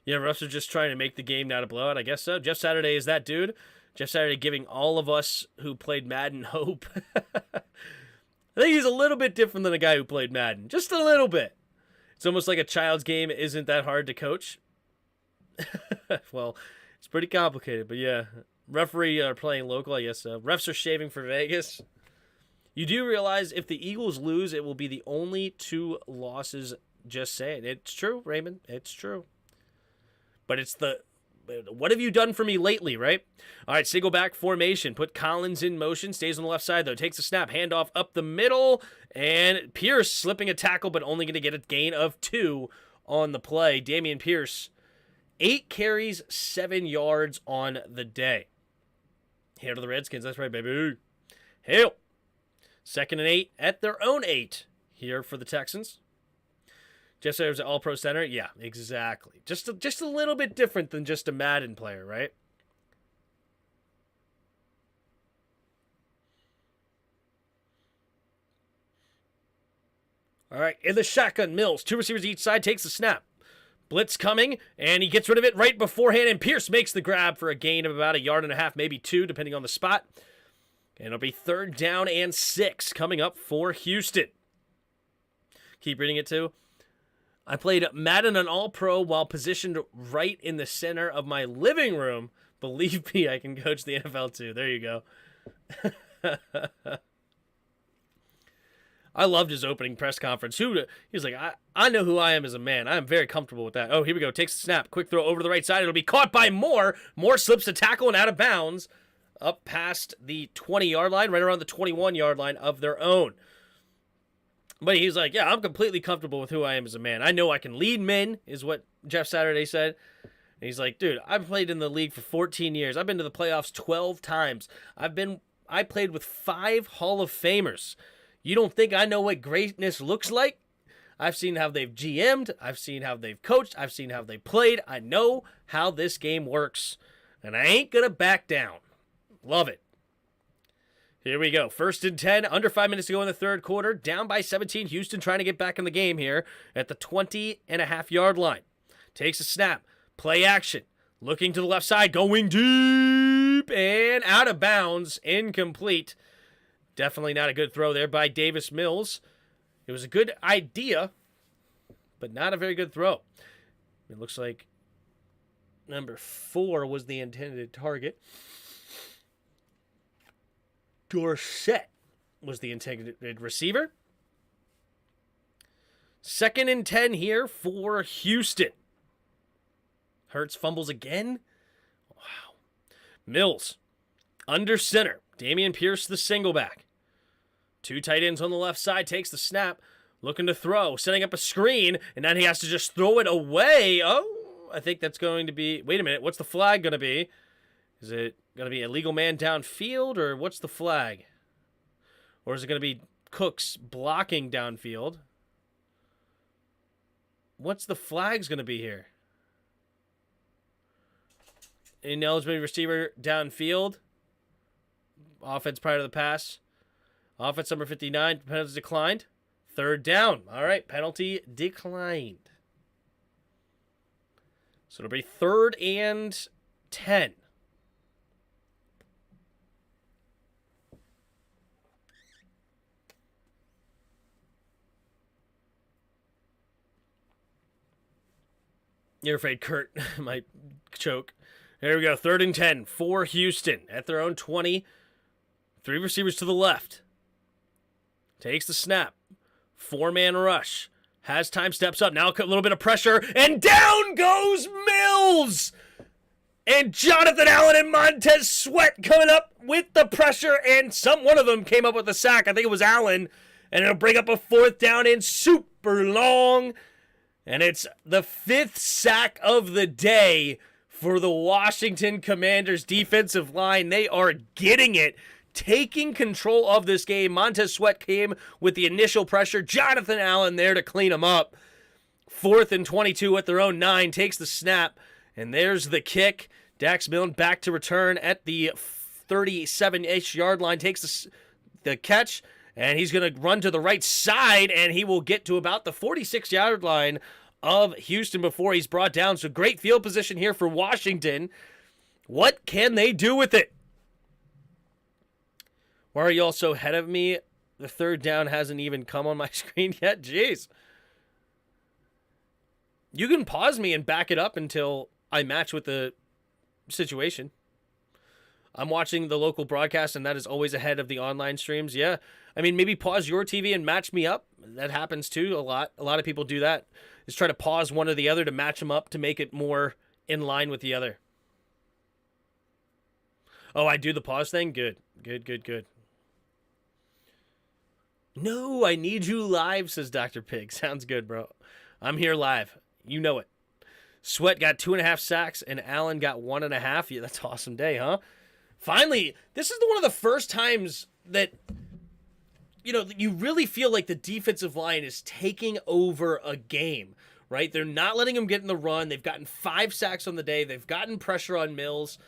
Yeah, refs are just trying to make the game not a blowout. I guess so. Jeff Saturday is that dude. Jeff Saturday giving all of us who played Madden hope. I think he's a little bit different than a guy who played Madden. Just a little bit. It's almost like a child's game isn't that hard to coach. Well, it's pretty complicated, but yeah. Referee are playing local, I guess so. Refs are shaving for Vegas. You do realize if the Eagles lose, it will be the only 2 losses. Just saying. It's true, Raymond. It's true. But it's the what have you done for me lately, right? All right, single back formation. Put Collins in motion. Stays on the left side, though. Takes a snap. Handoff up the middle. And Pierce slipping a tackle, but only going to get a gain of 2 on the play. Dameon Pierce, 8 carries, 7 yards on the day. Hail to the Redskins. That's right, baby. Hail. 2nd and 8 at their own 8 here for the Texans. Jeff Sayers at All-Pro Center. Yeah, exactly. Just a little bit different than just a Madden player, right? All right, in the shotgun, Mills. 2 receivers each side, takes the snap. Blitz coming, and he gets rid of it right beforehand, and Pierce makes the grab for a gain of about 1.5 yards, maybe 2, depending on the spot. And it'll be 3rd down and 6 coming up for Houston. Keep reading it, too. I played Madden on All-Pro while positioned right in the center of my living room. Believe me, I can coach the NFL, too. There you go. I loved his opening press conference. He was like, I know who I am as a man. I am very comfortable with that. Oh, here we go. Takes the snap. Quick throw over to the right side. It'll be caught by Moore. Moore slips the tackle and out of bounds up past the 20-yard line, right around the 21-yard line of their own. But he's like, yeah, I'm completely comfortable with who I am as a man. I know I can lead men, is what Jeff Saturday said. And he's like, dude, I've played in the league for 14 years. I've been to the playoffs 12 times. I played with 5 Hall of Famers. You don't think I know what greatness looks like? I've seen how they've GM'd. I've seen how they've coached. I've seen how they played. I know how this game works. And I ain't going to back down. Love it. Here we go. 1st and 10. Under 5 minutes to go in the 3rd quarter. Down by 17. Houston trying to get back in the game here at the 20.5-yard line. Takes a snap. Play action. Looking to the left side. Going deep. And out of bounds. Incomplete. Definitely not a good throw there by Davis Mills. It was a good idea, but not a very good throw. It looks like number 4 was the intended target. Dorsett was the intended receiver. 2nd and 10 here for Houston. Hurts fumbles again. Wow. Mills under center. Dameon Pierce, the single back. 2 tight ends on the left side, takes the snap, looking to throw, setting up a screen, and then he has to just throw it away. Oh, I think that's going to be, wait a minute, what's the flag going to be? Is it going to be a legal man downfield, or what's the flag? Or is it going to be Cooks blocking downfield? What's the flag's going to be here? Ineligible receiver downfield. Offense prior to the pass. Offense number 59. Penalty declined. 3rd down. All right. Penalty declined. So it'll be 3rd and 10. You're afraid Kurt might choke. Here we go. 3rd and 10 for Houston at their own 20. 3 receivers to the left. Takes the snap. 4-man rush. Has time, steps up. Now a little bit of pressure. And down goes Mills! And Jonathan Allen and Montez Sweat coming up with the pressure. And one of them came up with a sack. I think it was Allen. And it'll bring up a 4th down and super long. And it's the 5th sack of the day for the Washington Commanders defensive line. They are getting it. Taking control of this game. Montez Sweat came with the initial pressure. Jonathan Allen there to clean him up. 4th and 22 at their own 9. Takes the snap. And there's the kick. Dax Milne back to return at the 37-ish yard line. Takes the catch. And he's going to run to the right side. And he will get to about the 46-yard line of Houston before he's brought down. So great field position here for Washington. What can they do with it? Why are you all so ahead of me? The 3rd down hasn't even come on my screen yet. Jeez. You can pause me and back it up until I match with the situation. I'm watching the local broadcast, and that is always ahead of the online streams. Yeah. I mean, maybe pause your TV and match me up. That happens too a lot. A lot of people do that. Is try to pause one or the other to match them up to make it more in line with the other. Oh, I do the pause thing? Good. Good. No, I need you live, says Dr. Pig. Sounds good, bro. I'm here live. You know it. Sweat got 2.5 sacks, and Allen got 1.5. Yeah, that's an awesome day, huh? Finally, this is one of the first times that, you really feel like the defensive line is taking over a game, right? They're not letting them get in the run. They've gotten 5 sacks on the day. They've gotten pressure on Mills.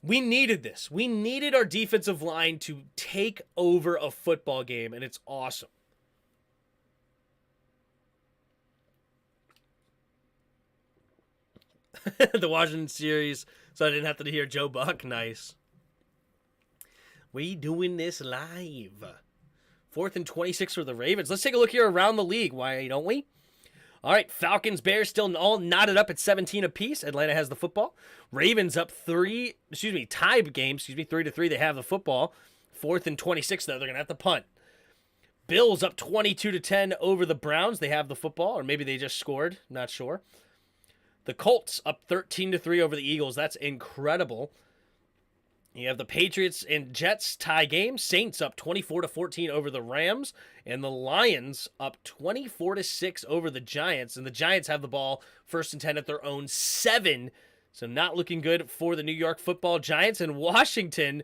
We needed this. We needed our defensive line to take over a football game, and it's awesome. The Washington series, so I didn't have to hear Joe Buck. Nice. We doing this live. 4th and 26 for the Ravens. Let's take a look here around the league. Why don't we? All right, Falcons, Bears still all knotted up at 17 apiece. Atlanta has the football. Ravens up tie game, 3-3. They have the football. 4th and 26, though. They're going to have to punt. Bills up 22-10 over the Browns. They have the football, or maybe they just scored. Not sure. The Colts up 13-3 over the Eagles. That's incredible. You have the Patriots and Jets tie game. Saints up 24-14 over the Rams. And the Lions up 24-6 over the Giants. And the Giants have the ball 1st and 10 at their own 7. So not looking good for the New York Football Giants. And Washington,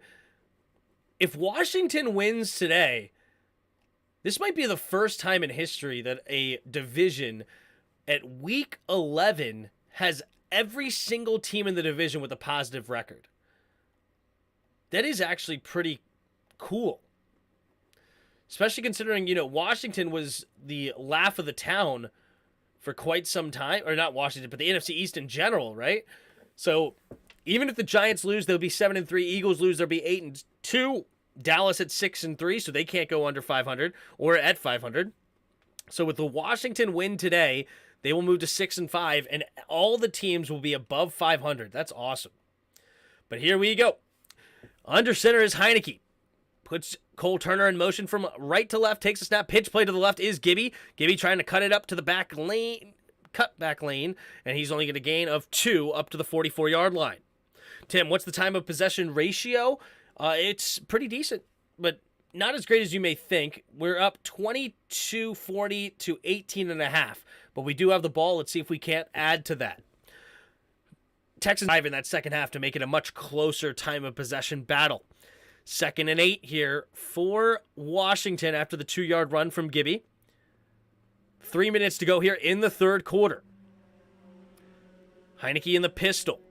if Washington wins today, this might be the first time in history that a division at week 11 has every single team in the division with a positive record. That is actually pretty cool. Especially considering, Washington was the laugh of the town for quite some time. Or not Washington, but the NFC East in general, right? So even if the Giants lose, they'll be 7-3. Eagles lose, they'll be 8-2. Dallas at 6-3, so they can't go under 500 or at 500. So with the Washington win today, they will move to 6-5, and all the teams will be above 500. That's awesome. But here we go. Under center is HEINICKE. Puts Cole Turner in motion from right to left. Takes a snap. Pitch play to the left is Gibby. Gibby trying to cut it up to the back lane. Cut back lane. And he's only going to gain of 2 up to the 44-yard line. Tim, what's the time of possession ratio? It's pretty decent, but not as great as you may think. We're up 22-40 to 18.5. But we do have the ball. Let's see if we can't add to that. Texans drive in that second half to make it a much closer time of possession battle. 2nd and 8 here for Washington after the 2-yard run from Gibby. 3 minutes to go here in the third quarter. HEINICKE in the pistol.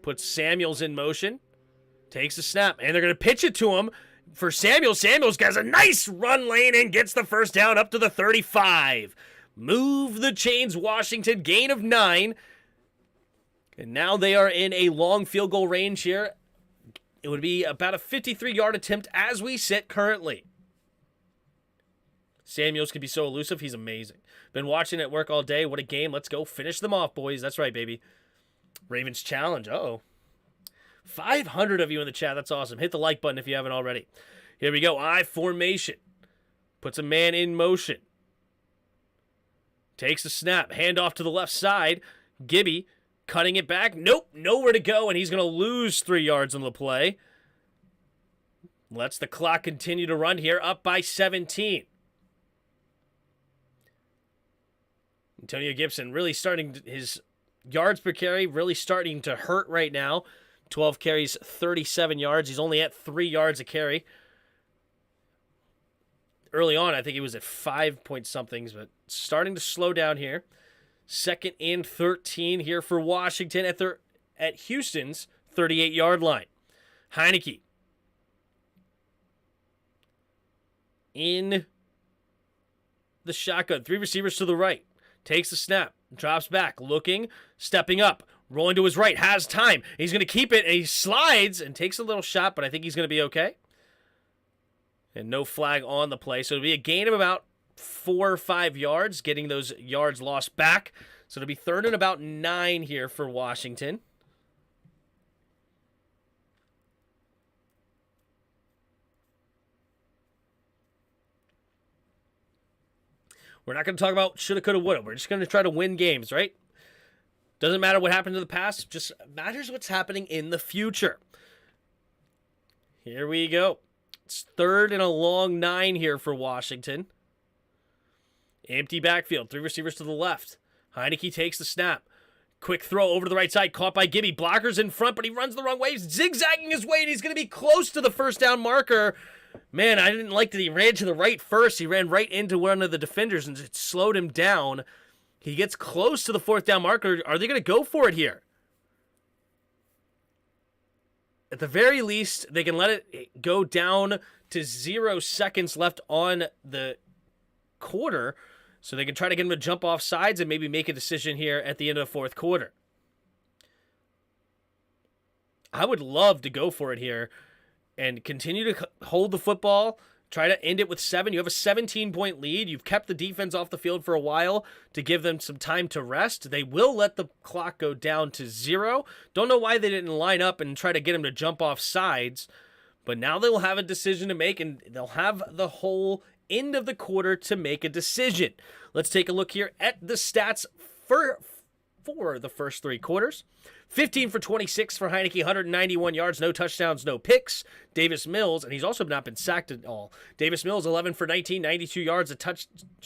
Puts Samuels in motion. Takes a snap. And they're going to pitch it to him for Samuels. Samuels gets a nice run lane and gets the first down up to the 35. Move the chains, Washington. Gain of 9. And now they are in a long field goal range here. It would be about a 53-yard attempt as we sit currently. Samuels can be so elusive. He's amazing. Been watching at work all day. What a game. Let's go finish them off, boys. That's right, baby. Ravens challenge. Uh-oh. 500 of you in the chat. That's awesome. Hit the like button if you haven't already. Here we go. I formation. Puts a man in motion. Takes a snap. Handoff to the left side. Gibby cutting it back. Nope. Nowhere to go, and he's going to lose 3 yards on the play. Lets the clock continue to run here. Up by 17. Antonio Gibson really starting his yards per carry, really starting to hurt right now. 12 carries, 37 yards. He's only at 3 yards a carry. Early on, I think he was at 5 point somethings, but starting to slow down here. 2nd and 13 here for Washington at Houston's 38-yard line. HEINICKE in the shotgun. 3 receivers to the right. Takes the snap. Drops back. Looking. Stepping up. Rolling to his right. Has time. He's going to keep it. And he slides and takes a little shot, but I think he's going to be okay. And no flag on the play. So it'll be a gain of about 4 or 5 yards. Getting those yards lost back. So it'll be 3rd and about 9 here for Washington. We're not going to talk about shoulda, coulda, woulda. We're just going to try to win games, right? Doesn't matter what happened in the past. Just matters what's happening in the future. Here we go. It's 3rd and a long 9 here for Washington. Empty backfield. 3 receivers to the left. Heineke takes the snap. Quick throw over to the right side. Caught by Gibby. Blockers in front, but he runs the wrong way. He's zigzagging his way, and he's going to be close to the first down marker. Man, I didn't like that he ran to the right first. He ran right into one of the defenders, and it slowed him down. He gets close to the 4th down marker. Are they going to go for it here? At the very least, they can let it go down to 0 seconds left on the quarter, so they can try to get him to jump off sides and maybe make a decision here at the end of the 4th quarter. I would love to go for it here and continue to hold the football, try to end it with 7. You have a 17-point lead. You've kept the defense off the field for a while to give them some time to rest. They will let the clock go down to 0. Don't know why they didn't line up and try to get him to jump off sides, but now they'll have a decision to make, and they'll have the whole end of the quarter to make a decision. Let's take a look here at the stats for the first 3 quarters. 15 for 26 for Heineke, 191 yards, no touchdowns, no picks. Davis Mills, and he's also not been sacked at all. Davis Mills, 11 for 19, 92 yards,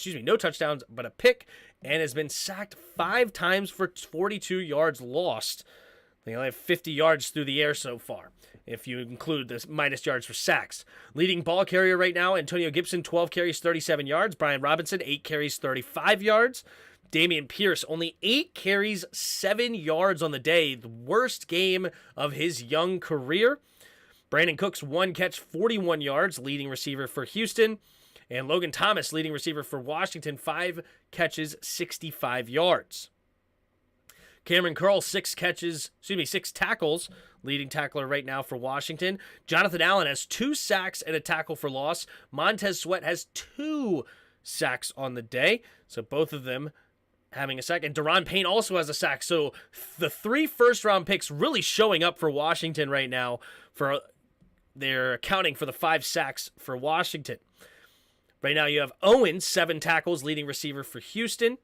no touchdowns, but a pick, and has been sacked 5 times for 42 yards lost. They only have 50 yards through the air so far, if you include the minus yards for sacks. Leading ball carrier right now, Antonio Gibson, 12 carries, 37 yards. Brian Robinson, 8 carries, 35 yards. Dameon Pierce, only 8 carries, 7 yards on the day. The worst game of his young career. Brandon Cooks, 1 catch, 41 yards, leading receiver for Houston. And Logan Thomas, leading receiver for Washington, 5 catches, 65 yards. Cameron Curl, 6 tackles, leading tackler right now for Washington. Jonathan Allen has 2 sacks and a tackle for loss. Montez Sweat has 2 sacks on the day, so both of them having a sack. And Deron Payne also has a sack, so the 3 first-round picks really showing up for Washington right now. They're accounting for the 5 sacks for Washington. Right now you have Owens, 7 tackles, leading receiver for Houston.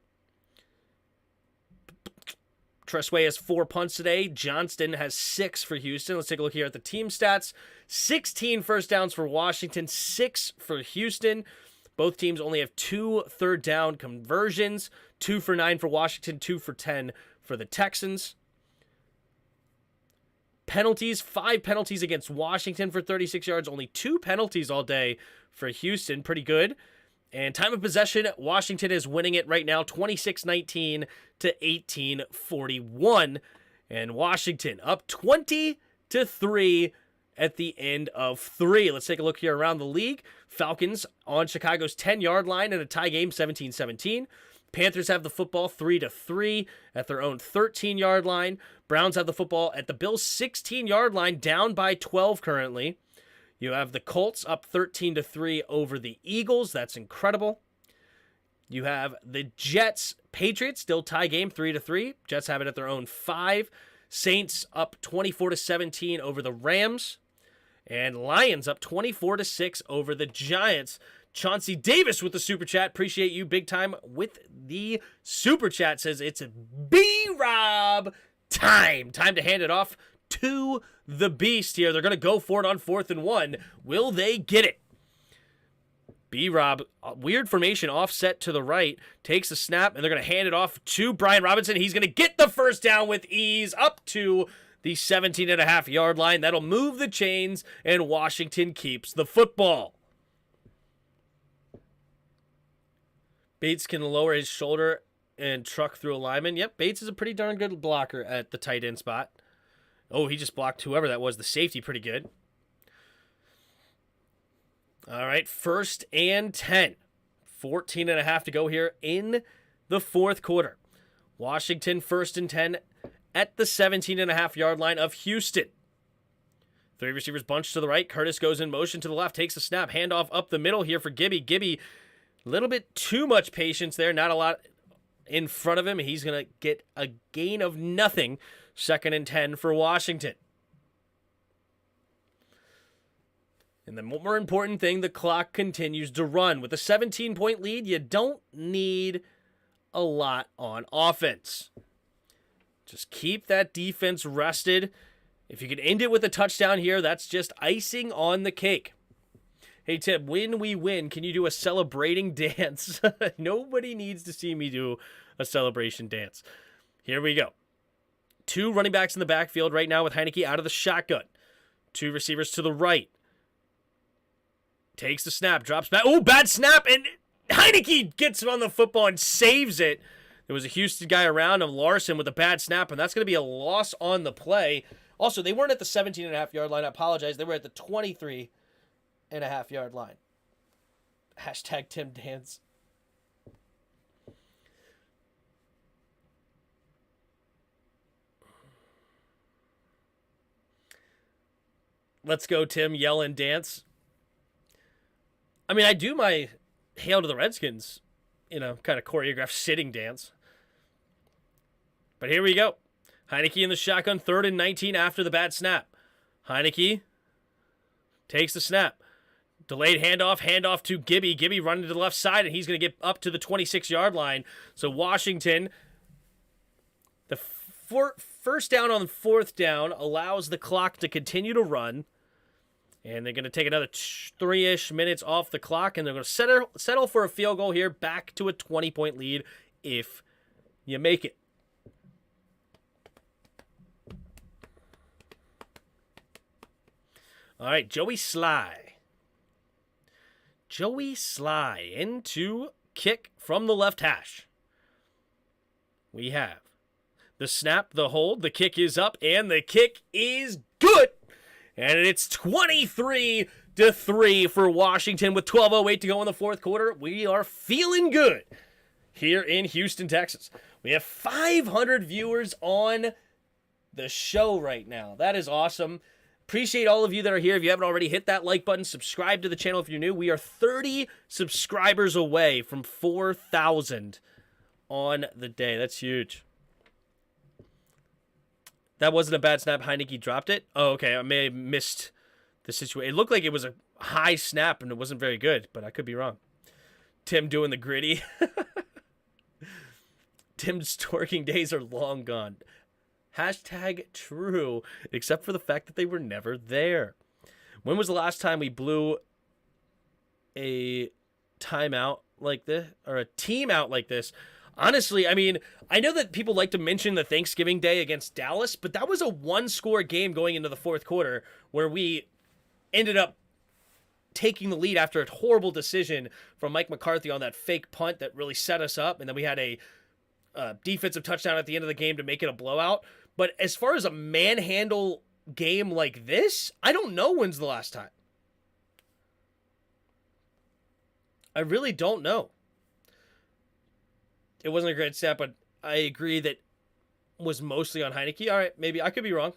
Tressway has 4 punts today. Johnston has 6 for Houston. Let's take a look here at the team stats. 16 first downs for Washington, 6 for Houston. Both teams only have 2 third down conversions. 2 for 9 for Washington, 2 for 10 for the Texans. Penalties, 5 penalties against Washington for 36 yards. Only 2 penalties all day for Houston. Pretty good. And time of possession, Washington is winning it right now, 26-19 to 18-41. And Washington up 20-3 at the end of 3. Let's take a look here around the league. Falcons on Chicago's 10-yard line in a tie game, 17-17. Panthers have the football 3-3 at their own 13-yard line. Browns have the football at the Bills' 16-yard line, down by 12 currently. You have the Colts up 13-3 over the Eagles. That's incredible. You have the Jets, Patriots, still tie game 3-3. Jets have it at their own 5. Saints up 24-17 over the Rams. And Lions up 24-6 over the Giants. Chauncey Davis with the Super Chat. Appreciate you big time with the Super Chat. Says it's B-Rob time. Time to hand it off to the Beast here. They're going to go for it on 4th and 1. Will they get it? B-Rob, weird formation, offset to the right, takes a snap, and they're going to hand it off to Brian Robinson. He's going to get the first down with ease up to the 17.5-yard line. That'll move the chains, and Washington keeps the football. Bates can lower his shoulder and truck through a lineman. Yep, Bates is a pretty darn good blocker at the tight end spot. Oh, he just blocked whoever that was, the safety, pretty good. All right, 1st and 10. 14.5 to go here in the 4th quarter. Washington 1st and 10 at the 17.5-yard line of Houston. 3 receivers bunched to the right. Curtis goes in motion to the left, takes a snap, handoff up the middle here for Gibby. Gibby, a little bit too much patience there, not a lot in front of him. He's going to get a gain of nothing. 2nd and 10 for Washington. And the more important thing, the clock continues to run. With a 17-point lead, you don't need a lot on offense. Just keep that defense rested If you can end it with a touchdown here, that's just icing on the cake. Hey, Tim, when we win, can you do a celebrating dance? Nobody needs to see me do a celebration dance. Here we go. 2 running backs in the backfield right now with HEINICKE out of the shotgun. 2 receivers to the right. Takes the snap, drops back. Oh, bad snap, and HEINICKE gets on the football and saves it. There was a Houston guy around him, Larson, with a bad snap, and that's going to be a loss on the play. Also, they weren't at the 17.5-yard line. I apologize. They were at the 23.5-yard line. Hashtag Tim Dance. Let's go, Tim. Yell and dance. I mean, I do my Hail to the Redskins, kind of choreographed sitting dance. But here we go. HEINICKE in the shotgun, 3rd and 19 after the bad snap. HEINICKE takes the snap. Delayed handoff to Gibby. Gibby running to the left side, and he's going to get up to the 26-yard line. So Washington, the first down on 4th down allows the clock to continue to run. And they're going to take another 3-ish minutes off the clock, and they're going to settle for a field goal here, back to a 20-point lead if you make it. All right, Joey Sly. Joey Sly into kick from the left hash. We have the snap, the hold, the kick is up, and the kick is good. And it's 23-3 for Washington with 12:08 to go in the 4th quarter. We are feeling good here in Houston, Texas. We have 500 viewers on the show right now. That is awesome. Appreciate all of you that are here. If you haven't already, hit that like button. Subscribe to the channel if you're new. We are 30 subscribers away from 4,000 on the day. That's huge. That wasn't a bad snap. HEINICKE dropped it. Oh, okay. I may have missed the situation. It looked like it was a high snap, and it wasn't very good, but I could be wrong. Tim doing the gritty. Tim's twerking days are long gone. Hashtag true, except for the fact that they were never there. When was the last time we blew a timeout like this, or a team out like this? Honestly, I mean, I know that people like to mention the Thanksgiving Day against Dallas, but that was a 1-score game going into the 4th quarter where we ended up taking the lead after a horrible decision from Mike McCarthy on that fake punt that really set us up, and then we had a defensive touchdown at the end of the game to make it a blowout. But as far as a manhandle game like this, I don't know when's the last time. I really don't know. It wasn't a great snap, but I agree that was mostly on HEINICKE. All right, maybe I could be wrong.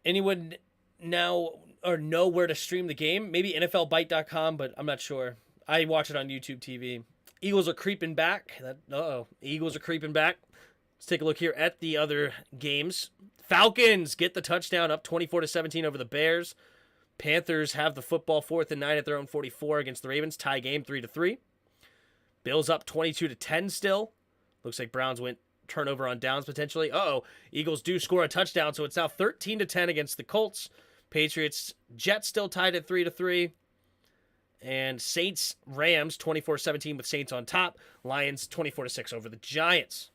Anyone now or know where to stream the game? Maybe NFLBite.com, but I'm not sure. I watch it on YouTube TV. Eagles are creeping back. Eagles are creeping back. Let's take a look here at the other games. Falcons get the touchdown, up 24-17 over the Bears. Panthers have the football, 4th and 9 at their own 44 against the Ravens. Tie game 3-3. Bills up 22-10 still. Looks like Browns went turnover on downs potentially. Eagles do score a touchdown, so it's now 13-10 against the Colts. Patriots, Jets still tied at 3-3. And Saints, Rams 24-17 with Saints on top. Lions 24-6 over the Giants.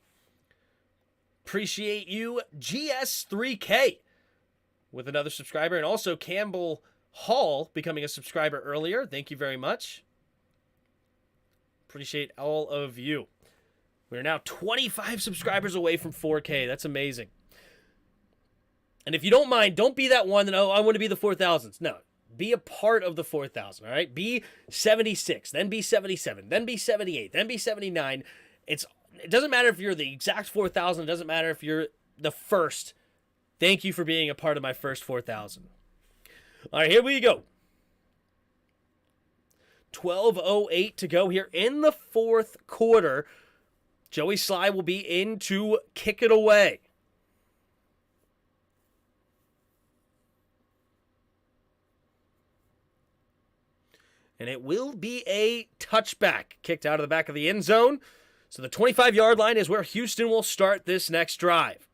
Appreciate you, GS3K, with another subscriber. And also Campbell Hall becoming a subscriber earlier. Thank you very much. Appreciate all of you. We're now 25 subscribers away from 4K. That's amazing. And if you don't mind, don't be that one that, I want to be the 4,000s. No, be a part of the 4,000, all right? Be 76, then be 77, then be 78, then be 79. It doesn't matter if you're the exact 4,000. It doesn't matter if you're the first. Thank you for being a part of my first 4,000. All right, here we go. 12:08 to go here in the 4th quarter. Joey Sly will be in to kick it away. And it will be a touchback kicked out of the back of the end zone. So the 25-yard line is where Houston will start this next drive.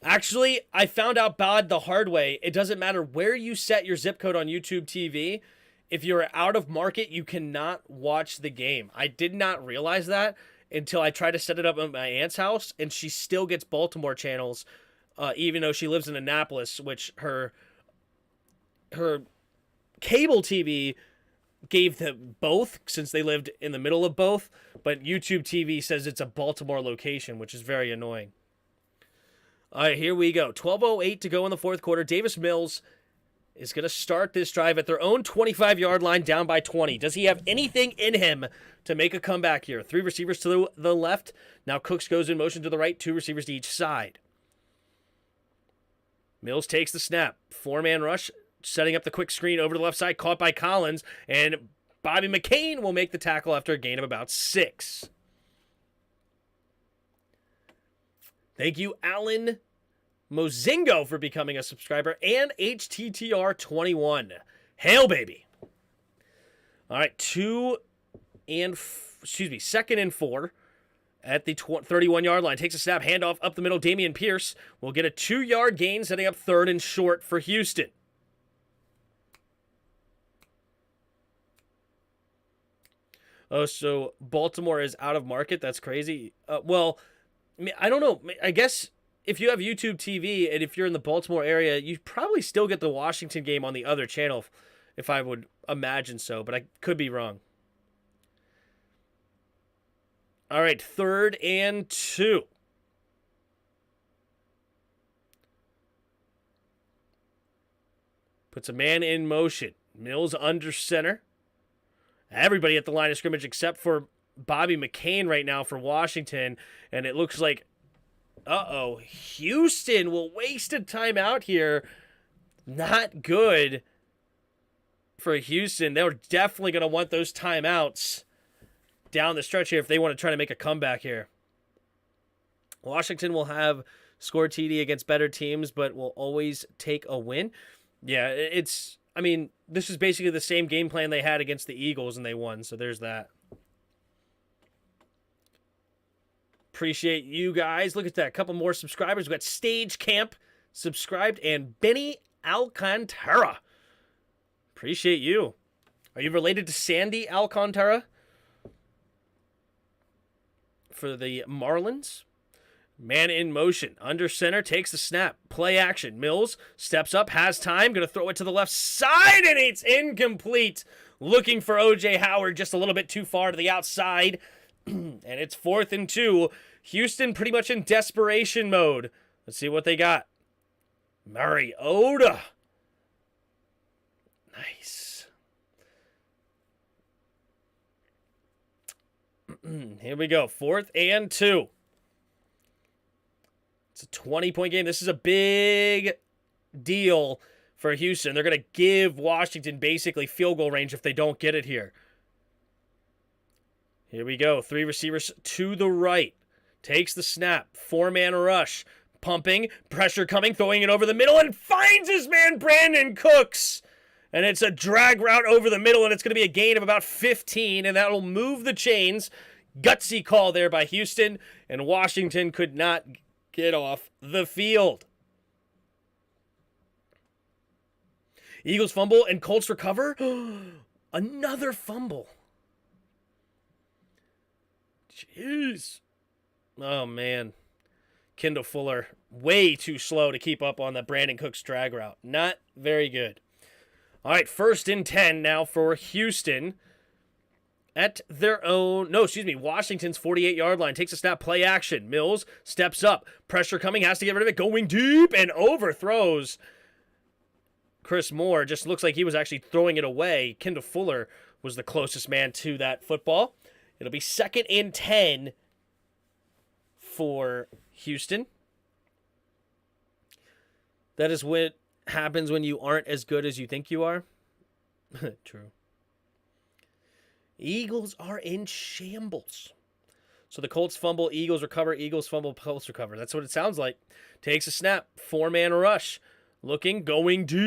Actually, I found out the hard way. It doesn't matter where you set your zip code on YouTube TV. If you're out of market, you cannot watch the game. I did not realize that until I tried to set it up at my aunt's house, and she still gets Baltimore channels, even though she lives in Annapolis, which her cable TV gave them both since they lived in the middle of both, but YouTube TV says it's a Baltimore location, which is very annoying. All right, here we go. 12:08 to go in the fourth quarter. Davis Mills is going to start this drive at their own 25-yard line, down by 20. Does he have anything in him to make a comeback here? 3 receivers to the left. Now Cooks goes in motion to the right. 2 receivers to each side. Mills takes the snap. 4-man rush, setting up the quick screen over to the left side, caught by Collins, and Bobby McCain will make the tackle after a gain of about 6. Thank you, Alan Mozingo, for becoming a subscriber, and HTTR21. Hail, baby. All right, 2nd and 4 at the 31-yard line. Takes a snap, handoff up the middle. Dameon Pierce will get a 2-yard gain, setting up 3rd and short for Houston. Oh, so Baltimore is out of market? That's crazy. Well, I mean, I don't know. I guess if you have YouTube TV and if you're in the Baltimore area, you probably still get the Washington game on the other channel, if I would imagine so, but I could be wrong. All right, 3rd and 2. Puts a man in motion. Mills under center. Everybody at the line of scrimmage except for Bobby McCain right now for Washington, and it looks like, Houston will waste a timeout here. Not good for Houston. They're definitely going to want those timeouts down the stretch here if they want to try to make a comeback here. Washington will have scored TD against better teams, but will always take a win. Yeah, this is basically the same game plan they had against the Eagles, and they won, so there's that. Appreciate you guys. Look at that. A couple more subscribers. We've got Stage Camp subscribed, and Benny Alcantara. Appreciate you. Are you related to Sandy Alcantara for the Marlins? Man in motion. Under center. Takes the snap. Play action. Mills steps up. Has time. Going to throw it to the left side, and it's incomplete. Looking for O.J. Howard just a little bit too far to the outside. And it's 4th and 2. Houston pretty much in desperation mode. Let's see what they got. Mariota. Nice. Here we go. 4th and 2. It's a 20-point game. This is a big deal for Houston. They're going to give Washington basically field goal range if they don't get it here. Here we go. 3 receivers to the right. Takes the snap. 4-man rush. Pumping. Pressure coming. Throwing it over the middle and finds his man Brandon Cooks. And it's a drag route over the middle, and it's going to be a gain of about 15, and that will move the chains. Gutsy call there by Houston, and Washington could not get off the field. Eagles fumble and Colts recover. Another fumble. Jeez. Oh, man. Kendall Fuller, way too slow to keep up on that Brandon Cooks drag route. Not very good. All right, 1st and 10 now for Houston. At their own, Washington's 48-yard line. Takes a snap, play action. Mills steps up. Pressure coming, has to get rid of it. Going deep and overthrows Chris Moore. Just looks like he was actually throwing it away. Kendall Fuller was the closest man to that football. It'll be 2nd and 10 for Houston. That is what happens when you aren't as good as you think you are. True. Eagles are in shambles. So the Colts fumble, Eagles recover, Eagles fumble, Colts recover. That's what it sounds like. Takes a snap, 4-man rush. Looking, going deep,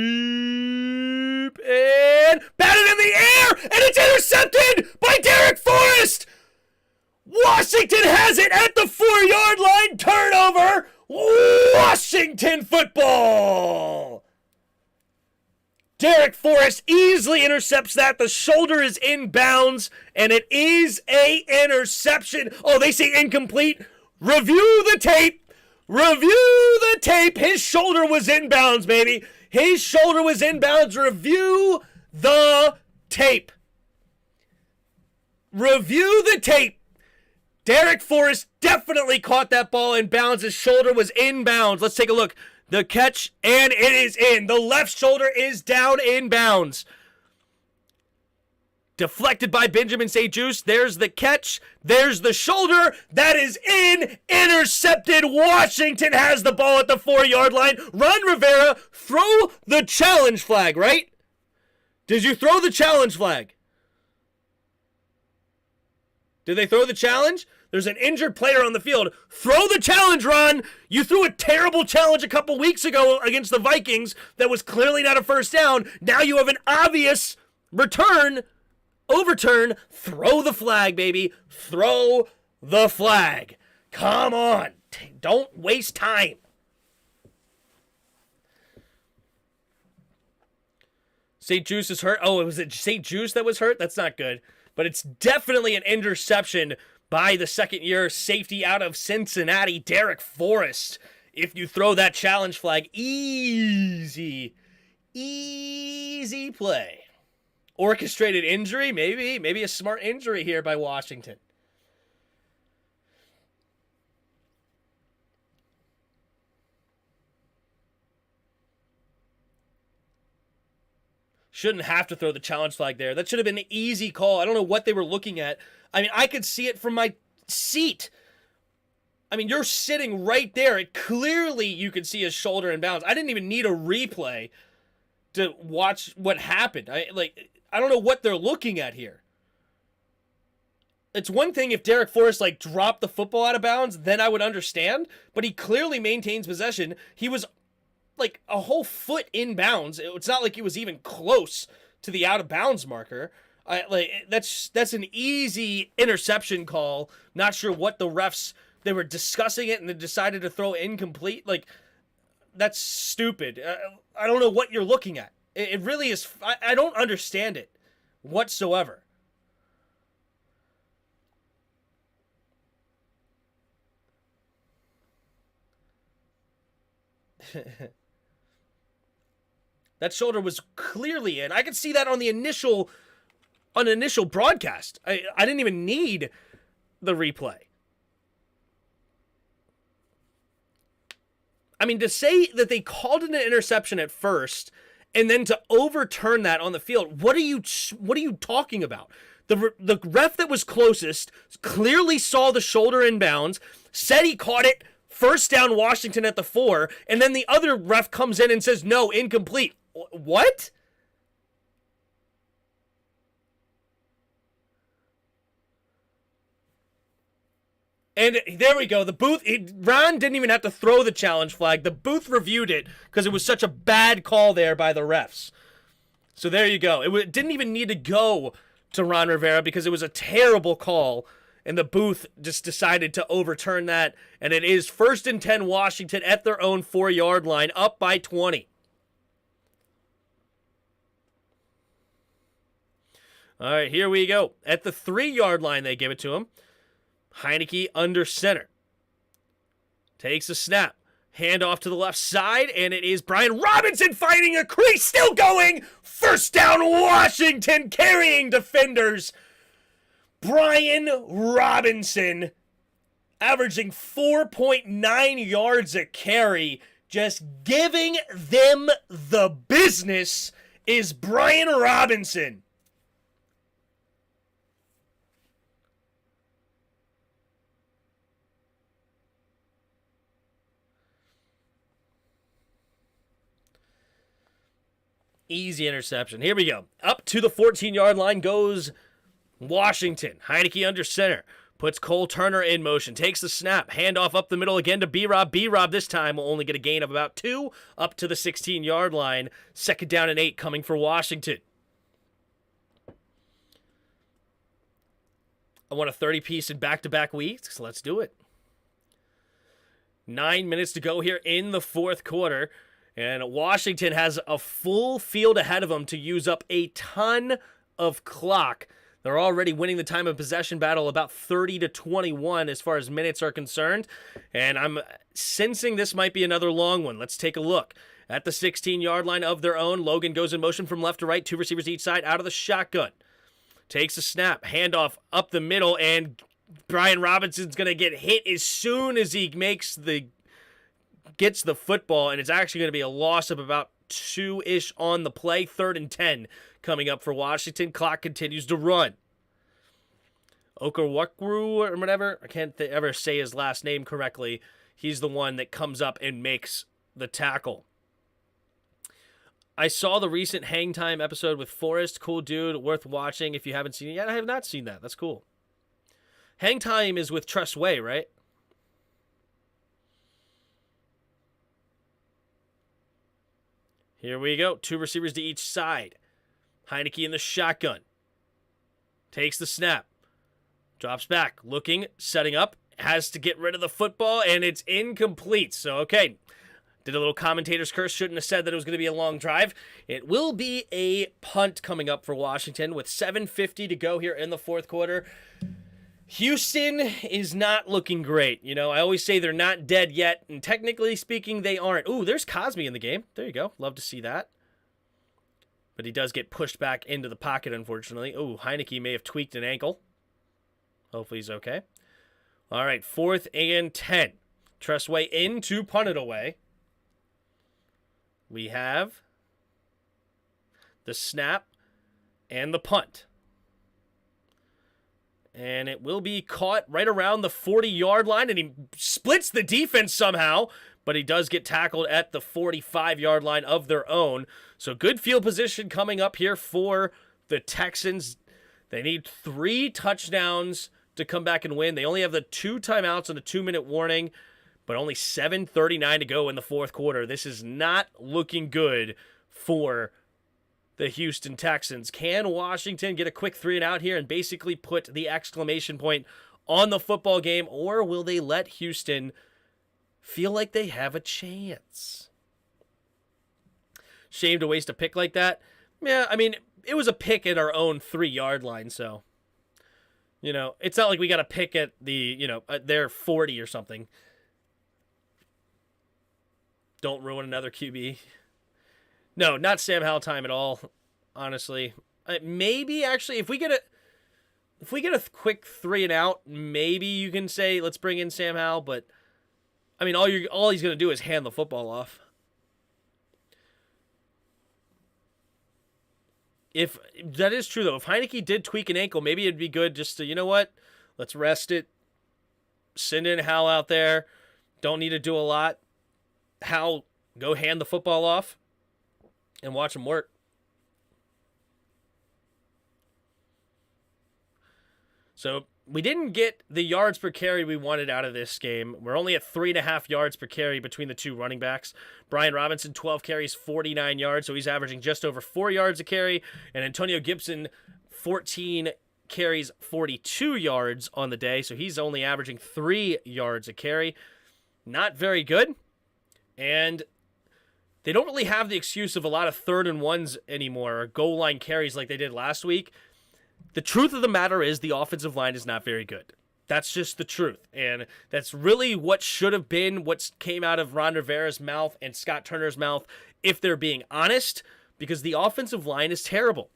and batted in the air, and it's intercepted by Derek Forrest. Washington has it at the 4-yard line. Turnover. Washington football. Derek Forrest easily intercepts that. The shoulder is inbounds, and it is a interception. Oh, they say incomplete. Review the tape. Review the tape. His shoulder was inbounds, baby. His shoulder was inbounds. Review the tape. Review the tape. Derek Forrest definitely caught that ball in bounds. His shoulder was inbounds. Let's take a look. The catch, and it is in. The left shoulder is down in bounds. Deflected by Benjamin St-Juste. There's the catch. There's the shoulder. That is in. Intercepted. Washington has the ball at the 4-yard line. Ron Rivera, throw the challenge flag, right? Did you throw the challenge flag? Did they throw the challenge? There's an injured player on the field. Throw the challenge, Ron. You threw a terrible challenge a couple weeks ago against the Vikings that was clearly not a first down. Now you have an obvious overturn. Throw the flag, baby. Throw the flag. Come on. Don't waste time. St-Juste is hurt. Oh, was it St-Juste that was hurt? That's not good. But it's definitely an interception by the second-year safety out of Cincinnati, Derek Forrest. If you throw that challenge flag, easy play. Orchestrated injury, maybe a smart injury here by Washington. Shouldn't have to throw the challenge flag there. That should have been an easy call. I don't know what they were looking at. I mean, I could see it from my seat. I mean, you're sitting right there. Clearly, you could see his shoulder in bounds. I didn't even need a replay to watch what happened. I don't know what they're looking at here. It's one thing if Derek Forrest, dropped the football out of bounds, then I would understand. But he clearly maintains possession. He was a whole foot in bounds. It's not like he was even close to the out of bounds marker. That's an easy interception call. Not sure what the refs, they were discussing it and they decided to throw incomplete. That's stupid. I don't know what you're looking at. It really is. I don't understand it whatsoever. That shoulder was clearly in. I could see that on the initial broadcast. I didn't even need the replay. I mean, to say that they called it an interception at first and then to overturn that on the field, what are you talking about? The ref that was closest clearly saw the shoulder in bounds, said he caught it, first down Washington at the 4, and then the other ref comes in and says, no, incomplete. What? And there we go. The booth, Ron didn't even have to throw the challenge flag. The booth reviewed it because it was such a bad call there by the refs. So there you go. It didn't even need to go to Ron Rivera because it was a terrible call. And the booth just decided to overturn that. And it is 1st and 10 Washington at their own 4-yard line, up by 20. All right, here we go. At the 3-yard line, they give it to him. HEINICKE under center. Takes a snap. Handoff to the left side, and it is Brian Robinson finding a crease. Still going. First down, Washington, carrying defenders. Brian Robinson averaging 4.9 yards a carry. Just giving them the business is Brian Robinson. Easy interception. Here we go. Up to the 14-yard line goes Washington. HEINICKE under center. Puts Cole Turner in motion. Takes the snap. Handoff up the middle again to B-Rob. B-Rob this time will only get a gain of about 2 up to the 16-yard line. 2nd down and 8 coming for Washington. I want a 30-piece in back-to-back weeks. Let's do it. 9 minutes to go here in the fourth quarter. And Washington has a full field ahead of them to use up a ton of clock. They're already winning the time of possession battle about 30-21 as far as minutes are concerned. And I'm sensing this might be another long one. Let's take a look. At the 16-yard line of their own, Logan goes in motion from left to right, 2 receivers each side out of the shotgun. Takes a snap, handoff up the middle, and Brian Robinson's going to get hit as soon as he gets the football, and it's actually going to be a loss of about 2-ish on the play. 3rd and 10 coming up for Washington. Clock continues to run. Okoronkwo or whatever, I can't ever say his last name correctly. He's the one that comes up and makes the tackle. I saw the recent Hang Time episode with Forrest. Cool dude, worth watching if you haven't seen it yet. I have not seen that. That's cool. Hang Time is with Tress Way, right? Here we go. 2 receivers to each side. HEINICKE in the shotgun. Takes the snap. Drops back. Looking. Setting up. Has to get rid of the football, and it's incomplete. So, okay. Did a little commentator's curse. Shouldn't have said that it was going to be a long drive. It will be a punt coming up for Washington with 7:50 to go here in the fourth quarter. Houston is not looking great. You know, I always say they're not dead yet, and technically speaking, they aren't. Ooh, there's Cosme in the game. There you go. Love to see that. But he does get pushed back into the pocket, unfortunately. Ooh, HEINICKE may have tweaked an ankle. Hopefully he's okay. All right, 4th and 10. Tressway in to punt it away. We have the snap and the punt. And it will be caught right around the 40-yard line, and he splits the defense somehow, but he does get tackled at the 45-yard line of their own. So good field position coming up here for the Texans. They need 3 touchdowns to come back and win. They only have the 2 timeouts and a 2-minute warning, but only 7:39 to go in the fourth quarter. This is not looking good for the Houston Texans. Can Washington get a quick 3-and-out here and basically put the exclamation point on the football game, or will they let Houston feel like they have a chance? Shame to waste a pick like that. Yeah, I mean, it was a pick at our own 3-yard line, so, you know, it's not like we got a pick at the, you know, at their 40 or something. Don't ruin another QB. No, not Sam Howell time at all, honestly. Maybe, actually, if we get a quick 3-and-out, maybe you can say, let's bring in Sam Howell, but, I mean, all he's going to do is hand the football off. If that is true, though, if HEINICKE did tweak an ankle, maybe it'd be good just to, you know what, let's rest it, send in Howell out there, don't need to do a lot. Howell, go hand the football off and watch him work. So we didn't get the yards per carry we wanted out of this game. We're only at 3.5 yards per carry between the 2 running backs. Brian Robinson, 12 carries, 49 yards, so he's averaging just over 4 yards a carry. And Antonio Gibson, 14 carries, 42 yards on the day, so he's only averaging 3 yards a carry. Not very good. And they don't really have the excuse of a lot of 3rd-and-1s anymore, or goal line carries like they did last week. The truth of the matter is the offensive line is not very good. That's just the truth. And that's really what should have been what came out of Ron Rivera's mouth and Scott Turner's mouth, if they're being honest, because the offensive line is terrible.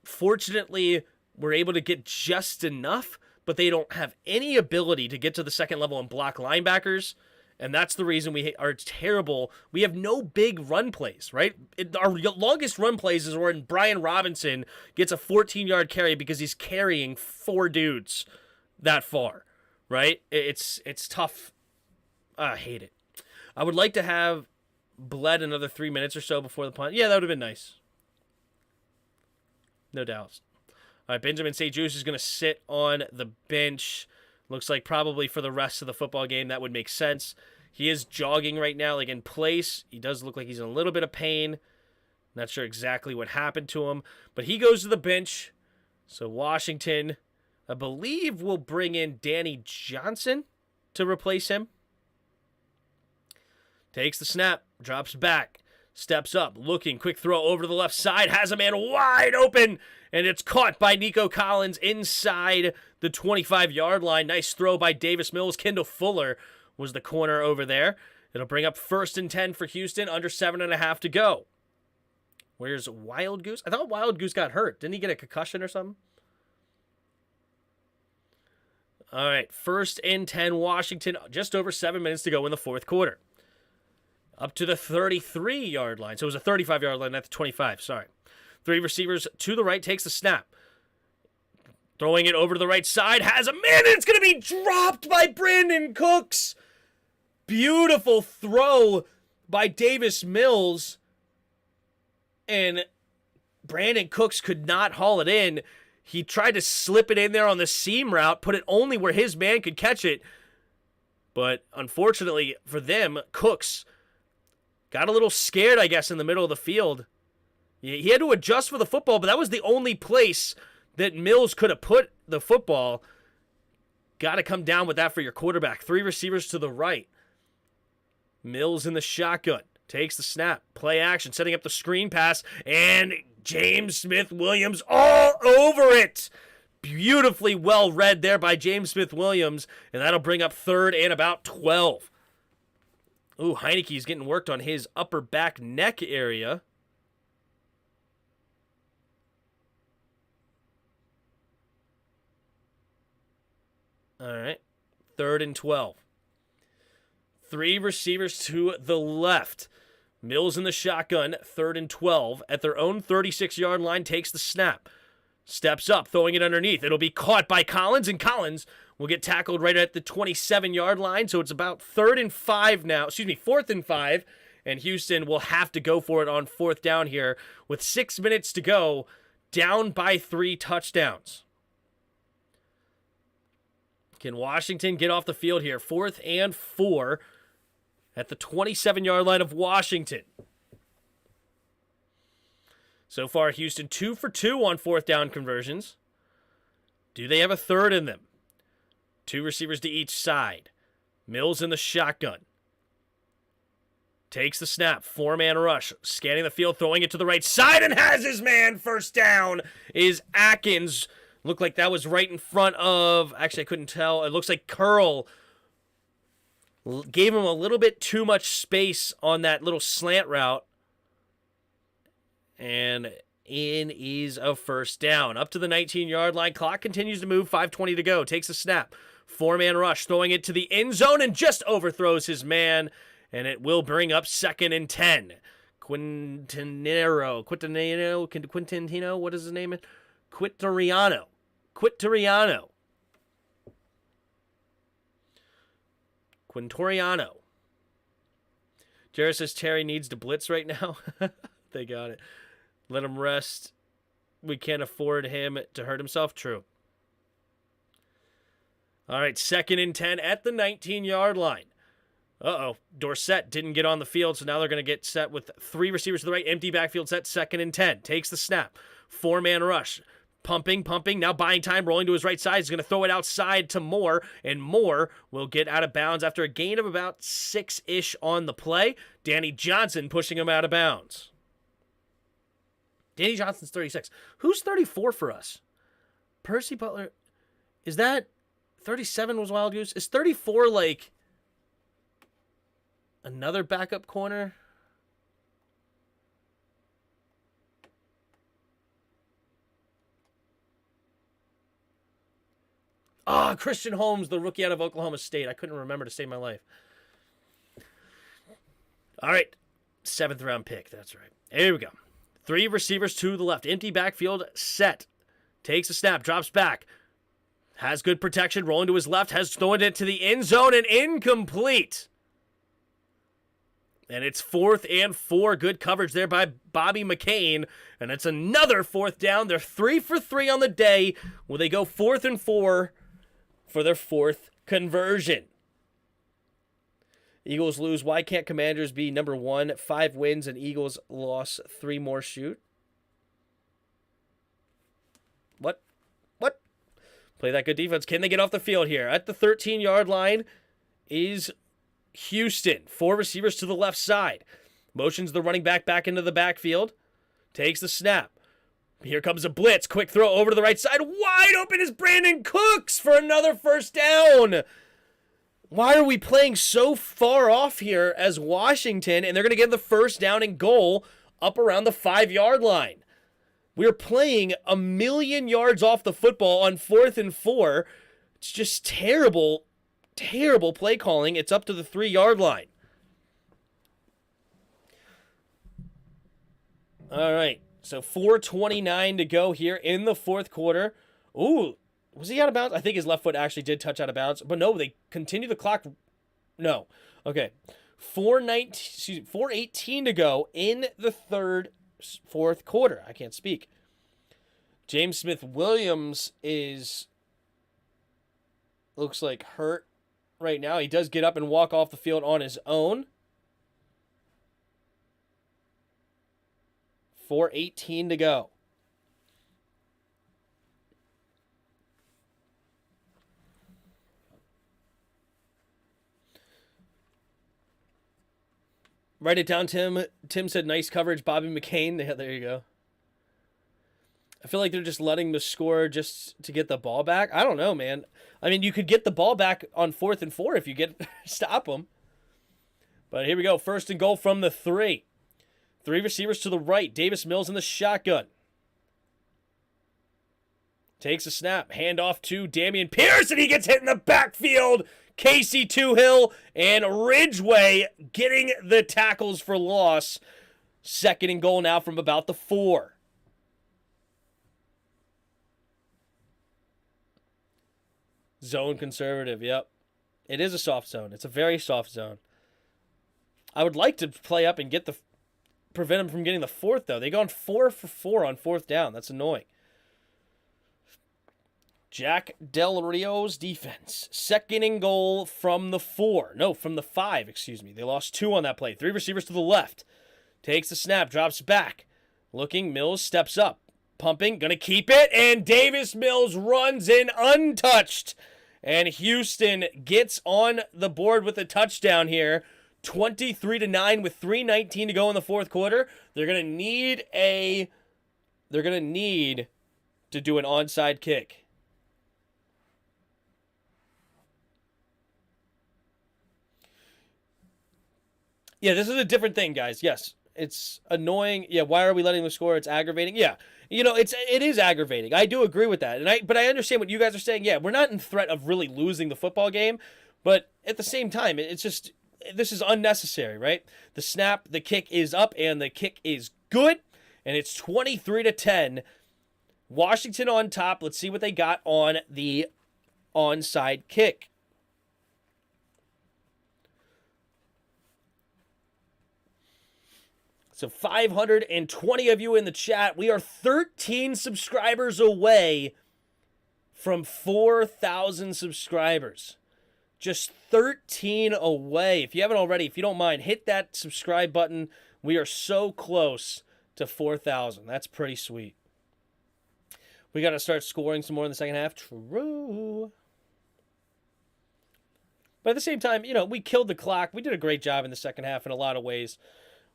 Fortunately, we're able to get just enough, but they don't have any ability to get to the second level and block linebackers. And that's the reason we are terrible. We have no big run plays, right? Our longest run plays is when Brian Robinson gets a 14-yard carry because he's carrying 4 dudes that far, right? It's tough. I hate it. I would like to have bled another 3 minutes or so before the punt. Yeah, that would have been nice. No doubt. All right, Benjamin St. Juice is going to sit on the bench. Looks like probably for the rest of the football game, that would make sense. He is jogging right now, like in place. He does look like he's in a little bit of pain. Not sure exactly what happened to him, but he goes to the bench. So Washington, I believe, will bring in Danny Johnson to replace him. Takes the snap, drops back, steps up, looking, quick throw over to the left side, has a man wide open, and it's caught by Nico Collins inside the 25-yard line. Nice throw by Davis Mills. Kendall Fuller was the corner over there. It'll bring up 1st and 10 for Houston, under 7.5 to go. Where's Wild Goose? I thought Wild Goose got hurt. Didn't he get a concussion or something? All right, 1st and 10, Washington, just over 7 minutes to go in the fourth quarter. Up to the 33-yard line. So it was a 35-yard line, not the 25, sorry. 3 receivers to the right, takes the snap. Throwing it over to the right side, has a man, and it's going to be dropped by Brandon Cooks. Beautiful throw by Davis Mills. And Brandon Cooks could not haul it in. He tried to slip it in there on the seam route, put it only where his man could catch it. But unfortunately for them, Cooks got a little scared, I guess, in the middle of the field. He had to adjust for the football, but that was the only place that Mills could have put the football. Got to come down with that for your quarterback. 3 receivers to the right. Mills in the shotgun. Takes the snap. Play action. Setting up the screen pass. And James Smith-Williams all over it. Beautifully well read there by James Smith-Williams. And that'll bring up 3rd and about 12. Ooh, Heinicke's getting worked on his upper back neck area. All right. 3rd and 12. 3 receivers to the left. Mills in the shotgun, 3rd and 12. At their own 36-yard line, takes the snap. Steps up, throwing it underneath. It'll be caught by Collins, and Collins will get tackled right at the 27-yard line. So it's about 4th and 5, and Houston will have to go for it on 4th down here with 6 minutes to go, down by 3 touchdowns. Can Washington get off the field here? 4th and 4 at the 27-yard line of Washington. So far, Houston 2 for 2 on 4th down conversions. Do they have a 3rd in them? 2 receivers to each side. Mills in the shotgun. Takes the snap. 4-man rush. Scanning the field, throwing it to the right side, and has his man. 1st down is Atkins. Looked like that was right in front of... Actually, I couldn't tell. It looks like Curl gave him a little bit too much space on that little slant route. And in is a 1st down. Up to the 19-yard line. Clock continues to move. 5:20 to go. Takes a snap. 4-man rush. Throwing it to the end zone and just overthrows his man. And it will bring up 2nd and 10. Quintino. What is his name? Quintariano. Jared says Terry needs to blitz right now. They got it. Let him rest. We can't afford him to hurt himself. True. All right, 2nd and 10 at the 19-yard line. Uh-oh. Dorsett didn't get on the field, so now they're going to get set with 3 receivers to the right. Empty backfield set, 2nd and 10. Takes the snap. 4-man rush. Pumping, now buying time, rolling to his right side. He's going to throw it outside to Moore, and Moore will get out of bounds after a gain of about 6-ish on the play. Danny Johnson pushing him out of bounds. Danny Johnson's 36. Who's 34 for us? Percy Butler. Is that 37 was Wild Goose? Is 34 like another backup corner? Christian Holmes, the rookie out of Oklahoma State. I couldn't remember to save my life. All right. 7th round pick. That's right. Here we go. 3 receivers to the left. Empty backfield set. Takes a snap. Drops back. Has good protection. Rolling to his left. Has thrown it to the end zone and incomplete. And it's 4th and 4. Good coverage there by Bobby McCain. And it's another 4th down. They're 3 for 3 on the day. Will they go 4th and 4 for their 4th conversion? Eagles lose. Why can't Commanders be number 1? 5 wins and Eagles lost 3 more shoot. What? Play that good defense. Can they get off the field here? At the 13-yard line is Houston, 4 receivers to the left side. Motions the running back into the backfield. Takes the snap. Here comes a blitz. Quick throw over to the right side. Wide open is Brandon Cooks for another first down. Why are we playing so far off here as Washington, and they're going to get the first down and goal up around the 5-yard line? We're playing a million yards off the football on 4th and 4. It's just terrible, terrible play calling. It's up to the 3-yard line. All right, so 4:29 to go here in the fourth quarter. Ooh, was he out of bounds? I think his left foot actually did touch out of bounds, but no, they continue the clock. No. Okay. 4:18 to go in the fourth quarter. I can't speak. James Smith-Williams looks like hurt right now. He does get up and walk off the field on his own. 4:18 to go. Write it down, Tim. Tim said nice coverage, Bobby McCain. Yeah, there you go. I feel like they're just letting the score just to get the ball back. I don't know, man. I mean, you could get the ball back on 4th and 4 if you stop them. But here we go. First and goal from the 3. 3 receivers to the right. Davis Mills in the shotgun. Takes a snap. Handoff to Dameon Pierce, and he gets hit in the backfield. Casey Toohill and Ridgeway getting the tackles for loss. Second and goal now from about the 4. Zone conservative, yep. It is a soft zone. It's a very soft zone. I would like to play up and prevent them from getting the 4th, though. They've gone 4 for 4 on 4th down. That's annoying. Jack Del Rio's defense. Second and goal from the 4. No, from the 5, excuse me. They lost 2 on that play. 3 receivers to the left. Takes the snap, drops back. Looking, Mills steps up. Pumping, gonna keep it, and Davis Mills runs in untouched. And Houston gets on the board with a touchdown here. 23-9 with 3:19 to go in the fourth quarter. They're gonna need to do an onside kick. Yeah, this is a different thing, guys. Yes, it's annoying. Yeah, why are we letting them score? It's aggravating. Yeah, you know, it is aggravating. I do agree with that, but I understand what you guys are saying. Yeah, we're not in threat of really losing the football game, but at the same time, it's just this is unnecessary, right? The snap, the kick is up, and the kick is good, and it's 23-10. Washington on top. Let's see what they got on the onside kick. So 520 of you in the chat. We are 13 subscribers away from 4,000 subscribers. Just 13 away. If you haven't already, if you don't mind, hit that subscribe button. We are so close to 4,000. That's pretty sweet. We got to start scoring some more in the second half. True. But at the same time, you know, we killed the clock. We did a great job in the second half in a lot of ways.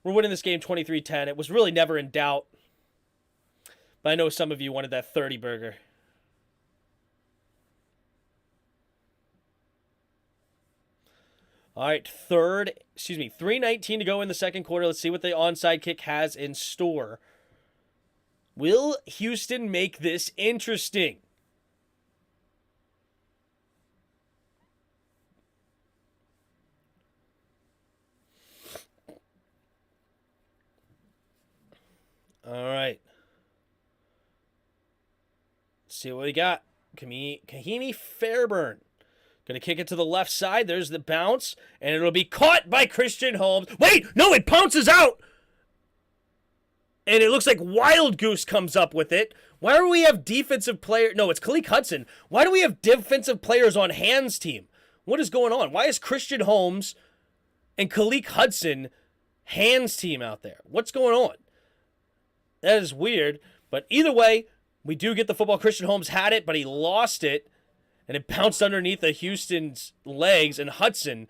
We're winning this game 23-10. It was really never in doubt. But I know some of you wanted that 30 burger. All right, 3:19 to go in the second quarter. Let's see what the onside kick has in store. Will Houston make this interesting? All right. Let's see what we got. Kahimi Fairburn. Going to kick it to the left side. There's the bounce. And it'll be caught by Christian Holmes. Wait! No, it bounces out! And it looks like Wild Goose comes up with it. Why do we have defensive players? No, it's Khaleke Hudson. Why do we have defensive players on Hand's team? What is going on? Why is Christian Holmes and Khaleke Hudson Hand's team out there? What's going on? That is weird. But either way, we do get the football. Christian Holmes had it, but he lost it. And it bounced underneath the Houston's legs. And Hudson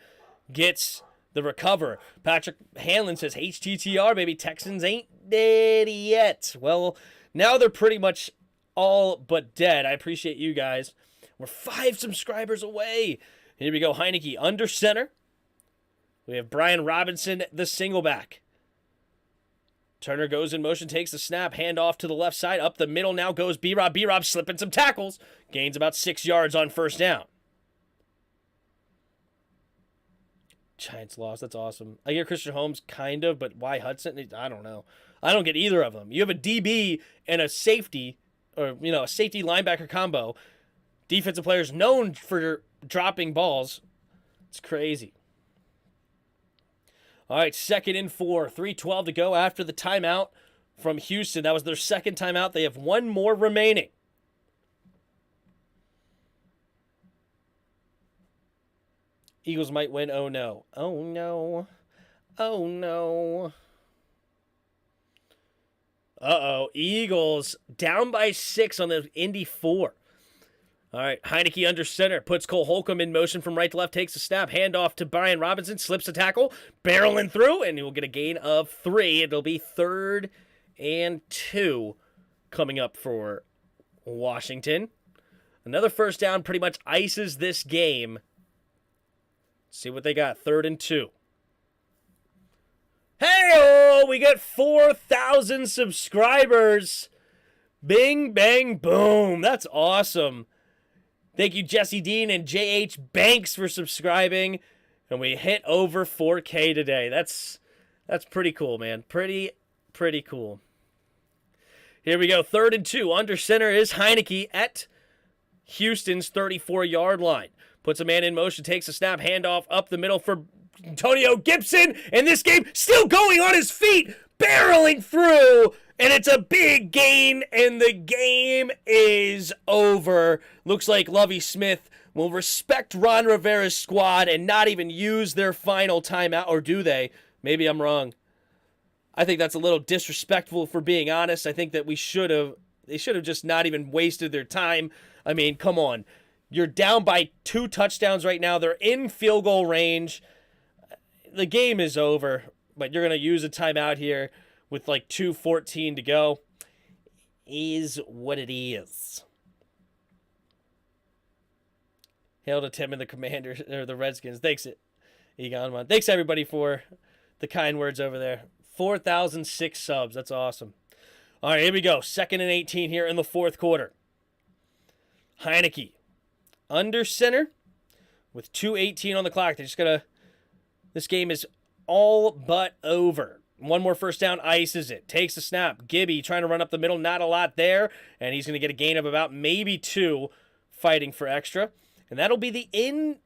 gets the recover. Patrick Hanlon says, HTTR, baby, Texans ain't dead yet. Well, now they're pretty much all but dead. I appreciate you guys. We're 5 subscribers away. Here we go. HEINICKE under center. We have Brian Robinson, the single back. Turner goes in motion, takes the snap, hand off to the left side. Up the middle now goes B-Rob. B-Rob slipping some tackles. Gains about 6 yards on first down. Giants lost. That's awesome. I get Christian Holmes, kind of, but why Hudson? I don't know. I don't get either of them. You have a DB and a safety, or, you know, a safety linebacker combo. Defensive players known for dropping balls. It's crazy. All right, 2nd and 4. 3:12 to go after the timeout from Houston. That was their second timeout. They have one more remaining. Eagles might win. Oh, no. Oh, no. Oh, no. Uh-oh. Eagles down by 6 on the Indy 4. All right, HEINICKE under center, puts Cole Holcomb in motion from right to left, takes a snap, handoff to Brian Robinson, slips a tackle, barreling through, and he will get a gain of 3. It'll be 3rd and 2 coming up for Washington. Another first down pretty much ices this game. Let's see what they got, 3rd and 2. Hey-oh, we got 4,000 subscribers. Bing, bang, boom. That's awesome. Thank you, Jesse Dean and J.H. Banks, for subscribing. And we hit over 4K today. That's pretty cool, man. Pretty cool. Here we go. 3rd and 2. Under center is HEINICKE at Houston's 34-yard line. Puts a man in motion, takes a snap, handoff up the middle for Antonio Gibson. And this game still going on his feet, barreling through. And it's a big gain, and the game is over. Looks like Lovie Smith will respect Ron Rivera's squad and not even use their final timeout, or do they? Maybe I'm wrong. I think that's a little disrespectful, for being honest. I think that they should have just not even wasted their time. I mean, come on. You're down by 2 touchdowns right now. They're in field goal range. The game is over, but you're going to use a timeout here with like 2:14 to go. Is what it is. Hail to Tim and the Commanders, or the Redskins. Thanks, Egon. Thanks, everybody, for the kind words over there. 4,006 subs. That's awesome. All right, here we go. 2nd and 18 here in the 4th quarter. HEINICKE under center with 2:18 on the clock. They're just going to... This game is all but over. One more first down, ices it. Takes the snap. Gibby trying to run up the middle. Not a lot there. And he's going to get a gain of about maybe 2, fighting for extra. And that'll be the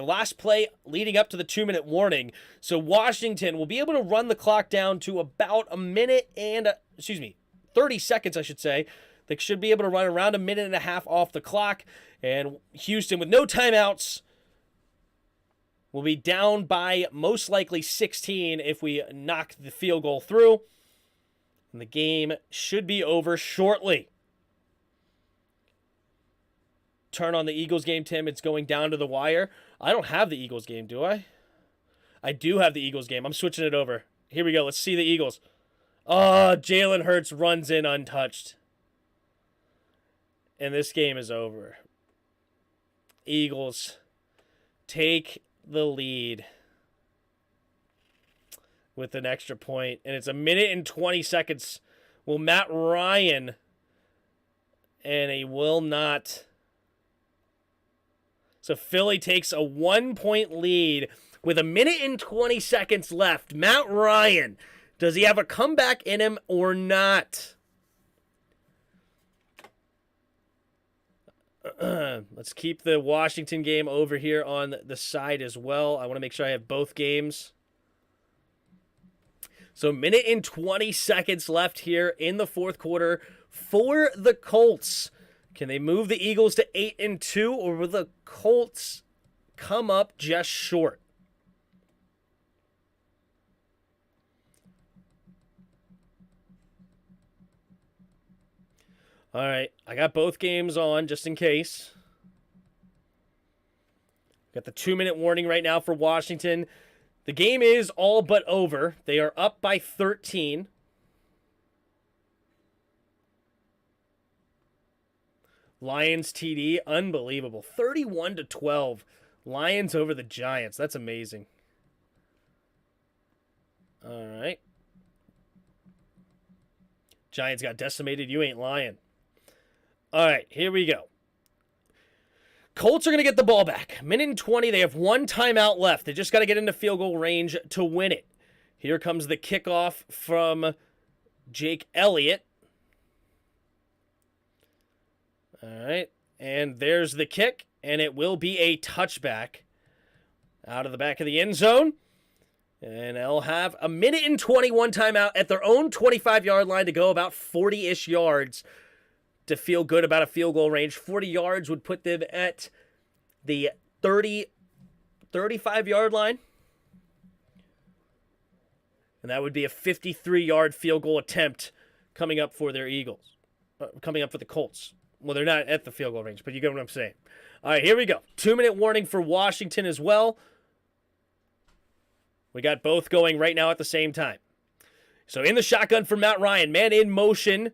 last play leading up to the 2-minute warning. So Washington will be able to run the clock down to about 30 seconds, I should say. They should be able to run around 1.5 minutes off the clock. And Houston, with no timeouts, will be down by most likely 16 if we knock the field goal through. And the game should be over shortly. Turn on the Eagles game, Tim. It's going down to the wire. I don't have the Eagles game, do I? I do have the Eagles game. I'm switching it over. Here we go. Let's see the Eagles. Oh, Jalen Hurts runs in untouched. And this game is over. Eagles take the lead with an extra point, and it's 1 minute and 20 seconds. Will Matt Ryan, and he will not. So Philly takes a 1-point lead with 1 minute and 20 seconds left. Matt Ryan, does he have a comeback in him or not? Let's keep the Washington game over here on the side as well. I want to make sure I have both games. So 1 minute and 20 seconds left here in the 4th quarter for the Colts. Can they move the Eagles to 8-2, or will the Colts come up just short? All right, I got both games on just in case. Got the 2-minute warning right now for Washington. The game is all but over. They are up by 13. Lions TD, unbelievable. 31-12. Lions over the Giants. That's amazing. All right. Giants got decimated. You ain't lying. All right, here we go. Colts are going to get the ball back. Minute and 20. They have one timeout left. They just got to get into field goal range to win it. Here comes the kickoff from Jake Elliott. All right, and there's the kick, and it will be a touchback out of the back of the end zone. And they'll have a minute and 21 timeout at their own 25-yard line to go about 40-ish yards to feel good about a field goal range. 40 yards would put them at the 35-yard line. And that would be a 53-yard field goal attempt coming up for their Eagles. Coming up for the Colts. Well, they're not at the field goal range, but you get what I'm saying. All right, here we go. 2-minute warning for Washington as well. We got both going right now at the same time. So in the shotgun for Matt Ryan, man in motion.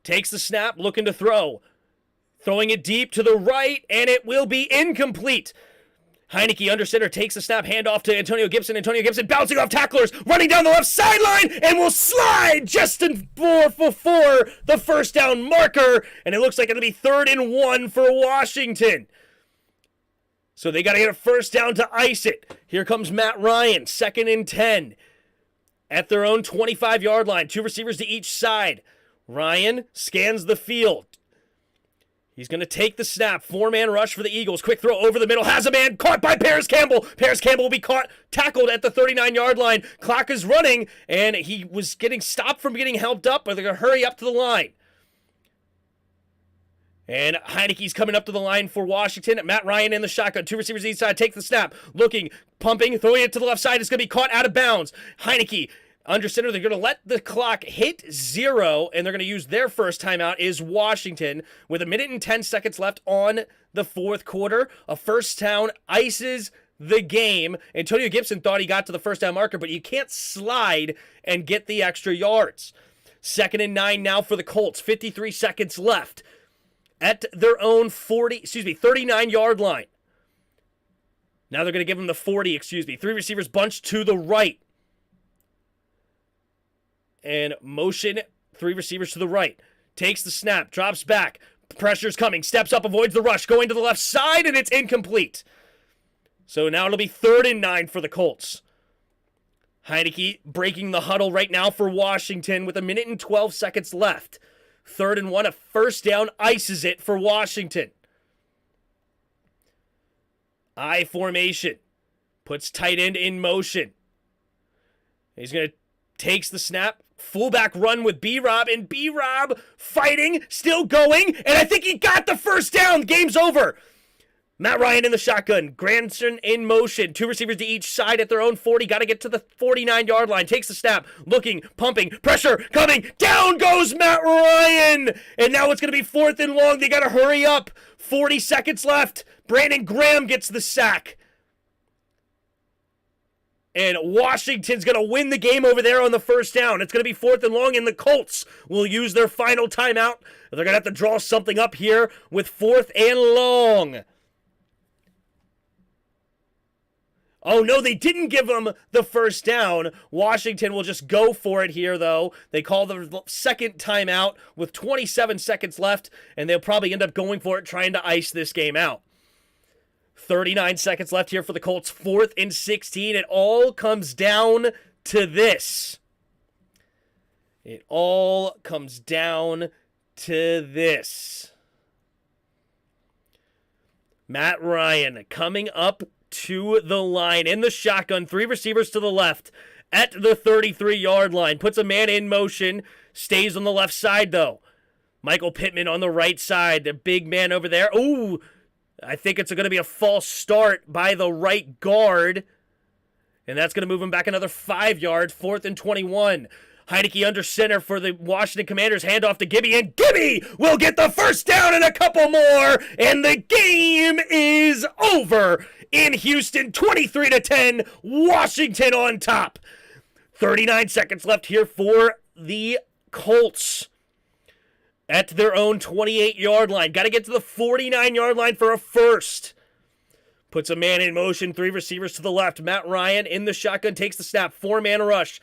Takes the snap, looking to throw. Throwing it deep to the right, and it will be incomplete. HEINICKE under center takes the snap, handoff to Antonio Gibson. Antonio Gibson bouncing off tacklers, running down the left sideline, and will slide just before the first down marker. And it looks like it'll be 3rd and 1 for Washington. So they got to get a first down to ice it. Here comes Matt Ryan, 2nd and 10. At their own 25-yard line, 2 receivers to each side. Ryan scans the field. He's going to take the snap. 4-man rush for the Eagles. Quick throw over the middle. Has a man caught by Paris Campbell. Paris Campbell will be tackled at the 39-yard line. Clock is running, and he was getting stopped from getting helped up, but they're going to hurry up to the line. And HEINICKE's coming up to the line for Washington. Matt Ryan in the shotgun. 2 receivers each side. Take the snap. Looking, pumping, throwing it to the left side. It's going to be caught out of bounds. HEINICKE under center. They're going to let the clock hit 0, and they're going to use their first timeout is Washington with 1 minute and 10 seconds left on the 4th quarter. A first down ices the game. Antonio Gibson thought he got to the first down marker, but you can't slide and get the extra yards. 2nd and 9 now for the Colts. 53 seconds left. At their own 39-yard line. Now they're going to give them the 40, 3 receivers bunched to the right. And motion, 3 receivers to the right. Takes the snap, drops back. Pressure's coming, steps up, avoids the rush, going to the left side, and it's incomplete. So now it'll be 3rd and 9 for the Colts. HEINICKE breaking the huddle right now for Washington with 1 minute and 12 seconds left. 3rd and 1, a first down, ices it for Washington. I formation. Puts tight end in motion. He's going to takes the snap. Fullback run with B-Rob, and B-Rob fighting, still going, and I think he got the first down. Game's over. Matt Ryan in the shotgun. Granson in motion. 2 receivers to each side at their own 40. Got to get to the 49-yard line. Takes the snap. Looking, pumping, pressure, coming. Down goes Matt Ryan. And now it's going to be 4th and long. They got to hurry up. 40 seconds left. Brandon Graham gets the sack. And Washington's going to win the game over there on the first down. It's going to be 4th and long, and the Colts will use their final timeout. They're going to have to draw something up here with 4th and long. Oh, no, they didn't give them the first down. Washington will just go for it here, though. They call the second timeout with 27 seconds left, and they'll probably end up going for it, trying to ice this game out. 39 seconds left here for the Colts. 4th and 16. It all comes down to this. It all comes down to this. Matt Ryan coming up to the line in the shotgun. 3 receivers to the left at the 33-yard line. Puts a man in motion. Stays on the left side, though. Michael Pittman on the right side. The big man over there. Ooh, I think it's going to be a false start by the right guard. And that's going to move him back another 5 yards. 4th and 21. Heineke under center for the Washington Commanders. Handoff to Gibby, and Gibby will get the first down and a couple more, and the game is over in Houston. 23-10, Washington on top. 39 seconds left here for the Colts at their own 28-yard line. Got to get to the 49-yard line for a first. Puts a man in motion, 3 receivers to the left. Matt Ryan in the shotgun, takes the snap, 4-man rush.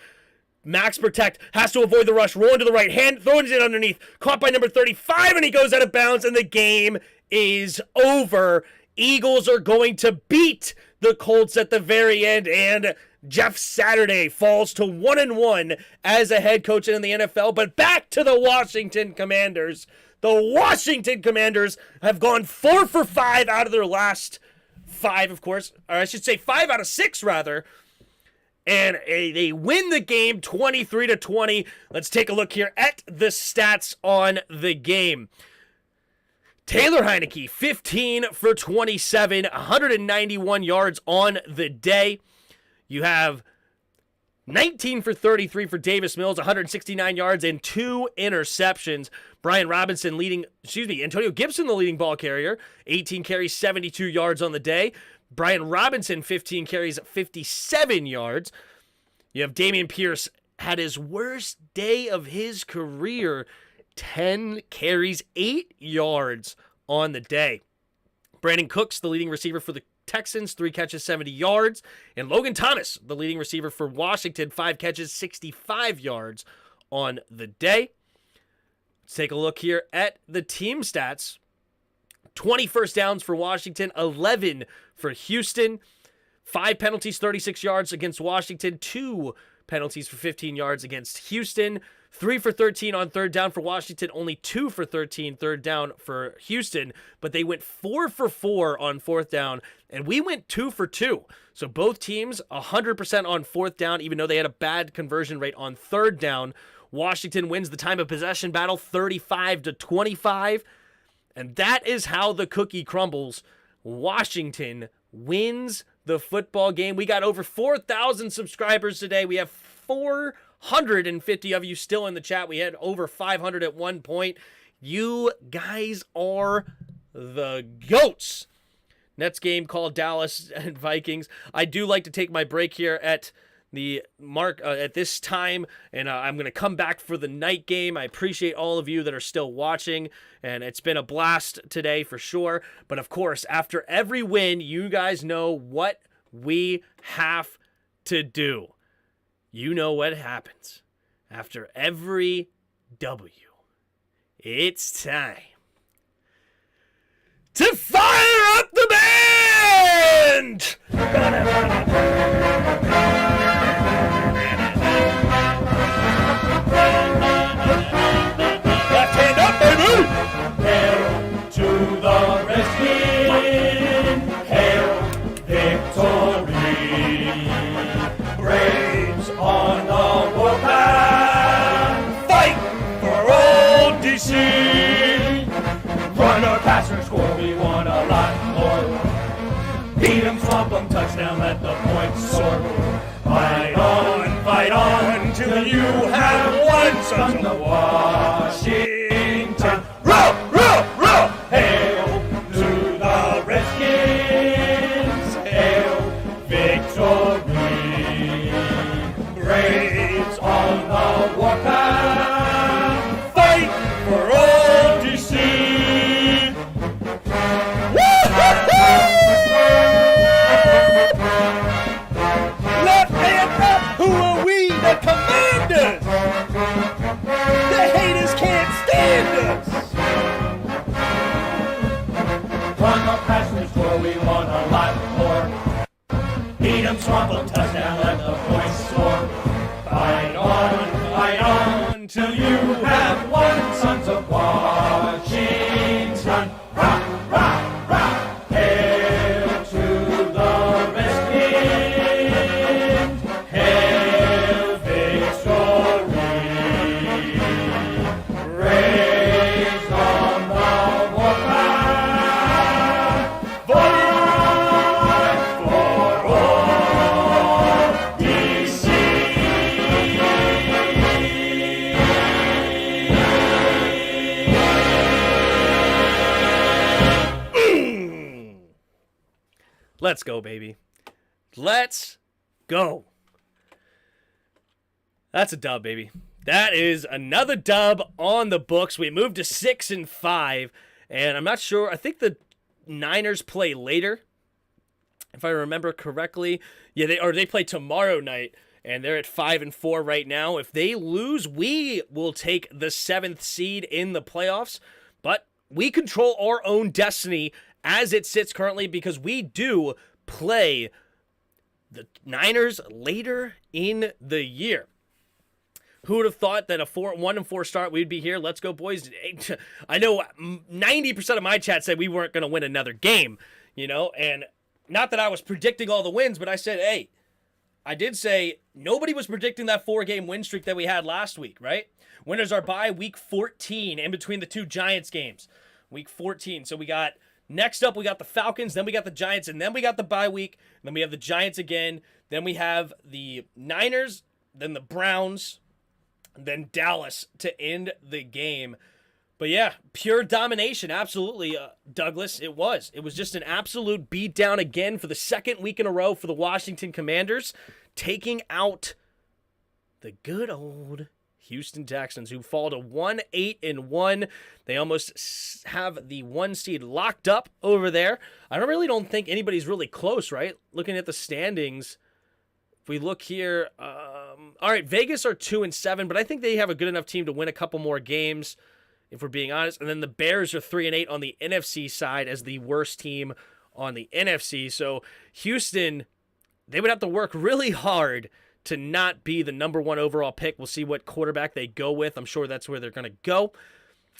Max protect, has to avoid the rush, rolling to the right hand, throwing it underneath, caught by number 35, and he goes out of bounds, and the game is over. Eagles are going to beat the Colts at the very end, and Jeff Saturday falls to 1-1 as a head coach in the NFL. But back to the Washington Commanders. The Washington Commanders have gone 4 for 5 out of their last 5, of course, or I should say 5 out of 6 rather. And they win the game 23-20. Let's take a look here at the stats on the game. Taylor Heineke, 15 for 27, 191 yards on the day. You have 19 for 33 for Davis Mills, 169 yards and 2 interceptions. Antonio Gibson, the leading ball carrier, 18 carries, 72 yards on the day. Brian Robinson, 15 carries, 57 yards. You have Dameon Pierce, had his worst day of his career, 10 carries, 8 yards on the day. Brandon Cooks, the leading receiver for the Texans, 3 catches, 70 yards. And Logan Thomas, the leading receiver for Washington, 5 catches, 65 yards on the day. Let's take a look here at the team stats. 20 first downs for Washington, 11 for Houston. 5 penalties, 36 yards against Washington. 2 penalties for 15 yards against Houston. 3 for 13 on third down for Washington. Only 2 for 13 third down for Houston. But they went 4 for 4 on fourth down. And we went 2 for 2. So both teams 100% on fourth down, even though they had a bad conversion rate on third down. Washington wins the time of possession battle 35-25. And that is how the cookie crumbles. Washington wins the football game. We got over 4,000 subscribers today. We have 450 of you still in the chat. We had over 500 at one point. You guys are the GOATs. Next game called Dallas and Vikings. I do like to take my break here at the mark at this time, and I'm going to come back for the night game. I appreciate all of you that are still watching, and it's been a blast today for sure. But of course, after every win, you guys know what we have to do. You know what happens after every W. It's time to fire up the band! Left hand up, baby! Hail to the Redskins! Hail victory! Braves on the warpath! Fight For old DC! Run or pass or score, we want a lot more. Beat 'em, swamp 'em, touchdown, let the points soar. Fight on, till you have won, sons of Washington. Row, row, row! Hail to the Redskins! Hail victory! Braves on the warpath! Fight for old DC! Left hand up! Who are we? The Commanders! The haters can't stand Let's go, baby. Let's go. That's a dub, baby. That is another dub on the books. We moved to 6-5, and I'm not sure. I think the Niners play later, if I remember correctly. Yeah, they play tomorrow night, and they're at 5-4 right now. If they lose, we will take the 7th seed in the playoffs, but we control our own destiny as it sits currently because we do play the Niners later in the year. Who would have thought that a 1-4 start, we'd be here? Let's go, boys. I know 90% of my chat said we weren't going to win another game, and not that I was predicting all the wins, but I said, hey, I did say nobody was predicting that 4-game win streak that we had last week, right? Winners are by week 14 in between the 2 Giants games. Week 14. So next up, we got the Falcons, then we got the Giants, and then we got the bye week, and then we have the Giants again, then we have the Niners, then the Browns, then Dallas to end the game. But yeah, pure domination, absolutely, Douglas. It was just an absolute beatdown again for the 2nd week in a row for the Washington Commanders, taking out the good old Houston Texans, who fall to 1-8-1. They almost have the 1 seed locked up over there. I really don't think anybody's really close, right? Looking at the standings, if we look here, all right, Vegas are 2-7, but I think they have a good enough team to win a couple more games, if we're being honest. And then the Bears are 3-8 on the NFC side as the worst team on the NFC. So Houston, they would have to work really hard to not be the number 1 overall pick. We'll see what quarterback they go with. I'm sure that's where they're going to go.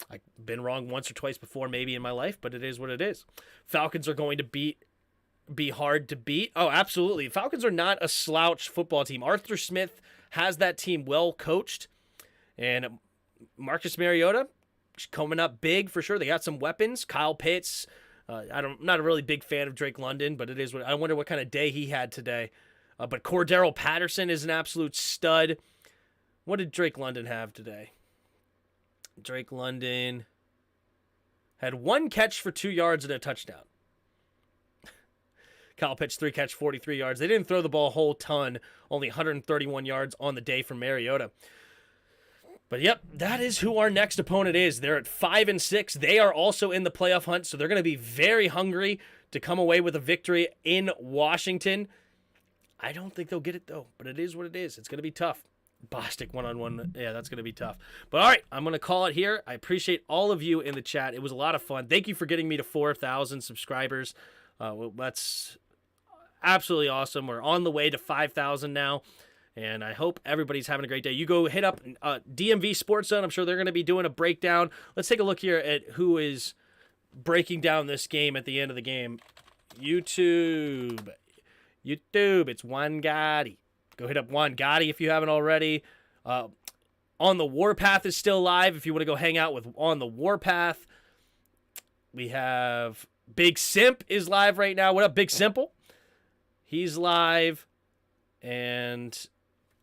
I've been wrong once or twice before maybe in my life, but it is what it is. Falcons are going to be hard to beat. Oh, absolutely. Falcons are not a slouch football team. Arthur Smith has that team well coached, and Marcus Mariota coming up big for sure. They got some weapons. Kyle Pitts. I'm not a really big fan of Drake London, but it is what I wonder what kind of day he had today. But Cordero Patterson is an absolute stud. What did Drake London have today? Drake London had 1 catch for 2 yards and a touchdown. Kyle Pitts, 3 catch, 43 yards. They didn't throw the ball a whole ton. Only 131 yards on the day from Mariota. But yep, that is who our next opponent is. They're at 5-6. They are also in the playoff hunt, so they're going to be very hungry to come away with a victory in Washington. I don't think they'll get it, though, but it is what it is. It's going to be tough. Bostic one-on-one, yeah, that's going to be tough. But all right, I'm going to call it here. I appreciate all of you in the chat. It was a lot of fun. Thank you for getting me to 4,000 subscribers. That's absolutely awesome. We're on the way to 5,000 now, and I hope everybody's having a great day. You go hit up DMV Sports Zone. I'm sure they're going to be doing a breakdown. Let's take a look here at who is breaking down this game at the end of the game. YouTube, it's Juan Gotti. Go hit up Juan Gotti if you haven't already. On the Warpath is still live if you want to go hang out with On the Warpath. We have Big Simp is live right now. What up, Big Simple? He's live and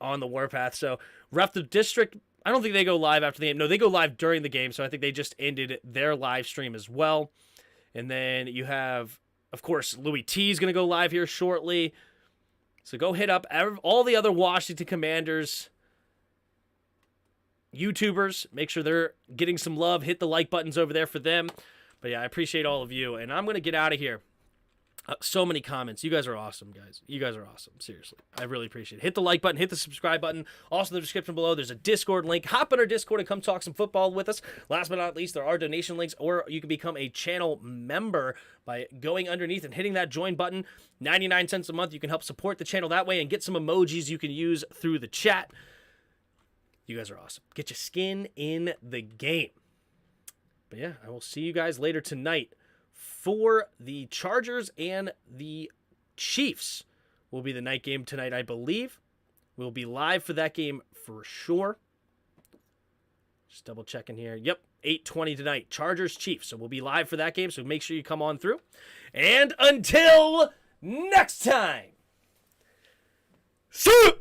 on the Warpath. So Ref the District, I don't think they go live after the game. No, they go live during the game, so I think they just ended their live stream as well. And then you have, of course, Louis T is going to go live here shortly. So go hit up all the other Washington Commanders YouTubers. Make sure they're getting some love. Hit the like buttons over there for them. But yeah, I appreciate all of you. And I'm going to get out of here. So many comments. You guys are awesome, guys. You guys are awesome. Seriously. I really appreciate it. Hit the like button. Hit the subscribe button. Also in the description below, there's a Discord link. Hop on our Discord and come talk some football with us. Last but not least, there are donation links, or you can become a channel member by going underneath and hitting that join button. 99 cents a month. You can help support the channel that way and get some emojis you can use through the chat. You guys are awesome. Get your skin in the game. But yeah, I will see you guys later tonight for the Chargers and the Chiefs. Will be the night game tonight, I believe. We'll be live for that game for sure. Just double checking here. Yep, 8:20 tonight. Chargers, Chiefs. So we'll be live for that game, so make sure you come on through. And until next time, see you!